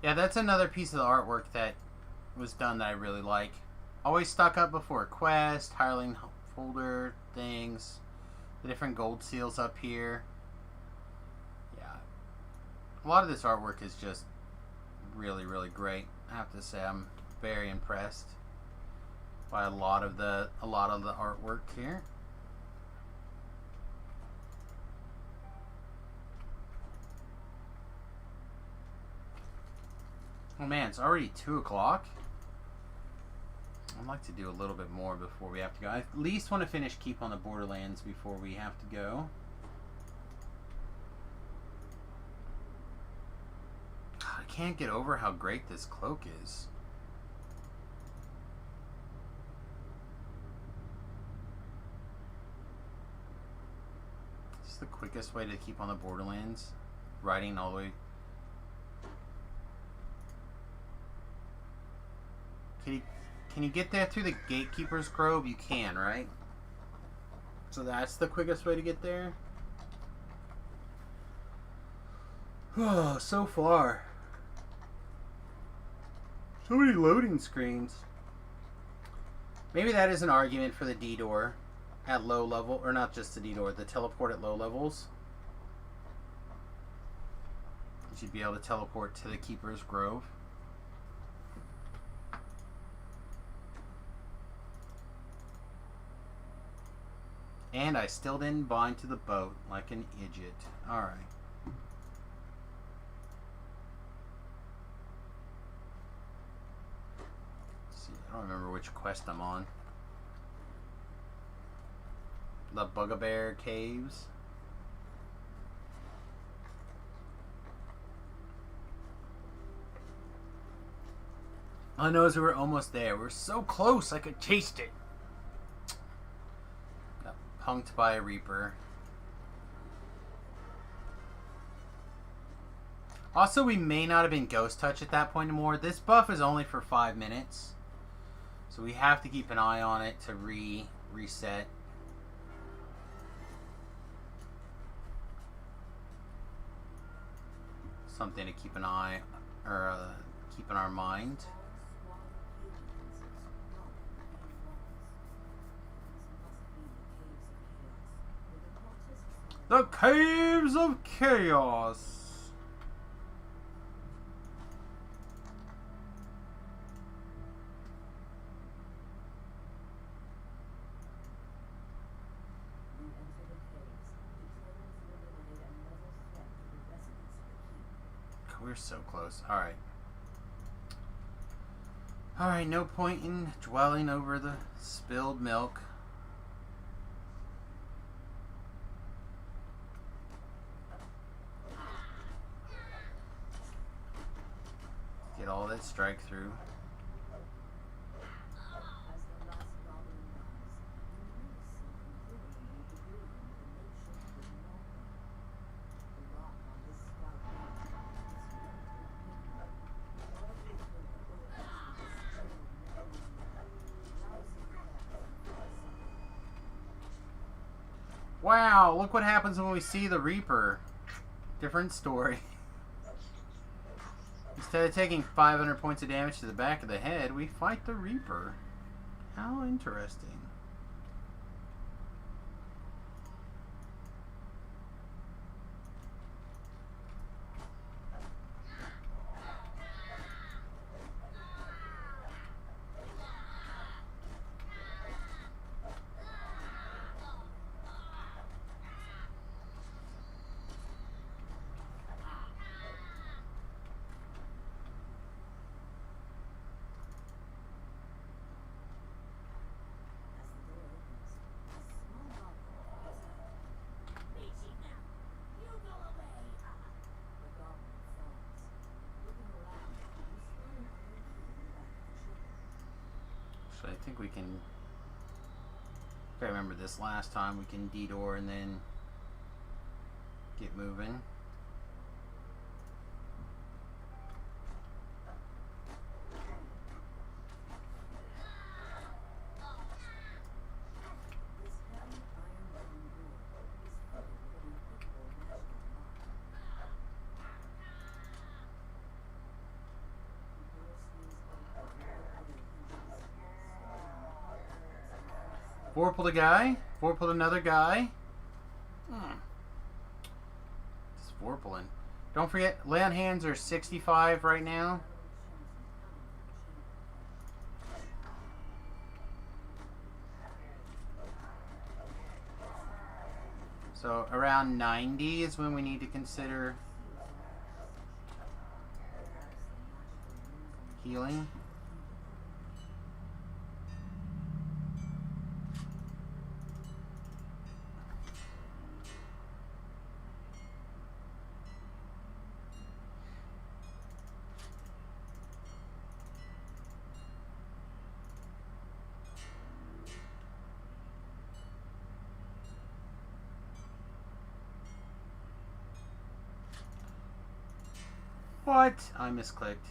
Yeah, that's another piece of the artwork that was done that I really like. Always stock up before a quest, Hireling folder things, the different gold seals up here. Yeah. A lot of this artwork is just really, really great. I have to say I'm very impressed by a lot of the artwork here. Oh man, it's already 2 o'clock. I'd like to do a little bit more before we have to go. I at least want to finish Keep on the Borderlands before we have to go. I can't get over how great this cloak is. This is the quickest way to keep on the Borderlands. Riding all the way. Can you get there through the Gatekeeper's Grove? You can, right? So that's the quickest way to get there? Oh, so far. So many loading screens. Maybe that is an argument for the D-door at low level, or not just the D-door, the teleport at low levels. You should be able to teleport to the Keeper's Grove. And I still didn't bind to the boat like an idiot. Alright. See, I don't remember which quest I'm on. The Bugbear Caves. I know as we were almost there. We're so close I could taste it. Punked by a Reaper. Also, we may not have been Ghost Touch at that point anymore. This buff is only for 5 minutes. So we have to keep an eye on it to reset. Something to keep an eye, or keep in our mind. The Caves of Chaos. We're so close. Alright. Alright, no point in dwelling over the spilled milk. Get all that strike through. Wow, look what happens when we see the Reaper. Different story. Instead of taking 500 points of damage to the back of the head, we fight the Reaper. How interesting. So I think we can, if I remember this last time, we can D-door and then get moving. Vorpal a guy. Vorpal another guy. Just Vorpaling. Don't forget, lay on hands are 65 right now. So around 90 is when we need to consider healing. What? I misclicked.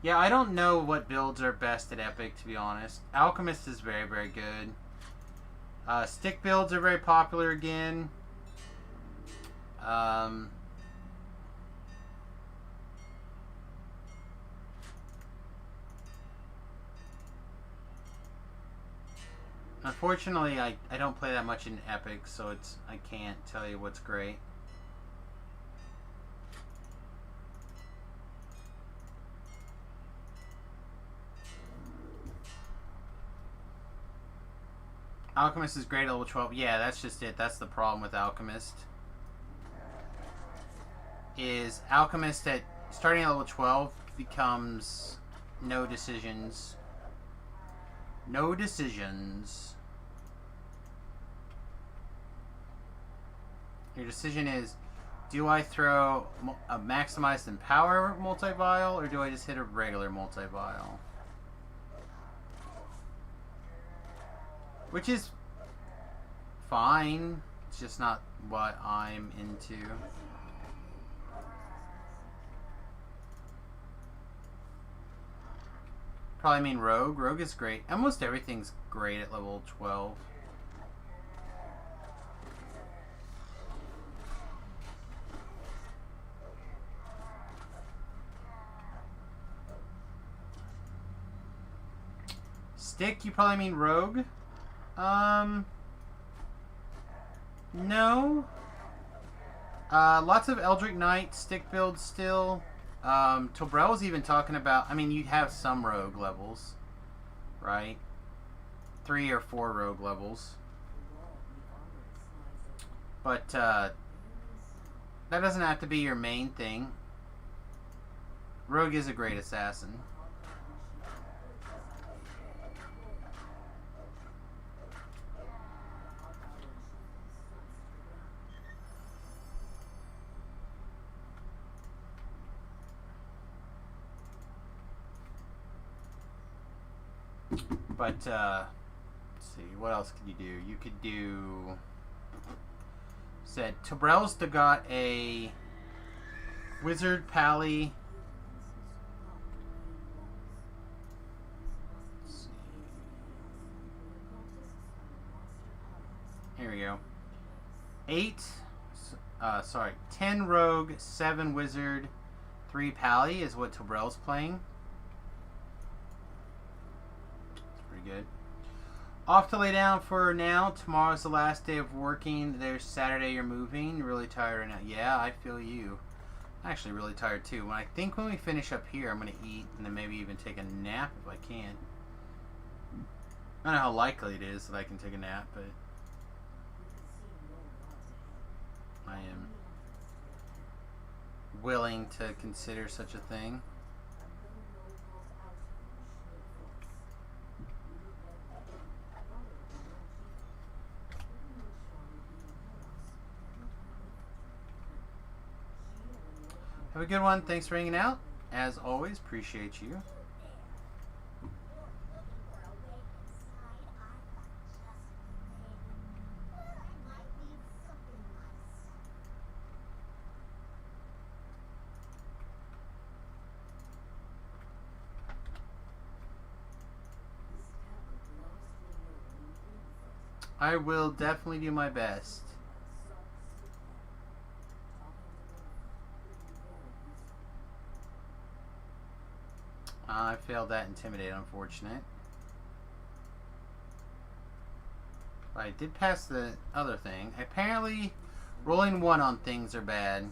Yeah, I don't know what builds are best at Epic, to be honest. Alchemist is very, very good. Stick builds are very popular again. Unfortunately, I don't play that much in Epic, so I can't tell you what's great. Alchemist is great at level 12. Yeah, that's just it. That's the problem with Alchemist. Is Alchemist at starting at level 12 becomes no decisions. No decisions. Your decision is, do I throw a maximized in power multi-vial, or do I just hit a regular multi-vial? Which is fine. It's just not what I'm into. Probably mean Rogue. Rogue is great. Almost everything's great at level 12. Stick, you probably mean Rogue? No. Lots of Eldritch Knight stick builds still. Tobrel's even talking about, I mean, you have some rogue levels, right? 3 or 4 rogue levels. But, that doesn't have to be your main thing. Rogue is a great assassin. But, let's see, what else could you do? You could do... Said, Tobrel's got a Wizard Pally. Here we go. 10 Rogue, 7 Wizard, 3 Pally is what Tobrel's playing. Good. Off to lay down for now. Tomorrow's the last day of working. There's Saturday you're moving. You're really tired right now. Yeah, I feel you. I'm actually really tired too. When we finish up here, I'm going to eat and then maybe even take a nap if I can. I don't know how likely it is that I can take a nap, but I am willing to consider such a thing. Have a good one. Thanks for hanging out. As always, appreciate you. I will definitely do my best. I failed that Intimidate, unfortunate. But I did pass the other thing. Apparently, rolling 1 on things are bad.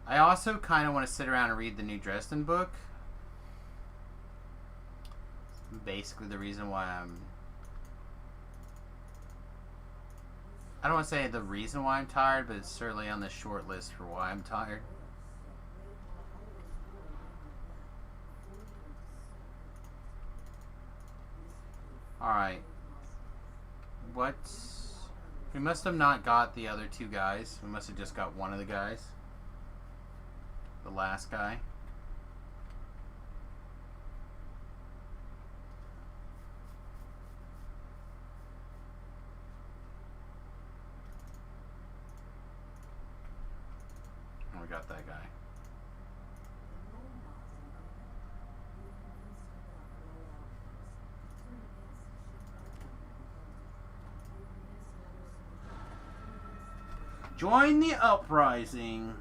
I also kind of want to sit around and read the new Dresden book. Basically the reason why I don't want to say the reason why I'm tired, but it's certainly on the short list for why I'm tired. Alright. What? We must have not got the other two guys. We must have just got one of the guys. The last guy. Oh, we got that guy. Join the uprising.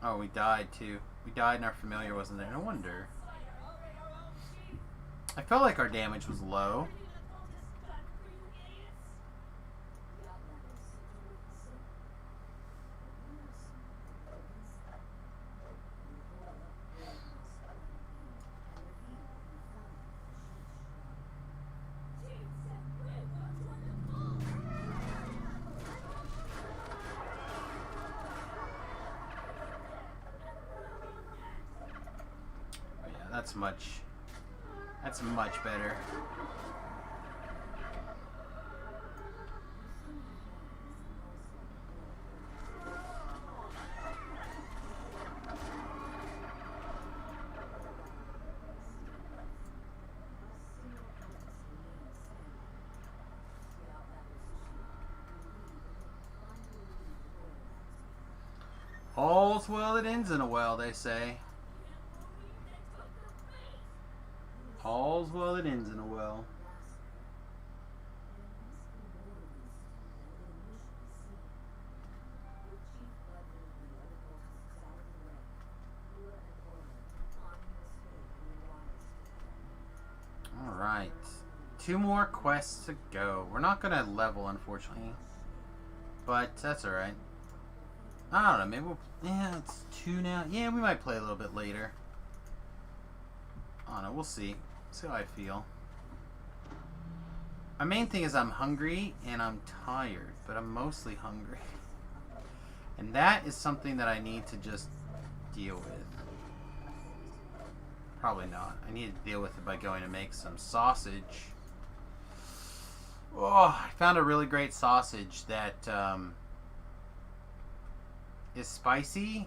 Oh, we died too. We died and our familiar wasn't there. No wonder. I felt like our damage was low. That's much better. All's well that ends in a well, they say. All's well that ends in a well. Alright. 2 more quests to go. We're not gonna level, unfortunately. But that's alright. I don't know, maybe we'll... Yeah, it's 2 now. Yeah, we might play a little bit later. I don't know, we'll see. See how I feel. My main thing is I'm hungry and I'm tired, but I'm mostly hungry. And that is something that I need to just deal with. Probably not. I need to deal with it by going to make some sausage. Oh, I found a really great sausage that is spicy.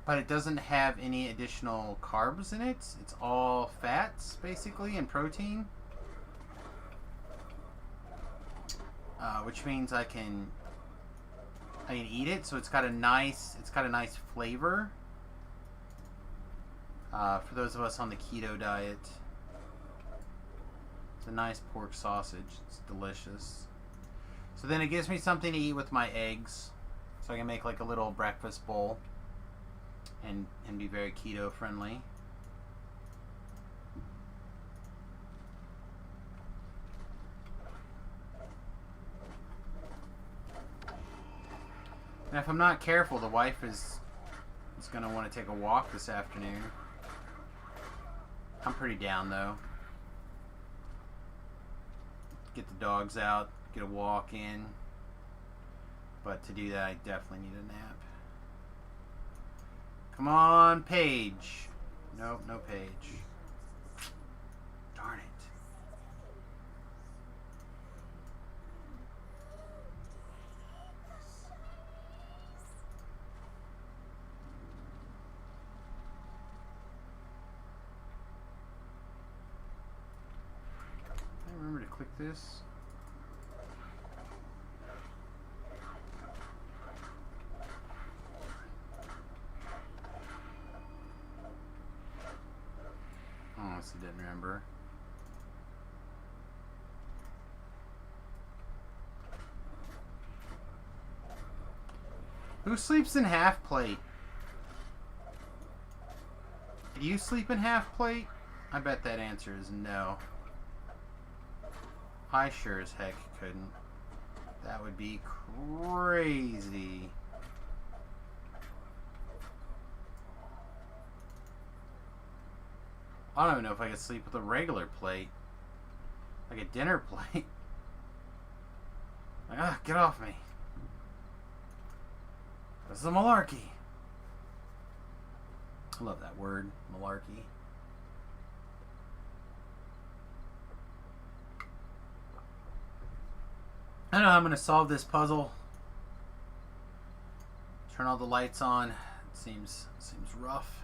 But it doesn't have any additional carbs in it. It's all fats, basically, and protein. Which means I can eat it. So it's got a nice flavor. For those of us on the keto diet, it's a nice pork sausage. It's delicious. So then it gives me something to eat with my eggs, so I can make like a little breakfast bowl. And be very keto friendly. And if I'm not careful, the wife is going to want to take a walk this afternoon. I'm pretty down though. Get the dogs out, get a walk in. But to do that, I definitely need a nap. Come on, Paige. Nope, no Paige. Darn it. I remember to click this. Honestly didn't remember. Who sleeps in half plate? Do you sleep in half plate? I bet that answer is no. I sure as heck couldn't. That would be crazy. I don't even know if I could sleep with a regular plate. Like a dinner plate. Like, ah, get off me. This is a malarkey. I love that word, malarkey. I don't know how I'm going to solve this puzzle. Turn all the lights on. It seems rough.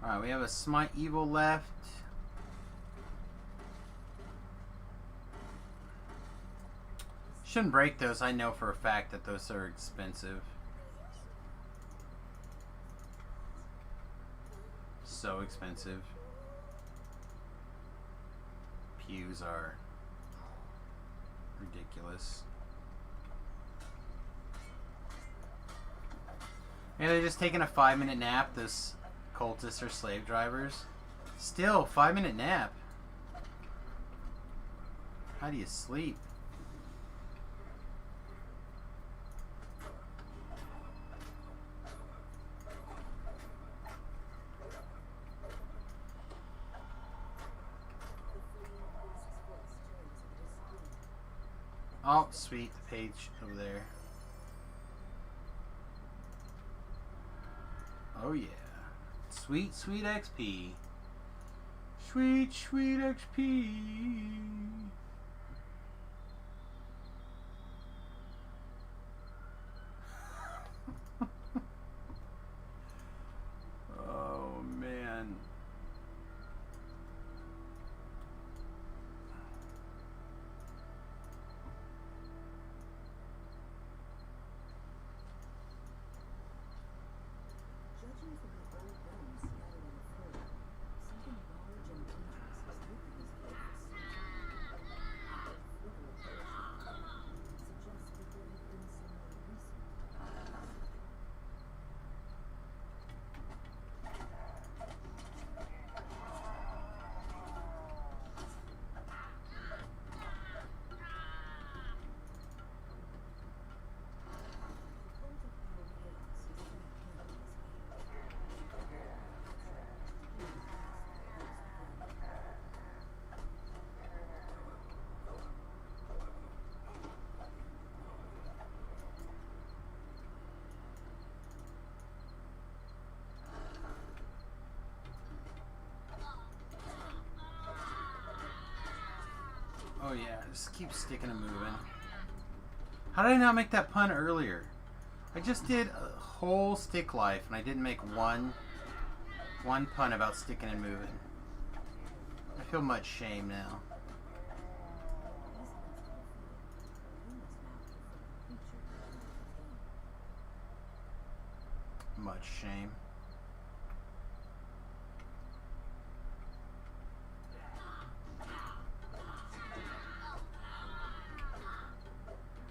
Alright, we have a Smite Evil left. Shouldn't break those. I know for a fact that those are expensive. So expensive. Pews are ridiculous. Yeah, they're just taking a 5-minute nap, those cultists or slave drivers. Still, 5-minute nap. How do you sleep? Oh, sweet, the page over there. Oh yeah. Sweet, sweet XP. Sweet, sweet XP. Oh man. Judging from the old bones scattered on the floor, something large and dangerous is lurking as close. Suggests that there have been somewhere recent. Oh yeah, just keep sticking and moving. How did I not make that pun earlier? I just did a whole stick life and I didn't make one pun about sticking and moving. I feel much shame now. Much shame.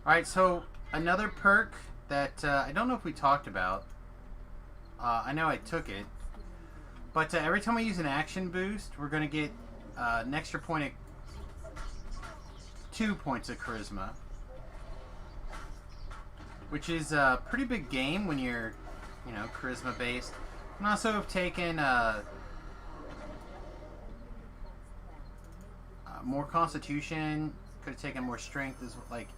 Alright, so another perk that I don't know if we talked about. I know I took it. But every time we use an action boost, we're going to get an extra point of 2 points of charisma. Which is a pretty big game when you're, you know, charisma based. And also have taken more constitution. Could have taken more strength. Is like,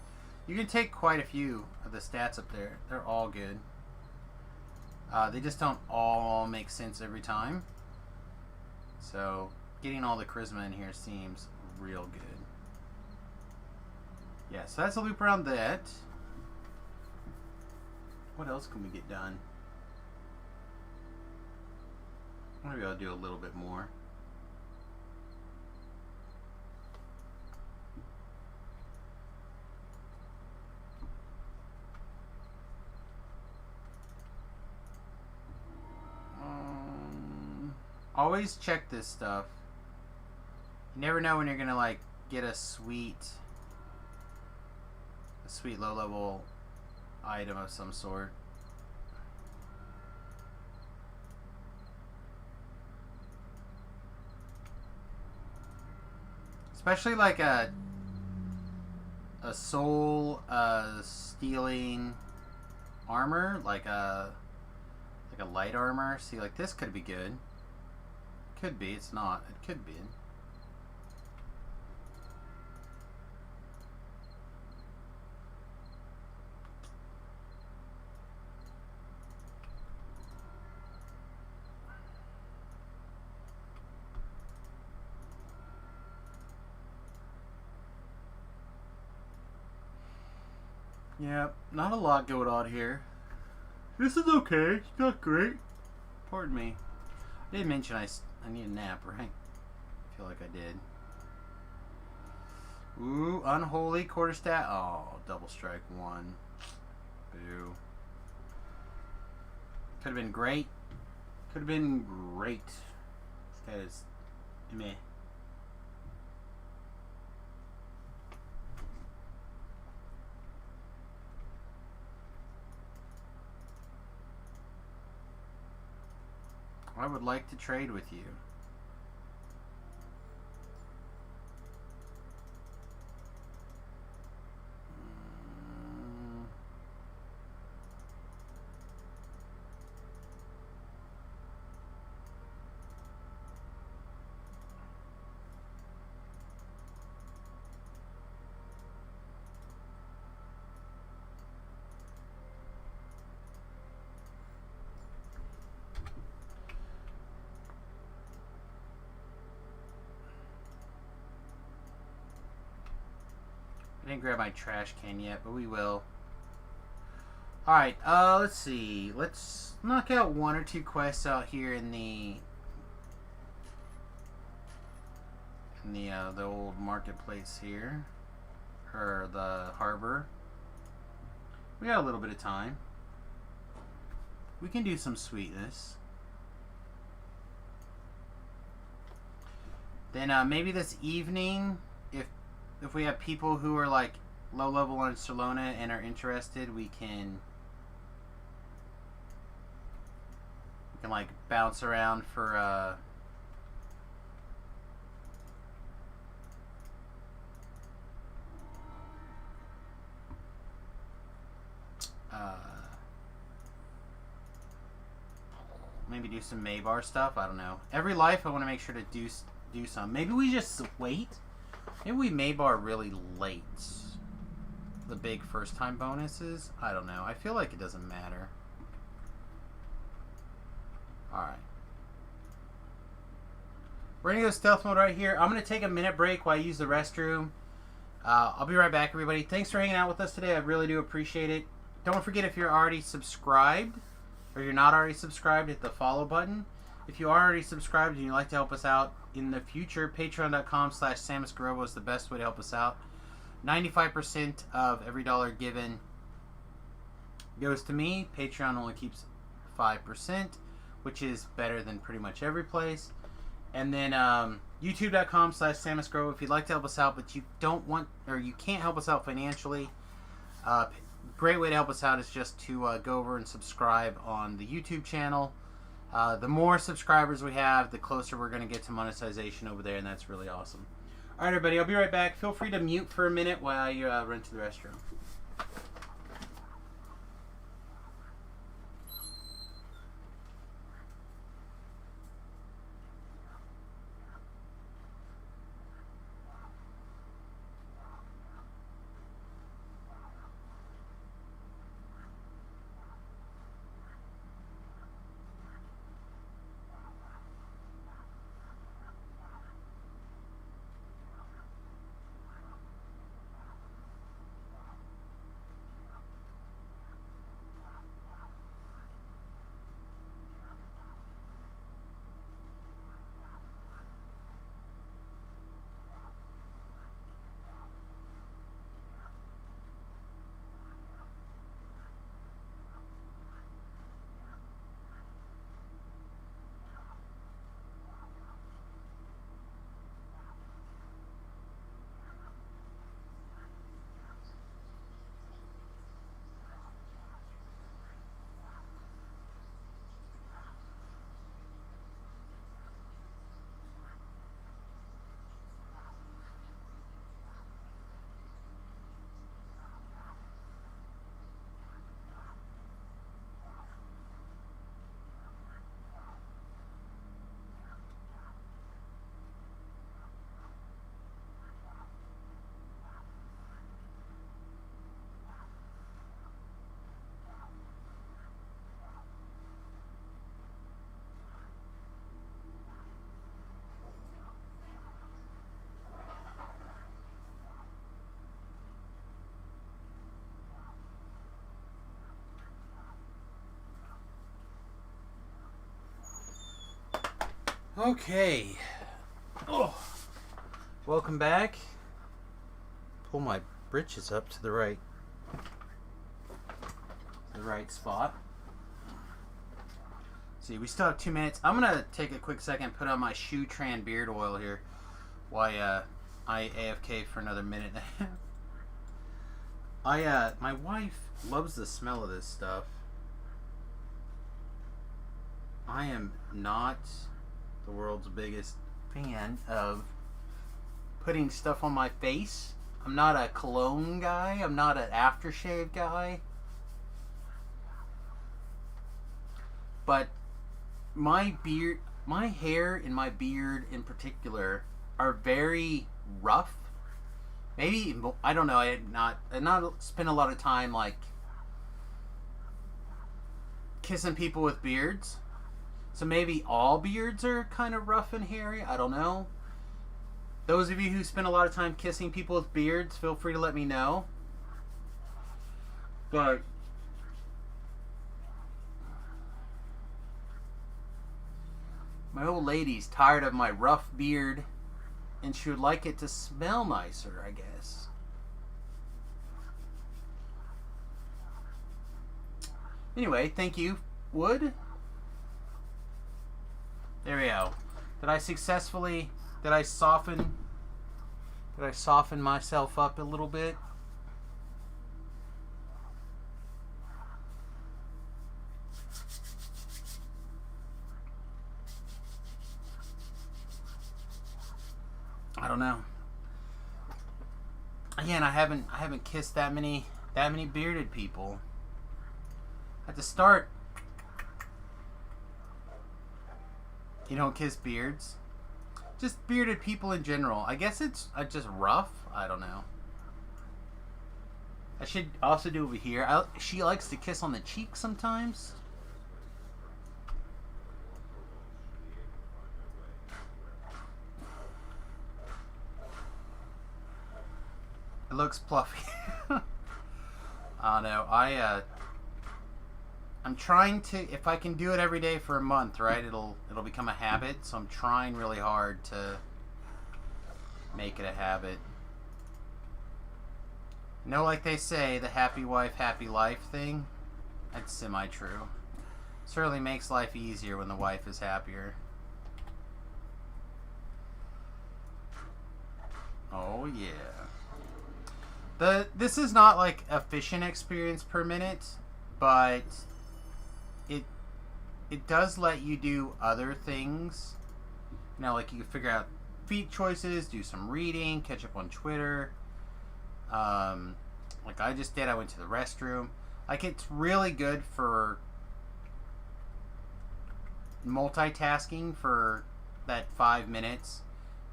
you can take quite a few of the stats up there. They're all good. They just don't all make sense every time. So, getting all the charisma in here seems real good. Yeah, so that's a loop around that. What else can we get done? Maybe I'll do a little bit more. Always check this stuff. You never know when you're gonna like get a sweet low level item of some sort. Especially like a soul stealing armor, like a light armor. See, like this could be good. Could be. It's not. It could be. Yeah, not a lot going on here. This is okay. It's not great. Pardon me. I did mention I need a nap, right? I feel like I did. Ooh, unholy quarterstaff. Oh, double strike 1. Boo. Could have been great. Could have been great. This guy is meh. I would like to trade with you. I didn't grab my trash can yet, but we will. Alright, let's see. Let's knock out 1 or 2 quests out here in the old marketplace here. Or the harbor. We got a little bit of time. We can do some sweetness. Then maybe this evening, if we have people who are like low level on Salona and are interested, we can like bounce around for maybe do some Maybar stuff. I don't know. Every life I want to make sure to do some. Maybe we just wait. Maybe we Maybar really late. The big first time bonuses. I don't know. I feel like it doesn't matter. Alright. We're going to go stealth mode right here. I'm going to take a minute break while I use the restroom. I'll be right back, everybody. Thanks for hanging out with us today. I really do appreciate it. Don't forget, if you're already subscribed, or you're not already subscribed, hit the follow button. If you are already subscribed and you'd like to help us out in the future, patreon.com/SamusGarobo is the best way to help us out. 95% of every dollar given goes to me. Patreon only keeps 5%, which is better than pretty much every place. And then youtube.com/SamusGarobo if you'd like to help us out, but you don't want, or you can't help us out financially. Great way to help us out is just to go over and subscribe on the YouTube channel. The more subscribers we have, the closer we're going to get to monetization over there, and that's really awesome. Alright, everybody, I'll be right back. Feel free to mute for a minute while I run to the restroom. Okay. Oh. Welcome back. Pull my britches up to the right spot. See, we still have 2 minutes. I'm gonna take a quick second, put on my Shutran beard oil here, while I AFK for another minute and a half. My wife loves the smell of this stuff. I am not the world's biggest fan of putting stuff on my face. I'm not a cologne guy. I'm not an aftershave guy. But my hair and my beard in particular are very rough. Maybe, I don't know, I not spend a lot of time like kissing people with beards. So maybe all beards are kind of rough and hairy. I don't know. Those of you who spend a lot of time kissing people with beards, feel free to let me know. But my old lady's tired of my rough beard, and she would like it to smell nicer, I guess. Anyway, thank you, Wood. There we go. Did I soften myself up a little bit? I don't know. Again, I haven't kissed that many bearded people. At the start, you don't kiss beards. Just bearded people in general. I guess it's just rough. I don't know. I should also do over here. She likes to kiss on the cheek sometimes. It looks fluffy. I don't know. I'm trying to, if I can do it every day for a month, right? It'll become a habit. So I'm trying really hard to make it a habit. You know, like they say, the happy wife, happy life thing. That's semi-true. Certainly makes life easier when the wife is happier. Oh yeah. This is not like a fishing experience per minute, but it does let you do other things. You know, like you can figure out feed choices, do some reading, catch up on Twitter. Like I just did, I went to the restroom. Like it's really good for multitasking for that 5 minutes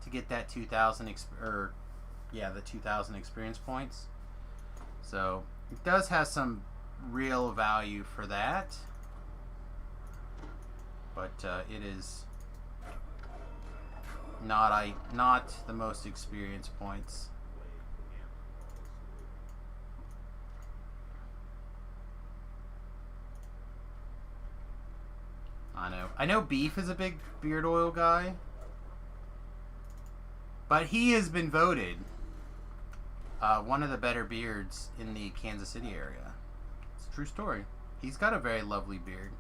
to get that 2,000 the 2,000 experience points. So it does have some real value for that, but it is not the most experience points. I know Beef is a big beard oil guy, but he has been voted one of the better beards in the Kansas City area. It's a true story. He's got a very lovely beard.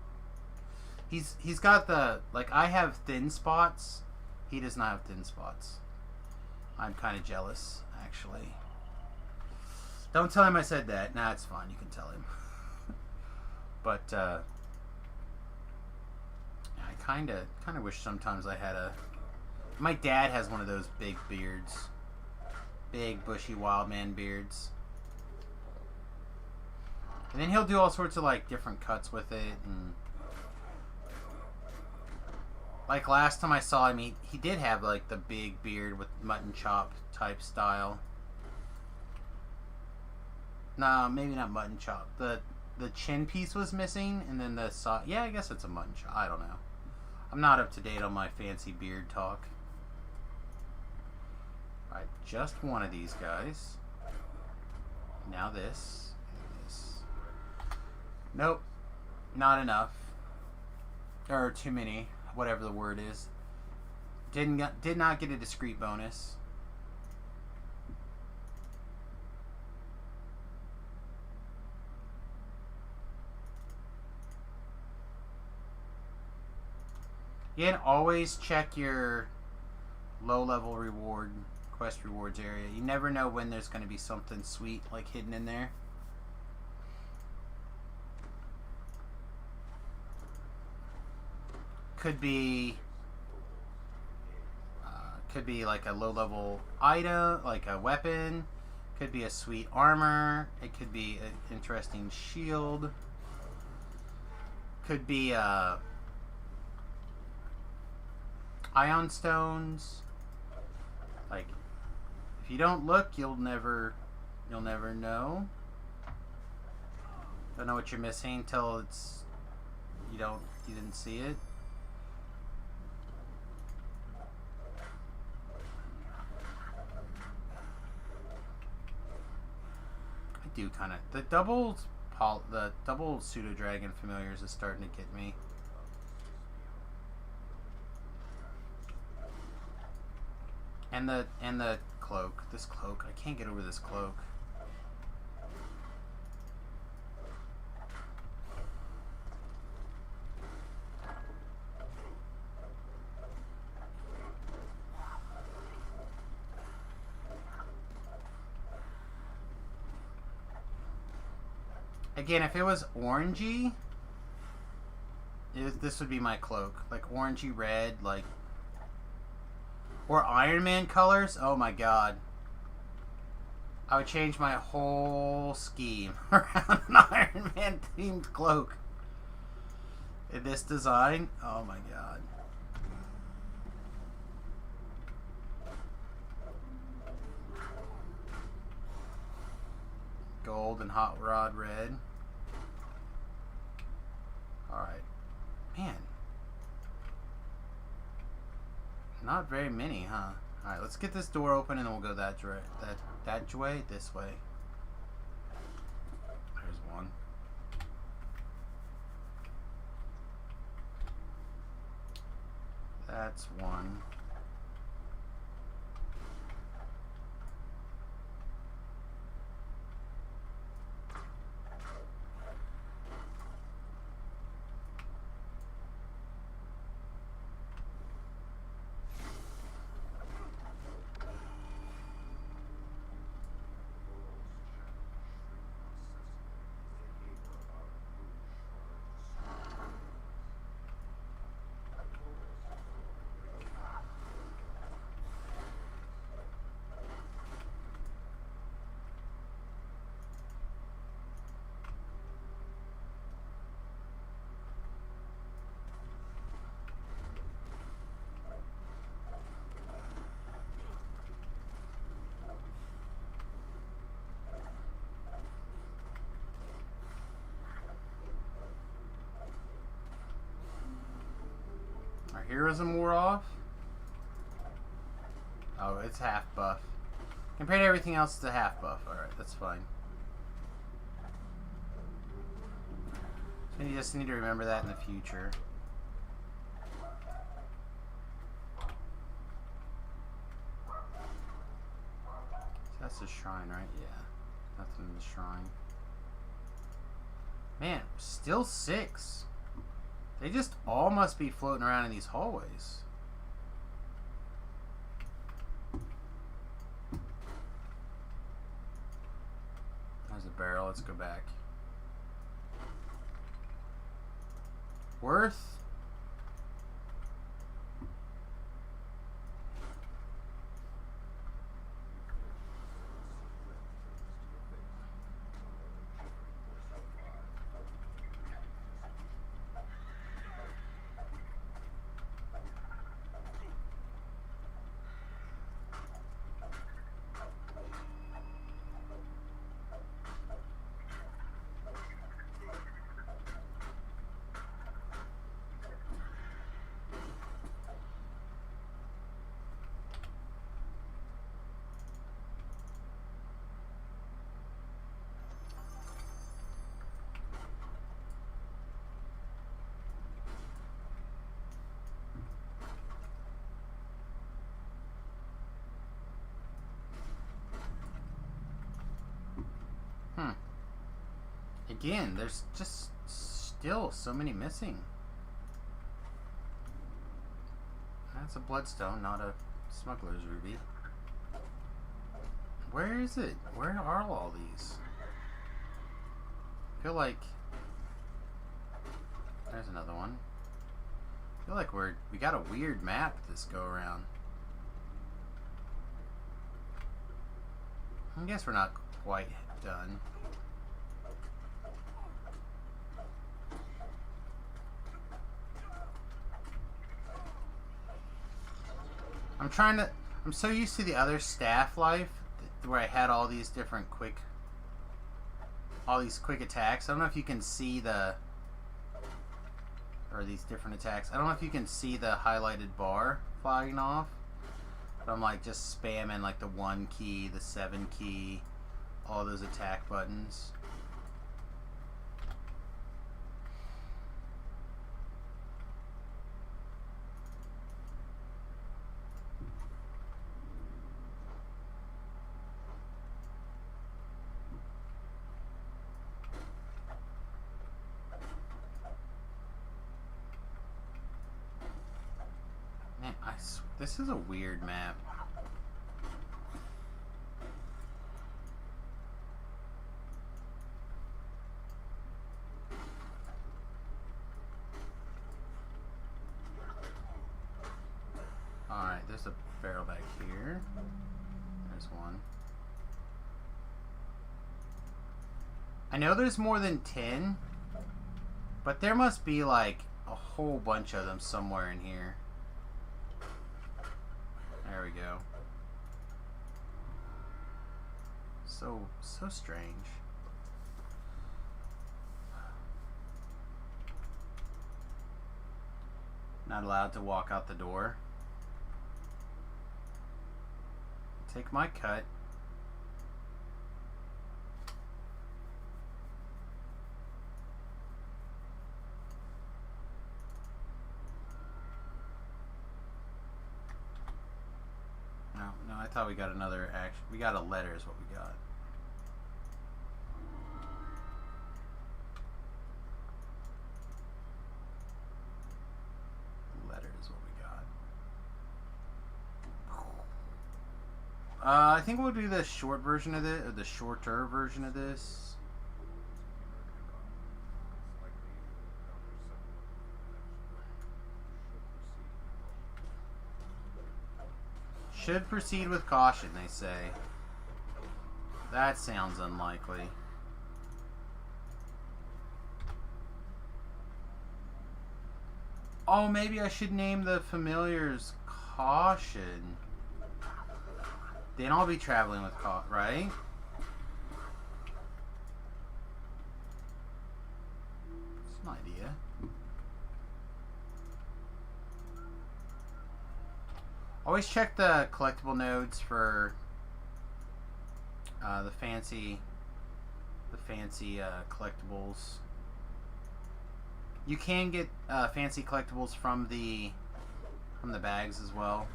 He's got the, like, I have thin spots. He does not have thin spots. I'm kind of jealous, actually. Don't tell him I said that. Nah, it's fine. You can tell him. But I kind of wish sometimes I had a. My dad has one of those big beards, big bushy wild man beards, and then he'll do all sorts of like different cuts with it. And like last time I saw him, he did have like the big beard with mutton chop type style. No, maybe not mutton chop. The chin piece was missing, and then the yeah, I guess it's a mutton chop. I don't know. I'm not up to date on my fancy beard talk. Alright, just one of these guys. Now this. And this. Nope. Not enough. Or too many. Whatever the word is. Did not get a discrete bonus. Yeah, and always check your low-level quest rewards area. You never know when there's going to be something sweet like hidden in there. Could be like a low-level item, like a weapon. Could be a sweet armor. It could be an interesting shield. Could be ion stones. Like, if you don't look, you'll never know. Don't know what you're missing till it's you didn't see it. I do kind of the double pseudo dragon familiars is starting to get me. And the cloak. This cloak. I can't get over this cloak. Again, if it was orangey, this would be my cloak. Like orangey red, like... Or Iron Man colors? Oh my god. I would change my whole scheme around an Iron Man themed cloak. In this design? Oh my god. Gold and hot rod red. Alright. Man. Not very many, huh? Alright, let's get this door open and then we'll go that way, this way. There's one. That's one. Our heroism wore off. Oh, it's half buff. Compared to everything else, it's a half buff. Alright, that's fine. So you just need to remember that in the future. So that's the shrine, right? Yeah. Nothing in the shrine. Man, still 6. They just all must be floating around in these hallways. There's a barrel. Let's go back. Worth? Again, there's just still so many missing. That's a bloodstone, not a smuggler's ruby. Where is it? Where are all these? I feel like there's another one. I feel like we got a weird map this go around. I guess we're not quite done. I'm so used to the other staff life where I had all these different quick attacks. I don't know if you can see these different attacks. I don't know if you can see the highlighted bar flying off. But I'm like just spamming like the 1 key, the 7 key, all those attack buttons. Man, this is a weird map. Alright, there's a barrel back here. There's one. I know there's more than 10, but there must be like a whole bunch of them somewhere in here. There we go. So strange. Not allowed to walk out the door. Take my cut. No, I thought we got another action. We got a letter is what we got. Letter is what we got. I think we'll do the short version of this, or the shorter version of this. Should proceed with caution, they say. That sounds unlikely. Oh, maybe I should name the familiars Caution. Then I'll be traveling with caution, right? That's an idea. Always check the collectible nodes for the fancy collectibles. You can get fancy collectibles from the bags as well.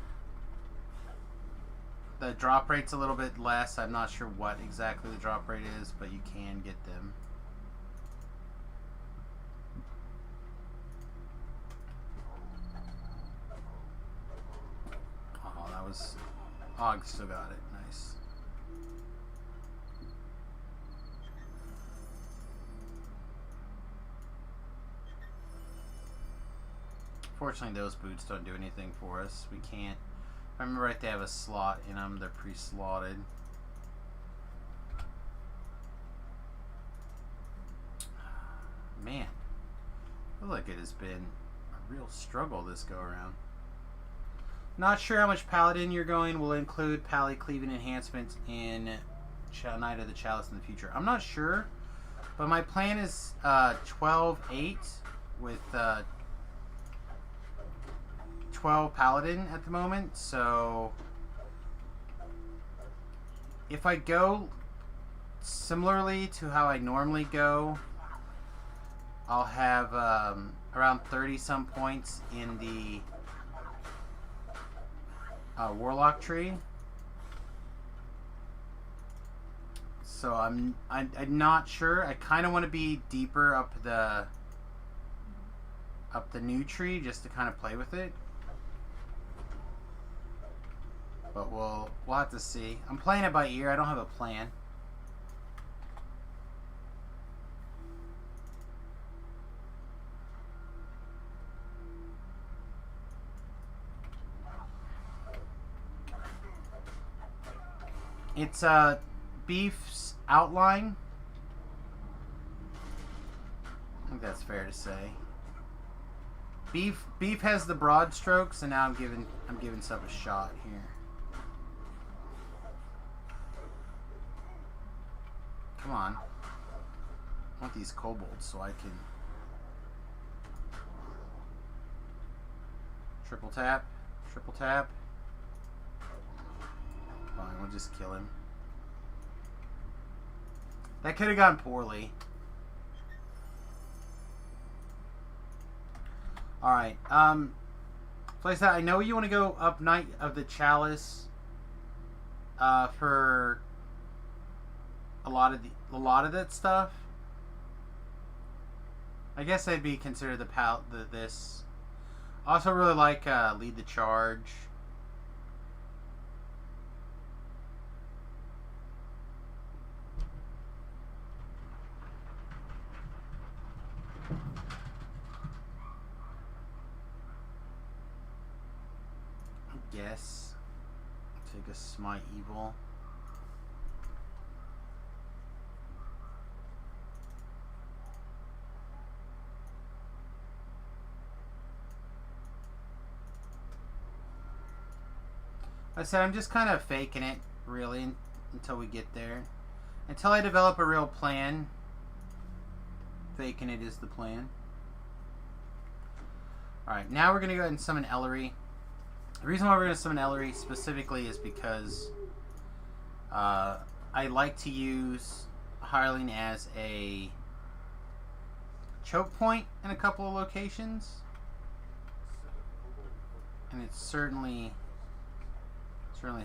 The drop rate's a little bit less. I'm not sure what exactly the drop rate is, but you can get them. Oh, that was... Og still got it. Nice. Fortunately, those boots don't do anything for us. We can't... If I remember right, they have a slot in them. They're pre-slotted. Man. I feel like it has been a real struggle this go-around. Not sure how much Paladin you're going. Will include Pally Cleaving enhancements in Knight of the Chalice in the future. I'm not sure. But my plan is 12-8 with 12 Paladin at the moment. So if I go similarly to how I normally go, I'll have around 30 some points in the Warlock tree. So I'm not sure. I kind of want to be deeper up the new tree just to kind of play with it. But we'll have to see. I'm playing it by ear. I don't have a plan. It's Beef's outline. I think that's fair to say. Beef has the broad strokes, and now I'm giving stuff a shot here. Come on. I want these kobolds so I can triple tap. Fine, we'll just kill him. That could have gone poorly. Alright, place that. I know you want to go up Knight of the Chalice for a lot of that stuff. I guess they'd be considered this. Also really like Lead the Charge. Yes. Take a Smite Evil. Like I said, I'm just kind of faking it, really, until we get there. Until I develop a real plan. Faking it is the plan. Alright, now we're going to go ahead and summon Ellery. The reason why we're going to summon Ellery specifically is because I like to use Hireling as a choke point in a couple of locations. And it certainly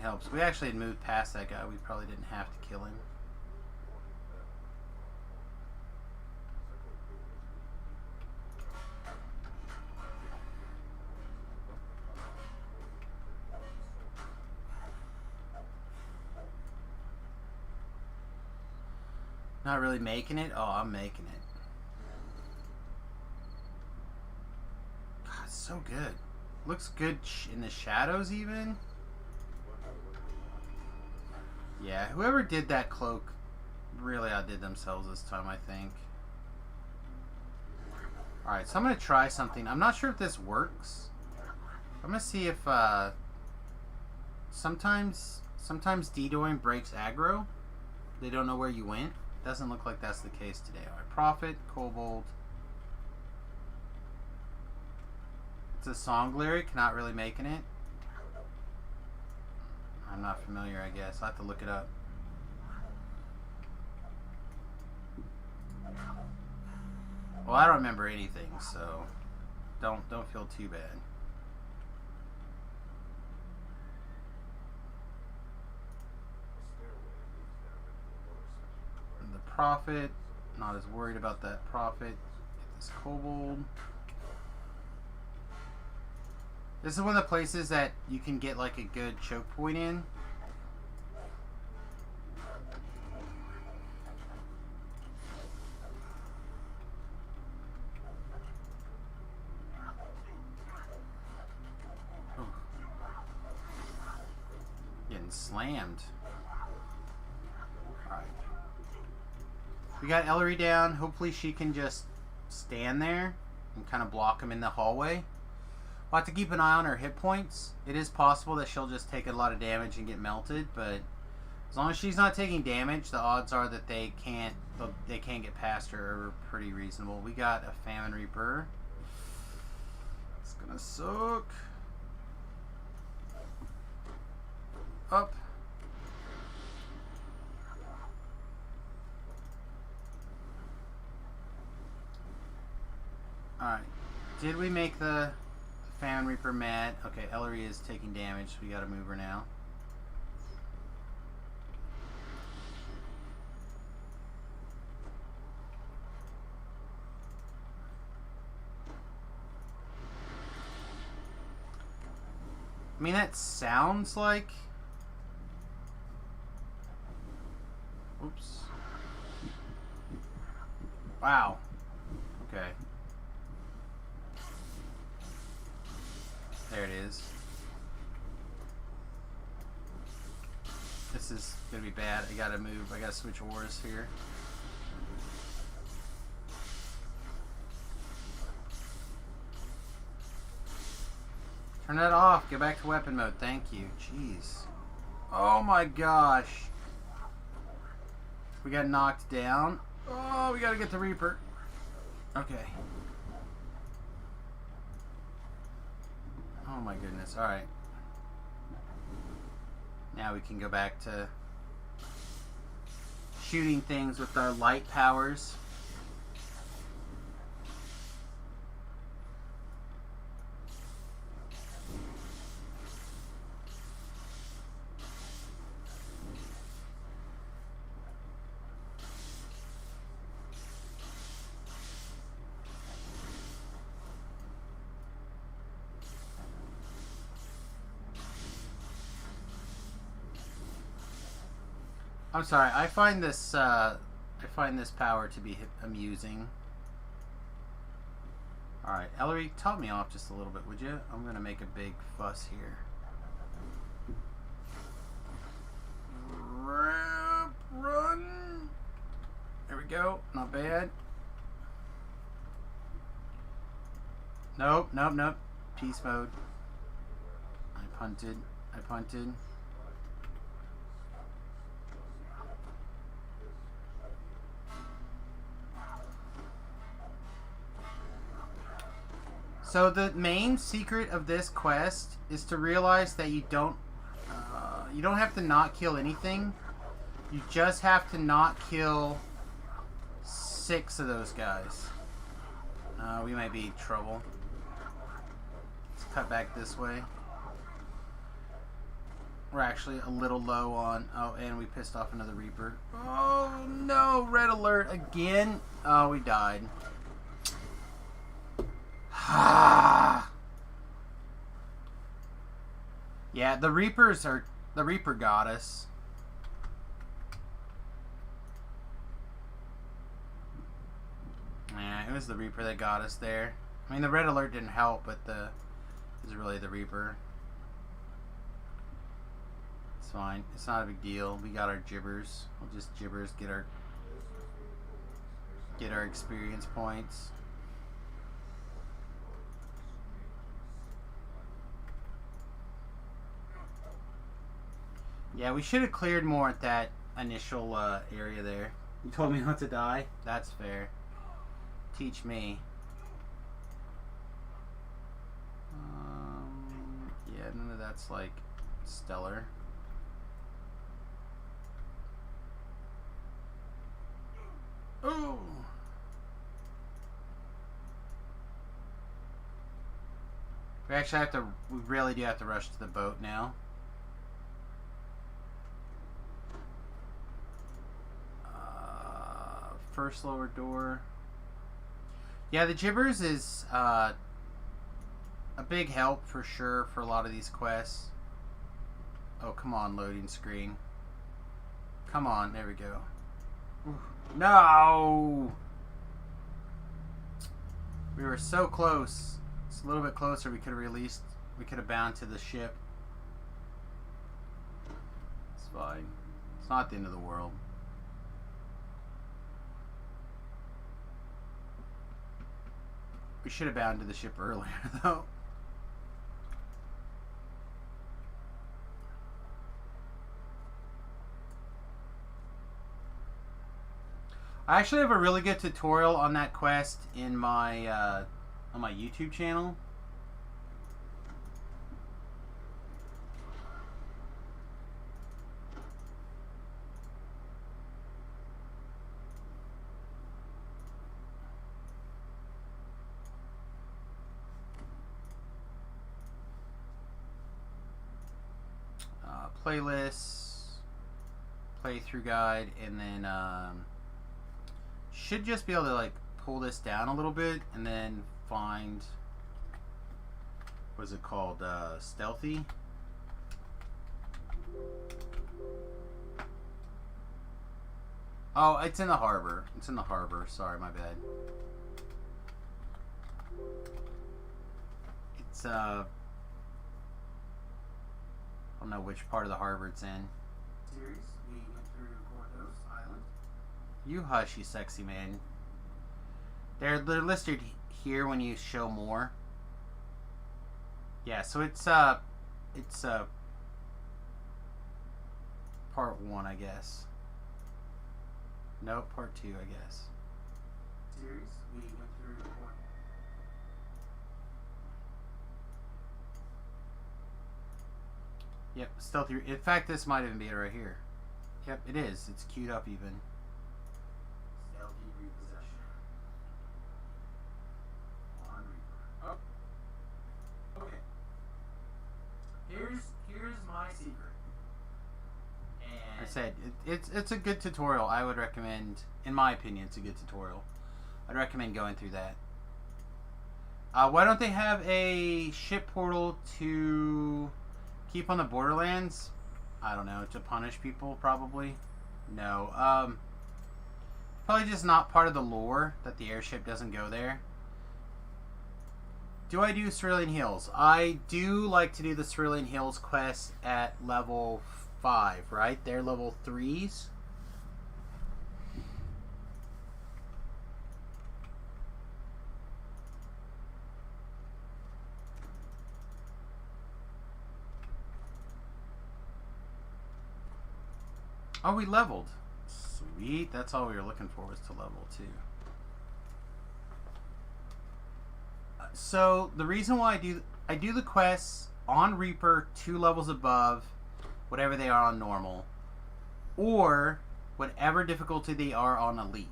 helps. We actually had moved past that guy. We probably didn't have to kill him. Not really making it? Oh, I'm making it. God, it's so good. Looks good in the shadows even. Yeah, whoever did that cloak really outdid themselves this time, I think. Alright, so I'm going to try something. I'm not sure if this works. I'm going to see if sometimes dedoing breaks aggro. They don't know where you went. Doesn't look like that's the case today. Alright, Prophet, Kobold. It's a song lyric, not really making it. I'm not familiar, I guess. I'll have to look it up. Well, I don't remember anything, so don't feel too bad. And the Prophet, not as worried about that Prophet. Get this Kobold. This is one of the places that you can get like a good choke point in. Oh. Getting slammed. Alright. We got Ellery down. Hopefully she can just stand there and kind of block him in the hallway. We'll have to keep an eye on her hit points. It is possible that she'll just take a lot of damage and get melted, but as long as she's not taking damage, the odds are that they can't get past her are pretty reasonable. We got a Famine Reaper. It's gonna suck. Up. Alright. Did we make the Famine Reaper mad? Okay, Ellery is taking damage. We gotta move her now. I mean, that sounds like... Oops. Wow. Okay. There it is. This is gonna be bad. I gotta move. I gotta switch ores here. Turn that off. Get back to weapon mode. Thank you. Jeez. Oh my gosh. We got knocked down. Oh, we gotta get the Reaper. Okay. Oh my goodness. Alright. Now we can go back to shooting things with our light powers. I'm sorry. I find this power to be amusing. All right, Ellery, top me off just a little bit, would you? I'm gonna make a big fuss here. Run! There we go. Not bad. Nope, nope, nope. Peace mode. I punted. I punted. So the main secret of this quest is to realize that you don't have to not kill anything. You just have to not kill 6 of those guys. We might be in trouble. Let's cut back this way. We're actually a little low on... Oh, and we pissed off another Reaper. Oh, no! Red alert again. Oh, we died. Yeah, the Reapers are... The Reaper got us. Yeah, it was the Reaper that got us there. I mean, the red alert didn't help, but it was really the Reaper. It's fine. It's not a big deal. We got our gibbers. We'll just gibbers get our experience points. Yeah, we should have cleared more at that initial area there. You told me not to die? That's fair. Teach me. Yeah, none of that's like stellar. Ooh! We actually have to, we really do have to rush to the boat now. First lower door. Yeah, the gibbers is a big help for sure for a lot of these quests. Oh, come on, loading screen. Come on, there we go. Ooh. No! We were so close. It's a little bit closer. We could have bound to the ship. It's fine. It's not the end of the world. We should have bound to the ship earlier, though. I actually have a really good tutorial on that quest in my on my YouTube channel. Playlists, playthrough guide, and then should just be able to like pull this down a little bit and then find, what is it called, stealthy. Oh, it's in the harbor. It's in the harbor. Sorry, my bad. It's, I don't know which part of the harbor it's in. Series, we went through Porthos Island. You hush, you sexy man. They're listed here when you show more. Yeah, so it's part 1, I guess. No, part 2, I guess. Series, we went through Porthos. Yep, stealthy. In fact, this might even be it right here. Yep, it is. It's queued up even. Stealthy repossession. On Reaper. Oh. Okay. Here's my secret. I said it's a good tutorial. I would recommend, in my opinion, it's a good tutorial. I'd recommend going through that. Why don't they have a ship portal to keep on the Borderlands? I don't know, to punish people, probably. No. Probably just not part of the lore that the airship doesn't go there. Do I do Cerulean Hills? I do like to do the Cerulean Hills quest at level 5, right? They're level 3s. Oh, we leveled. Sweet. That's all we were looking for, was to level 2. So the reason why I do the quests on Reaper 2 levels above whatever they are on normal, or whatever difficulty they are on elite.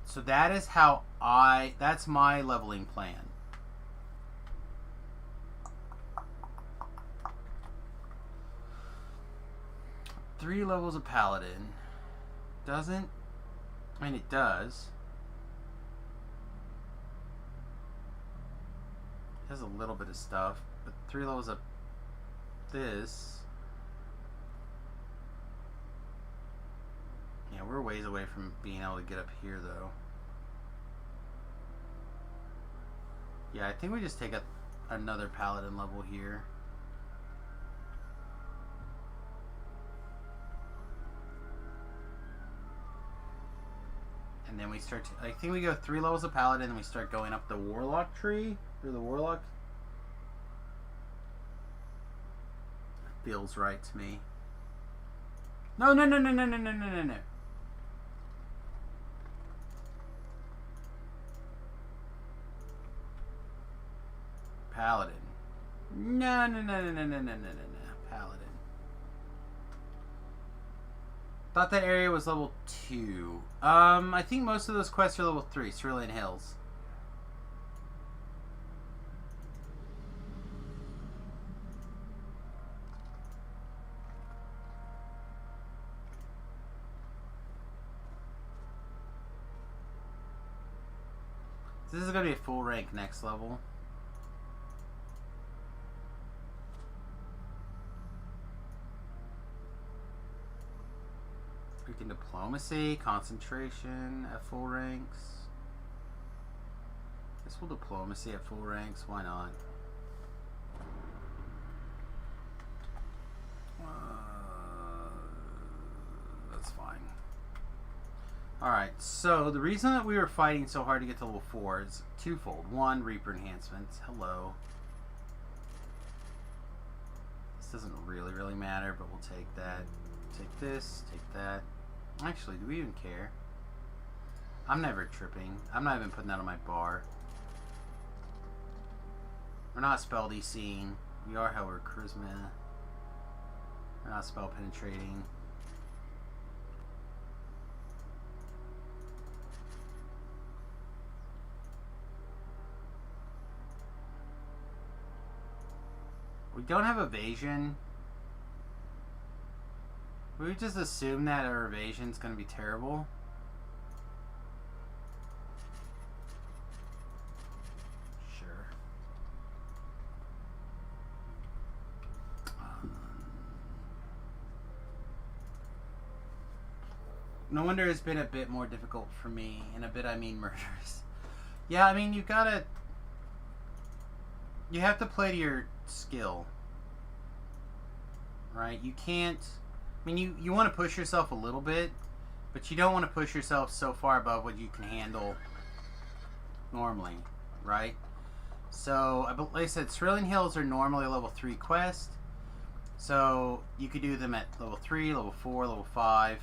So that is how that's my leveling plan. Three levels of Paladin. Doesn't, I mean, it does. It has a little bit of stuff, but 3 levels of this. Yeah, we're ways away from being able to get up here, though. Yeah, I think we just take another Paladin level here. And then we start to, I think we go 3 levels of Paladin and we start going up the Warlock tree. Through the Warlock. Feels right to me. No. Paladin. No. Paladin. Thought that area was level 2. I think most of those quests are level 3. Cerulean Hills. This is going to be a full rank next level. Freaking diplomacy, concentration at full ranks. Guess we'll diplomacy at full ranks. Why not? That's fine. Alright, so the reason that we were fighting so hard to get to level 4 is twofold. One, Reaper enhancements. Hello. This doesn't really matter, but we'll take that. Take this, take that. Actually, do we even care? I'm never tripping. I'm not even putting that on my bar. We're not spell DCing. We are, however, charisma. We're not spell penetrating. We don't have evasion. We would just assume that our evasion's going to be terrible. Sure. No wonder it's been a bit more difficult for me. And a bit I mean murders. Yeah, I mean, you have to play to your skill. Right? You can't... I mean, you want to push yourself a little bit, but you don't want to push yourself so far above what you can handle normally, right? So, like I said, Cerulean Hills are normally a level 3 quest. So, you could do them at level 3, level 4, level 5.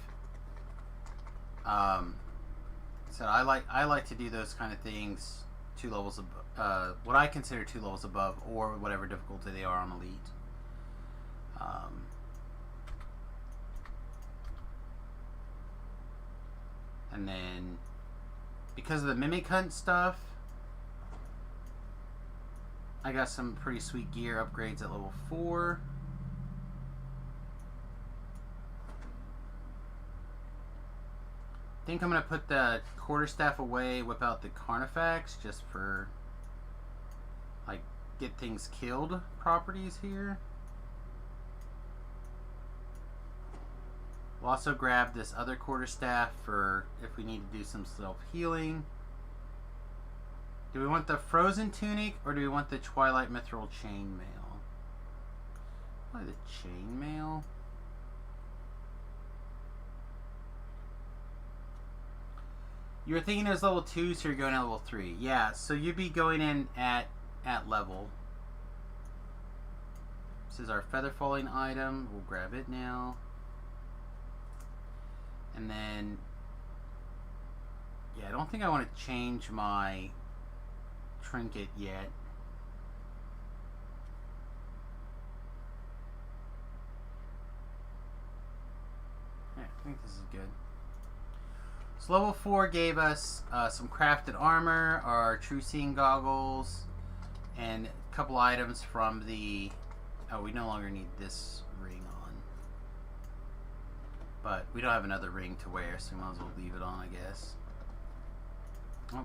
So I like to do those kind of things 2 levels above, what I consider 2 levels above, or whatever difficulty they are on Elite. And then, because of the Mimic Hunt stuff, I got some pretty sweet gear upgrades at level 4. I think I'm going to put the Quarterstaff away, whip out the Carnifex, just for, like, get things killed properties here. We'll also grab this other Quarterstaff for if we need to do some self-healing. Do we want the Frozen Tunic, or do we want the Twilight Mithril Chainmail? Probably the Chainmail. You were thinking it was level 2, so you're going at level 3. Yeah, so you'd be going in at level. This is our Feather Falling item. We'll grab it now. And then, yeah, I don't think I want to change my trinket yet. Yeah, I think this is good. So level 4 gave us some crafted armor, our True Seeing goggles, and a couple items from the... Oh, we no longer need this ring on. But we don't have another ring to wear, so we might as well leave it on, I guess. Oh.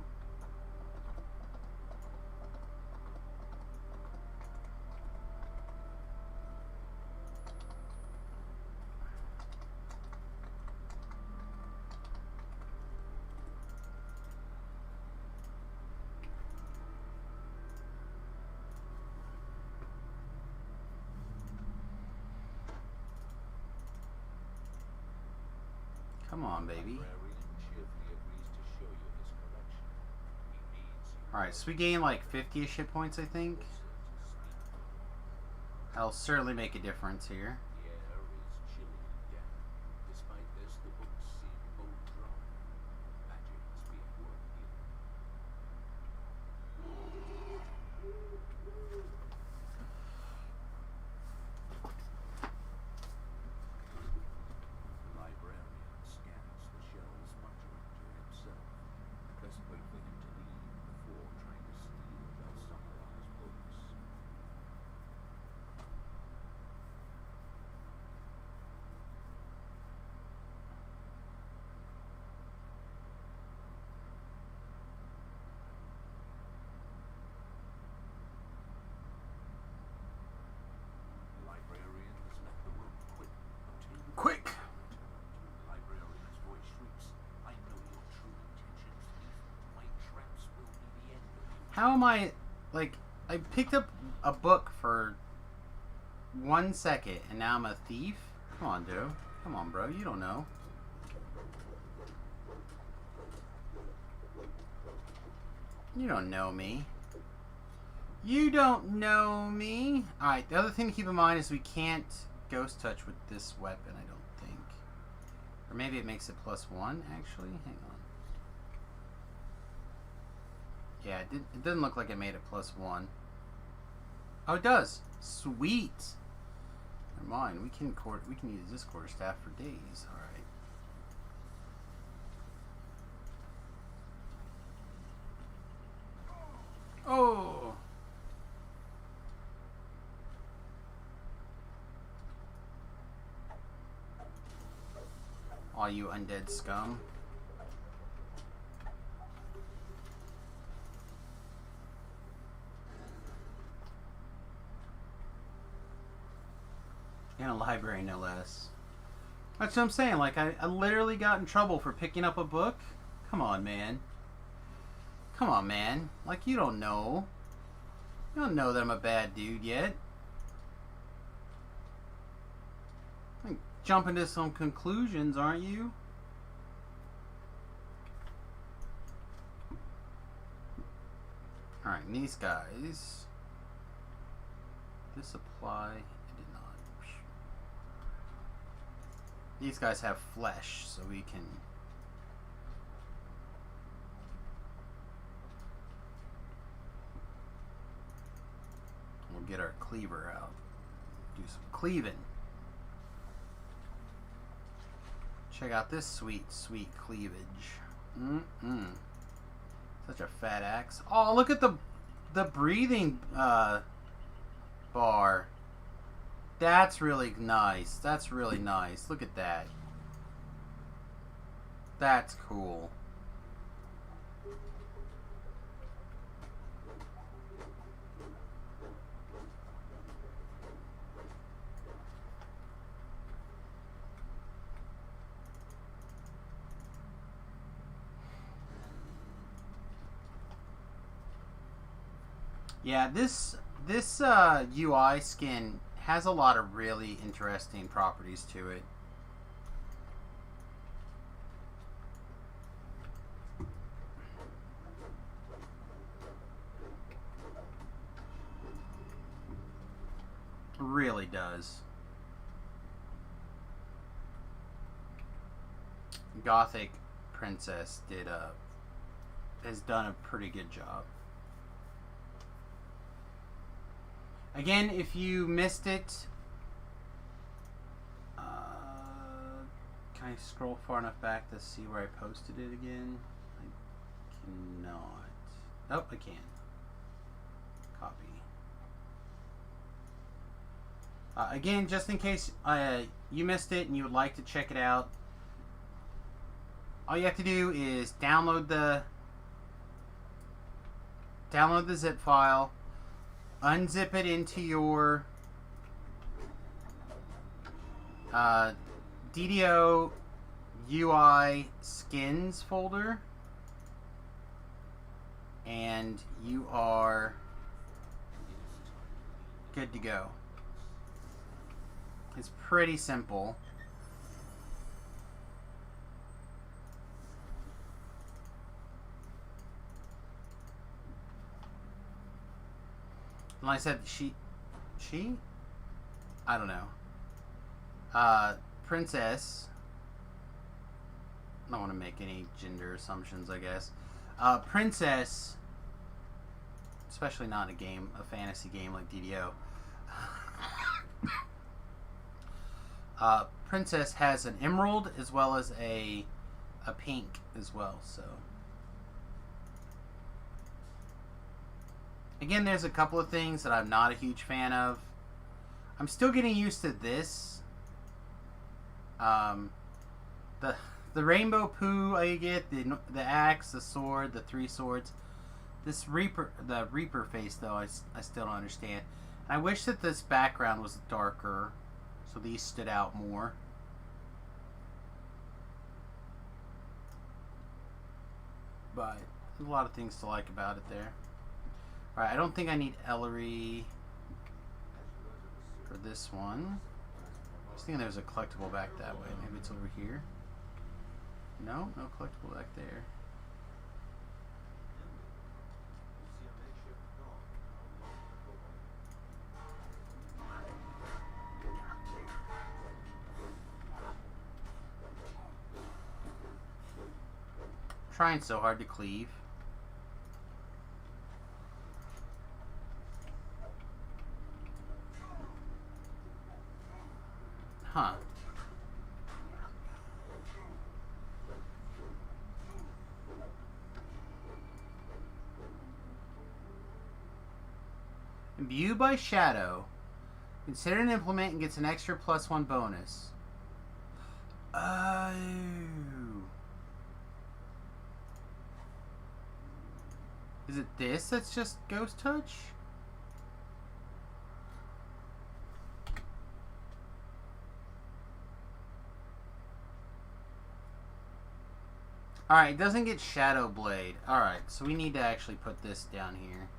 Come on, baby. Alright, so we gain like 50-ish hit points, I think. That'll certainly make a difference here. Quick! How am I, like, I picked up a book for 1 second and now I'm a thief? Come on, dude. Come on, bro. You don't know. You don't know me. You don't know me. Alright, the other thing to keep in mind is we can't ghost touch with this weapon, I don't think. Or maybe it makes it +1, actually. Hang on. Yeah, it didn't look like it made it +1. Oh, it does. Sweet. Never mind. We can use this Quarterstaff for days. All right. Oh. All you undead scum. In a library, no less. That's what I'm saying. Like, I literally got in trouble for picking up a book. Come on, man. Come on, man. Like, you don't know. You don't know that I'm a bad dude yet. Like, jumping to some conclusions, aren't you? Alright, these guys. This apply? It did not. These guys have flesh, so we can... We'll get our cleaver out. Do some cleaving. Check out this sweet, sweet cleavage. Such a fat axe. Oh, look at the breathing bar. That's really nice. That's really nice. Look at that. That's cool. Yeah, this UI skin has a lot of really interesting properties to it. Really does. Gothic Princess has done a pretty good job. Again, if you missed it, can I scroll far enough back to see where I posted it again? I cannot. Oh, I can. Copy. Again, just in case you missed it and you would like to check it out, all you have to do is download the zip file. Unzip it into your DDO UI skins folder, and you are good to go. It's pretty simple. Like I said, she, I don't know. Princess. I don't want to make any gender assumptions, I guess. Princess, especially not in a fantasy game like DDO. Princess has an emerald as well as a pink as well, so. Again, there's a couple of things that I'm not a huge fan of. I'm still getting used to this. The rainbow poo I get, the axe, the sword, the 3 swords. The Reaper face though, I still don't understand. And I wish that this background was darker, so these stood out more. But there's a lot of things to like about it there. Alright, I don't think I need Ellery for this one. I was thinking there was a collectible back that way. Maybe it's over here. No, no collectible back there. Trying so hard to cleave. Huh. Imbue by Shadow. Consider an implement and gets an extra +1 bonus. Oh. Is it this that's just Ghost Touch? Alright, it doesn't get Shadow Blade. Alright, so we need to actually put this down here.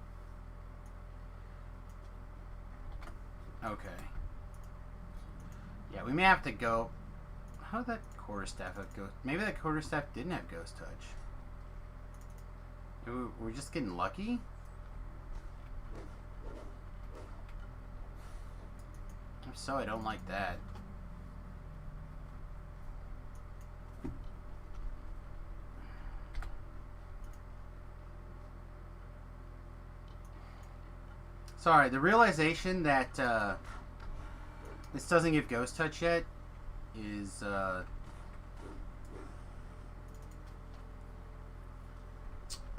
Okay. Yeah, we may have to go... How did that quarterstaff have ghost... Maybe that quarterstaff didn't have Ghost Touch. We're just getting lucky? If so, I don't like that. Sorry, the realization that this doesn't give Ghost Touch yet is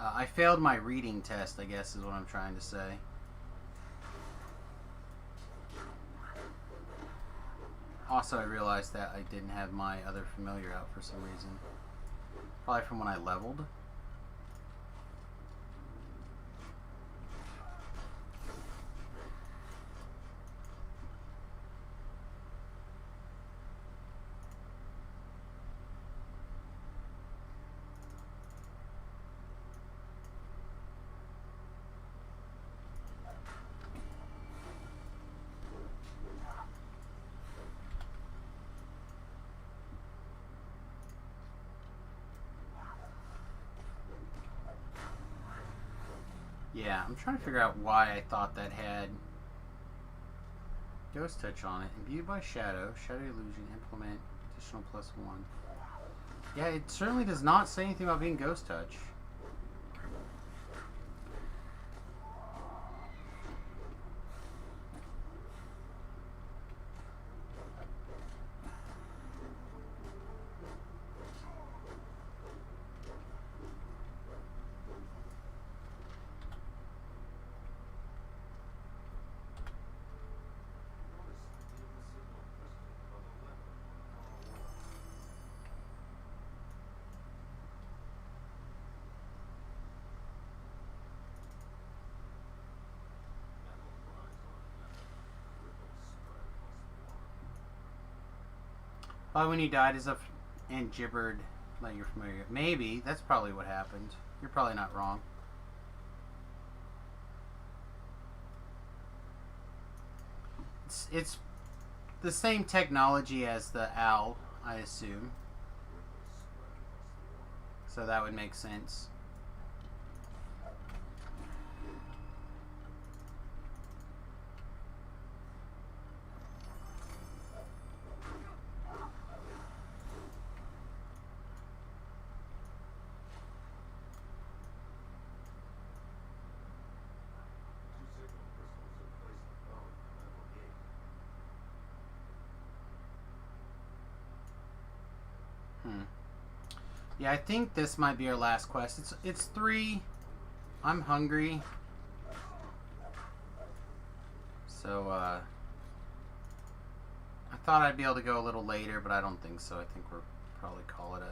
I failed my reading test, I guess is what I'm trying to say. Also, I realized that I didn't have my other familiar out for some reason. Probably from when I leveled. Yeah, I'm trying to figure out why I thought that had Ghost Touch on it. Imbued by Shadow, Shadow Illusion, implement, additional +1. Yeah, it certainly does not say anything about being Ghost Touch. Probably when you died is up and gibbered like you're familiar. Maybe. That's probably what happened. You're probably not wrong. It's the same technology as the owl, I assume. So that would make sense. Yeah, I think this might be our last quest. It's 3. I'm hungry. So, I thought I'd be able to go a little later, but I don't think so. I think we'll probably call it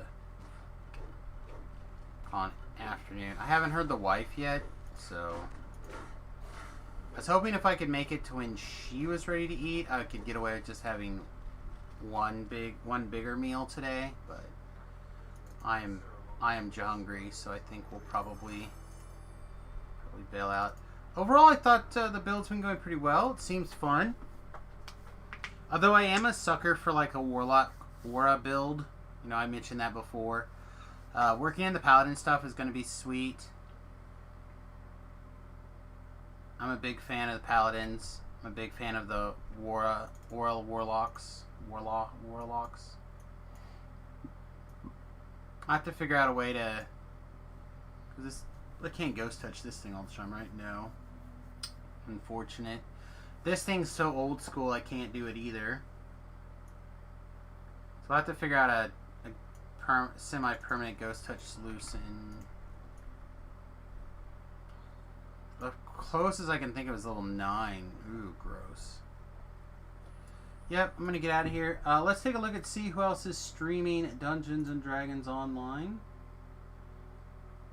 an afternoon. I haven't heard the wife yet, so... I was hoping if I could make it to when she was ready to eat, I could get away with just having one bigger meal today, but... I am hungry, so I think we'll probably bail out. Overall, I thought the build's been going pretty well. It seems fun. Although I am a sucker for like a Warlock Aura build. You know, I mentioned that before. Working in the Paladin stuff is going to be sweet. I'm a big fan of the Paladins. I'm a big fan of the Warlocks. I have to figure out a way to... Cause I can't Ghost Touch this thing all the time, right? No. Unfortunate. This thing's so old school, I can't do it either. So I have to figure out a semi-permanent Ghost Touch solution. The closest I can think of is level 9. Ooh, gross. Yep, I'm gonna get out of here. Let's take a look at see who else is streaming Dungeons and Dragons online.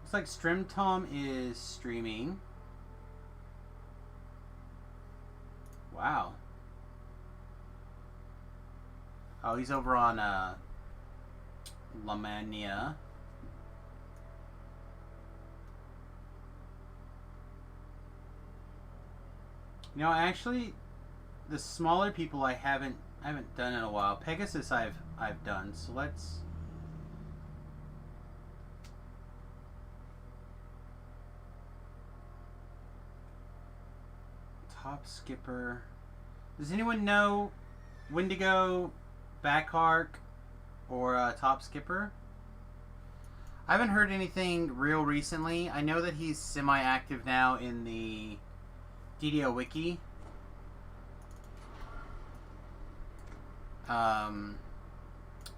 Looks like StreamTom is streaming. Wow. Oh, he's over on Lamania. You know, actually, the smaller people I haven't done in a while. Pegasus I've done. So let's. Top skipper. Does anyone know Wendigo, Backark, or Top Skipper? I haven't heard anything real recently. I know that he's semi-active now in the DDO Wiki.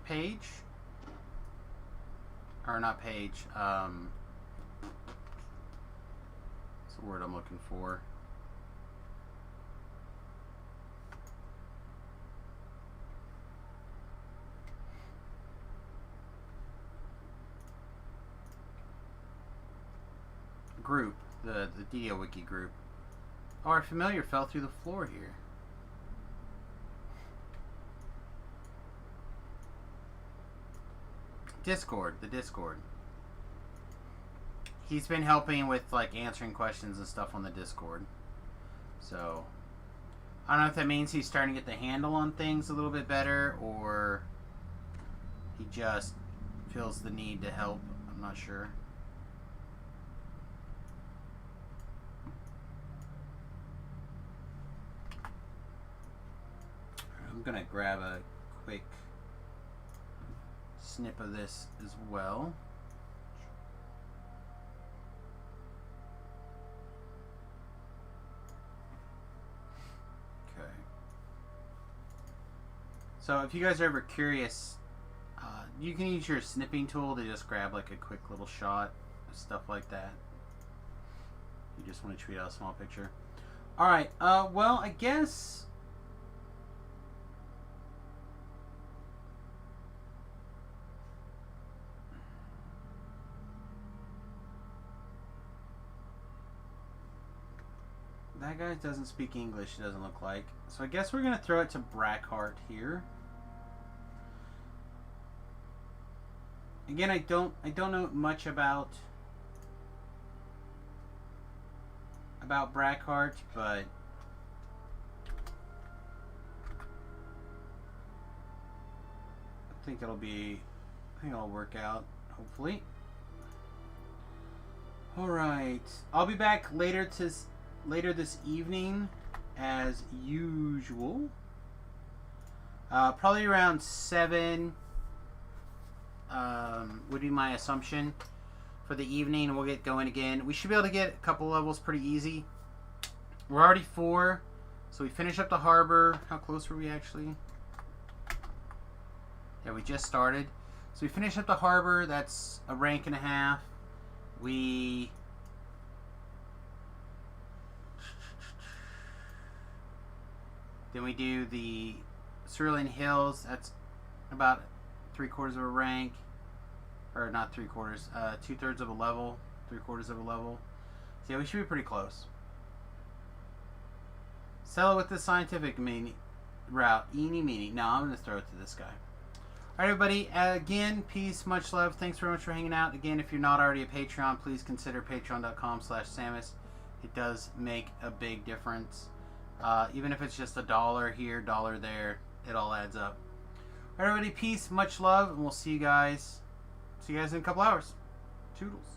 Page? Or not page. What's the word I'm looking for? Group, the DDO Wiki group. Oh, our familiar fell through the floor here. Discord, the Discord. He's been helping with like answering questions and stuff on the Discord. So I don't know if that means he's starting to get the handle on things a little bit better, or he just feels the need to help. I'm not sure. I'm gonna grab a quick snip of this as well. Okay. So if you guys are ever curious, you can use your snipping tool to just grab like a quick little shot of stuff like that. You just want to treat out a small picture. Alright, well, I guess that guy doesn't speak English, it doesn't look like. So I guess we're going to throw it to Brackheart here. Again, I don't know much about Brackheart, but I think it'll work out, hopefully. Alright. I'll be back later this evening, as usual. Probably around 7 would be my assumption for the evening. We'll get going again. We should be able to get a couple levels pretty easy. We're already 4, so we finish up the harbor. How close were we actually? Yeah, we just started. So we finish up the harbor. That's a rank and a half. Then we do the Cerulean Hills. That's about 3/4 of a rank. Or not 3/4. 2/3 of a level. 3/4 of a level. So yeah, we should be pretty close. Sell it with the scientific route. Eeny meeny. No, I'm going to throw it to this guy. Alright, everybody. Again, peace, much love. Thanks very much for hanging out. Again, if you're not already a Patreon, please consider patreon.com/Samus. It does make a big difference. Even if it's just $1 here, $1 there, it all adds up. Alright, everybody, peace, much love, and we'll see you guys in a couple hours. Toodles.